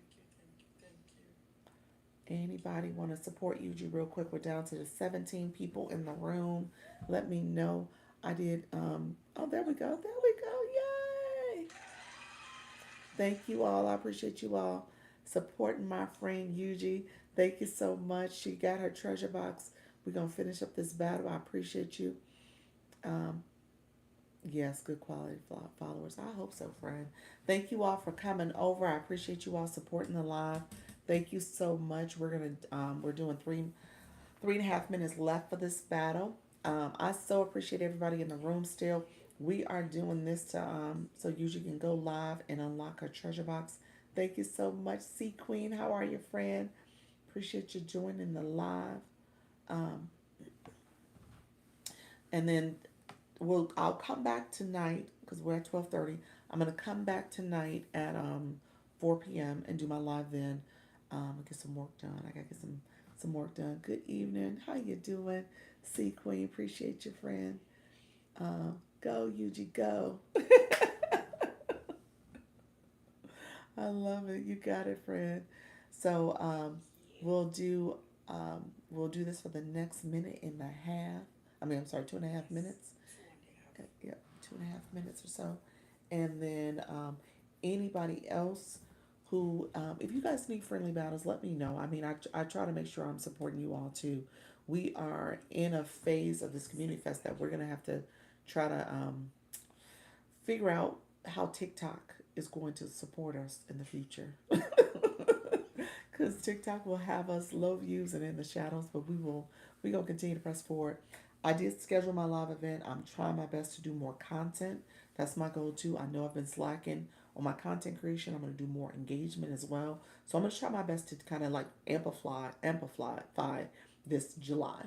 you. Anybody want to support Yuji real quick? We're down to the 17 people in the room. Let me know. I did. Oh, there we go. There we go. Yay! Thank you all. I appreciate you all supporting my friend Yuji. Thank you so much. She got her treasure box. We're gonna finish up this battle. I appreciate you. Um, yes, good quality followers. I hope so, friend. Thank you all for coming over. I appreciate you all supporting the live. Thank you so much. We're doing three and a half minutes left for this battle. I so appreciate everybody in the room still. We are doing this to so Usually can go live and unlock her treasure box. Thank you so much, C Queen. How are you, friend? Appreciate you joining the live. Um, and then I'll come back tonight because we're at 12:30. I'm gonna come back tonight at 4 p.m. and do my live then. Get some work done. I gotta get some work done. Good evening. How you doing? C Queen, appreciate you, friend. Go Yuji, go. I love it. You got it, friend. So we'll do we'll do this for the next minute and a half. I mean, I'm sorry, 2.5 minutes. Yes, 2.5. Yep, 2.5 minutes or so. And then anybody else who, if you guys need friendly battles, let me know. I mean, I try to make sure I'm supporting you all too. We are in a phase of this community fest that we're going to have to try to figure out how TikTok is going to support us in the future. Because TikTok will have us low views and in the shadows, but we gonna continue to press forward. I did schedule my live event. I'm trying my best to do more content. That's my goal too. I know I've been slacking on my content creation. I'm gonna do more engagement as well. So I'm gonna try my best to kind of like amplify this July.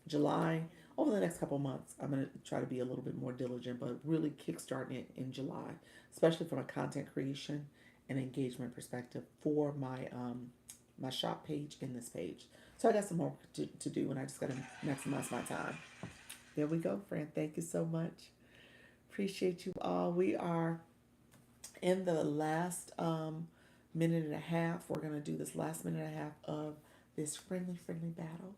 July over the next couple of months, I'm gonna try to be a little bit more diligent, but really kickstarting it in July, especially from a content creation and engagement perspective for my shop page and this page. So I got some more to do, and I just got to maximize my time. There we go, friend. Thank you so much. Appreciate you all. We are in the last minute and a half. We're going to do this last minute and a half of this friendly battle.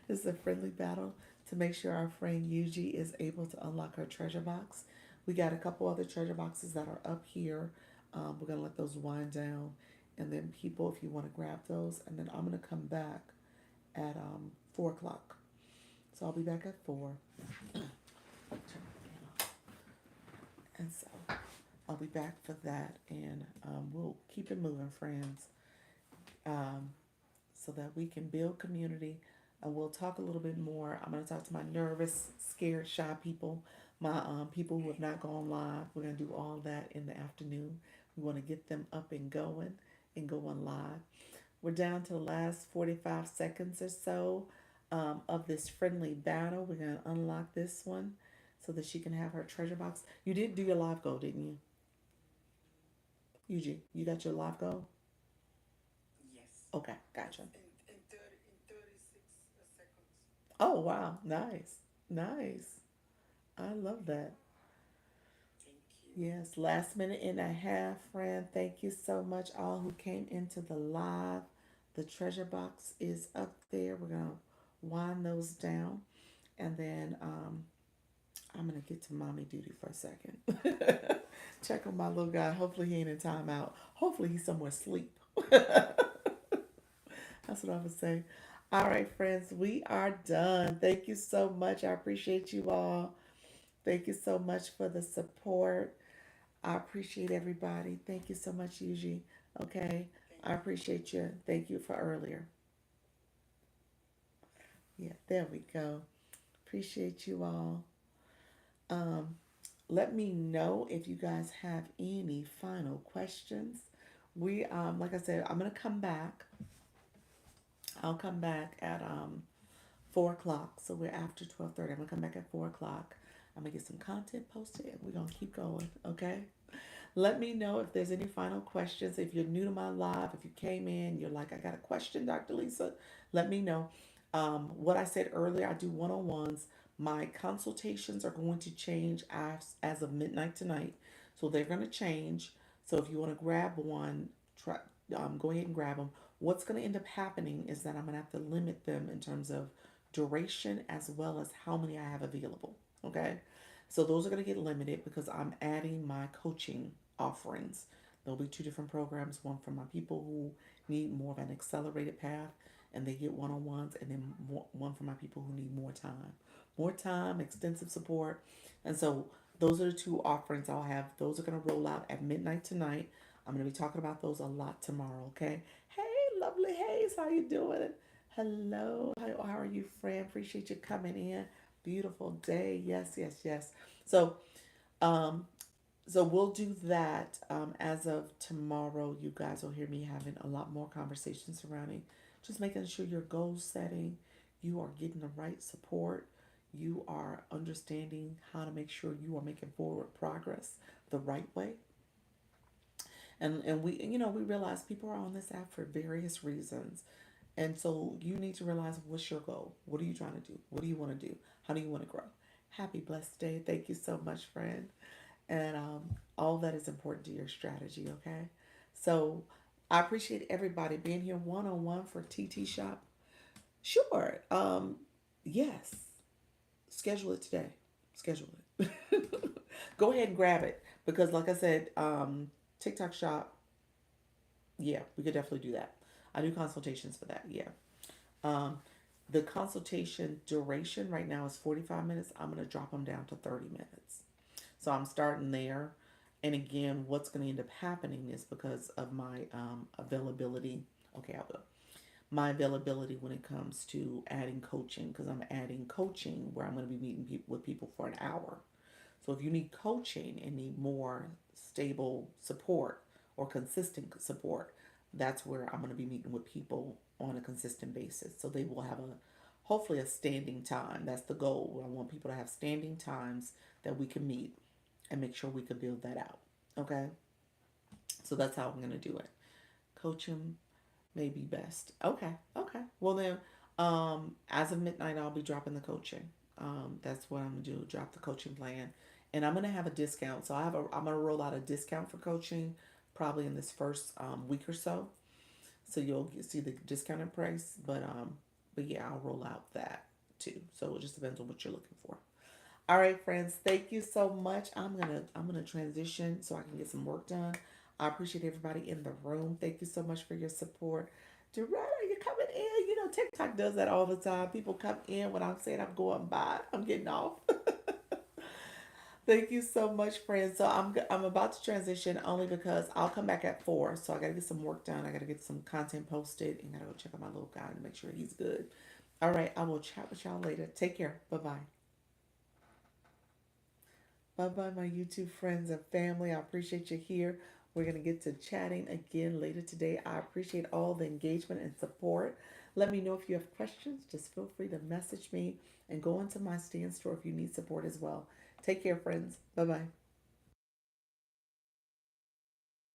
This is a friendly battle to make sure our friend Yuji is able to unlock her treasure box. We got a couple other treasure boxes that are up here. We're going to let those wind down. And then, people, if you want to grab those, and then I'm going to come back at 4 o'clock. So I'll be back at 4. And so I'll be back for that. And we'll keep it moving, friends, um, so that we can build community. And we'll talk a little bit more. I'm going to talk to my nervous, scared, shy people, my people who have not gone live. We're going to do all that in the afternoon. We want to get them up and going live. We're down to the last 45 seconds or so. of this friendly battle. We're going to unlock this one so that she can have her treasure box. You did do your live goal, didn't you? Eugene, you got your live goal? Yes. Okay, gotcha. It's in 36 seconds. Oh, wow. Nice. Nice. I love that. Thank you. Yes, last minute and a half, friend. Thank you so much, all who came into the live. The treasure box is up there. We're going to wind those down. And then I'm going to get to mommy duty for a second. Check on my little guy. Hopefully, he ain't in timeout. Hopefully, he's somewhere asleep. That's what I would say. All right, friends, we are done. Thank you so much. I appreciate you all. Thank you so much for the support. I appreciate everybody. Thank you so much, Yuji. Okay. Thank I you. appreciate you. Thank you for earlier. Yeah, there we go. Appreciate you all. Um, Let me know if you guys have any final questions. Like I said, I'm gonna come back. I'll come back at 4 o'clock. So we're after 12:30. I'm gonna come back at 4 o'clock. I'm gonna get some content posted and we're gonna keep going. Okay. Let me know if there's any final questions. If you're new to my live, if you came in, you're like, I got a question, Dr. Lisa, let me know. What I said earlier, I do one on ones. My consultations are going to change as of midnight tonight. So they're going to change. So if you want to grab one, try, go ahead and grab them. What's going to end up happening is that I'm going to have to limit them in terms of duration as well as how many I have available. Okay. So those are going to get limited because I'm adding my coaching offerings. There'll be two different programs, one for my people who need more of an accelerated path and they get one-on-ones, and then one for my people who need more time, extensive support. And so those are the two offerings I'll have. Those are going to roll out at midnight tonight. I'm going to be talking about those a lot tomorrow. Okay. Hey, lovely Hayes, how you doing? Hello, how are you, friend? Appreciate you coming in. Beautiful day. Yes, yes, yes. So um so we'll do that as of tomorrow. You guys will hear me having a lot more conversations surrounding just making sure you're goal setting, you are getting the right support, you are understanding how to make sure you are making forward progress the right way. And we we realize people are on this app for various reasons. And so you need to realize what's your goal? What are you trying to do? What do you want to do? How do you want to grow? Happy blessed day. Thank you so much, friend. And all that is important to your strategy, okay? So I appreciate everybody being here one on one for TT Shop. Sure. Yes. Schedule it today. Schedule it. Go ahead and grab it because, like I said, TikTok Shop. Yeah, we could definitely do that. I do consultations for that. Yeah. Um, the consultation duration right now is 45 minutes. I'm going to drop them down to 30 minutes. So I'm starting there. And again, what's going to end up happening is because of my availability. Okay, I'll go. My availability when it comes to adding coaching, because I'm adding coaching where I'm going to be meeting with people for an hour. So if you need coaching and need more stable support or consistent support, that's where I'm going to be meeting with people on a consistent basis. So they will have a hopefully a standing time. That's the goal. I want people to have standing times that we can meet and make sure we could build that out. Okay? So that's how I'm going to do it. Coaching may be best. Okay. Okay. Well then, as of midnight, I'll be dropping the coaching. That's what I'm gonna do. Drop the coaching plan, and I'm gonna have a discount. So I'm gonna roll out a discount for coaching, probably in this first week or so. So you'll see the discounted price, but yeah, I'll roll out that too. So it just depends on what you're looking for. All right, friends. Thank you so much. I'm gonna transition so I can get some work done. I appreciate everybody in the room. Thank you so much for your support. Doretta, you're coming in. You know, TikTok does that all the time. People come in when I'm saying I'm going by. I'm getting off. Thank you so much, friends. So I'm about to transition only because I'll come back at 4. So I gotta get some work done. I gotta get some content posted and gotta go check on my little guy to make sure he's good. All right, I will chat with y'all later. Take care. Bye bye. Bye bye, my YouTube friends and family. I appreciate you here. We're going to get to chatting again later today. I appreciate all the engagement and support. Let me know if you have questions. Just feel free to message me and go into my stand store if you need support as well. Take care, friends. Bye bye.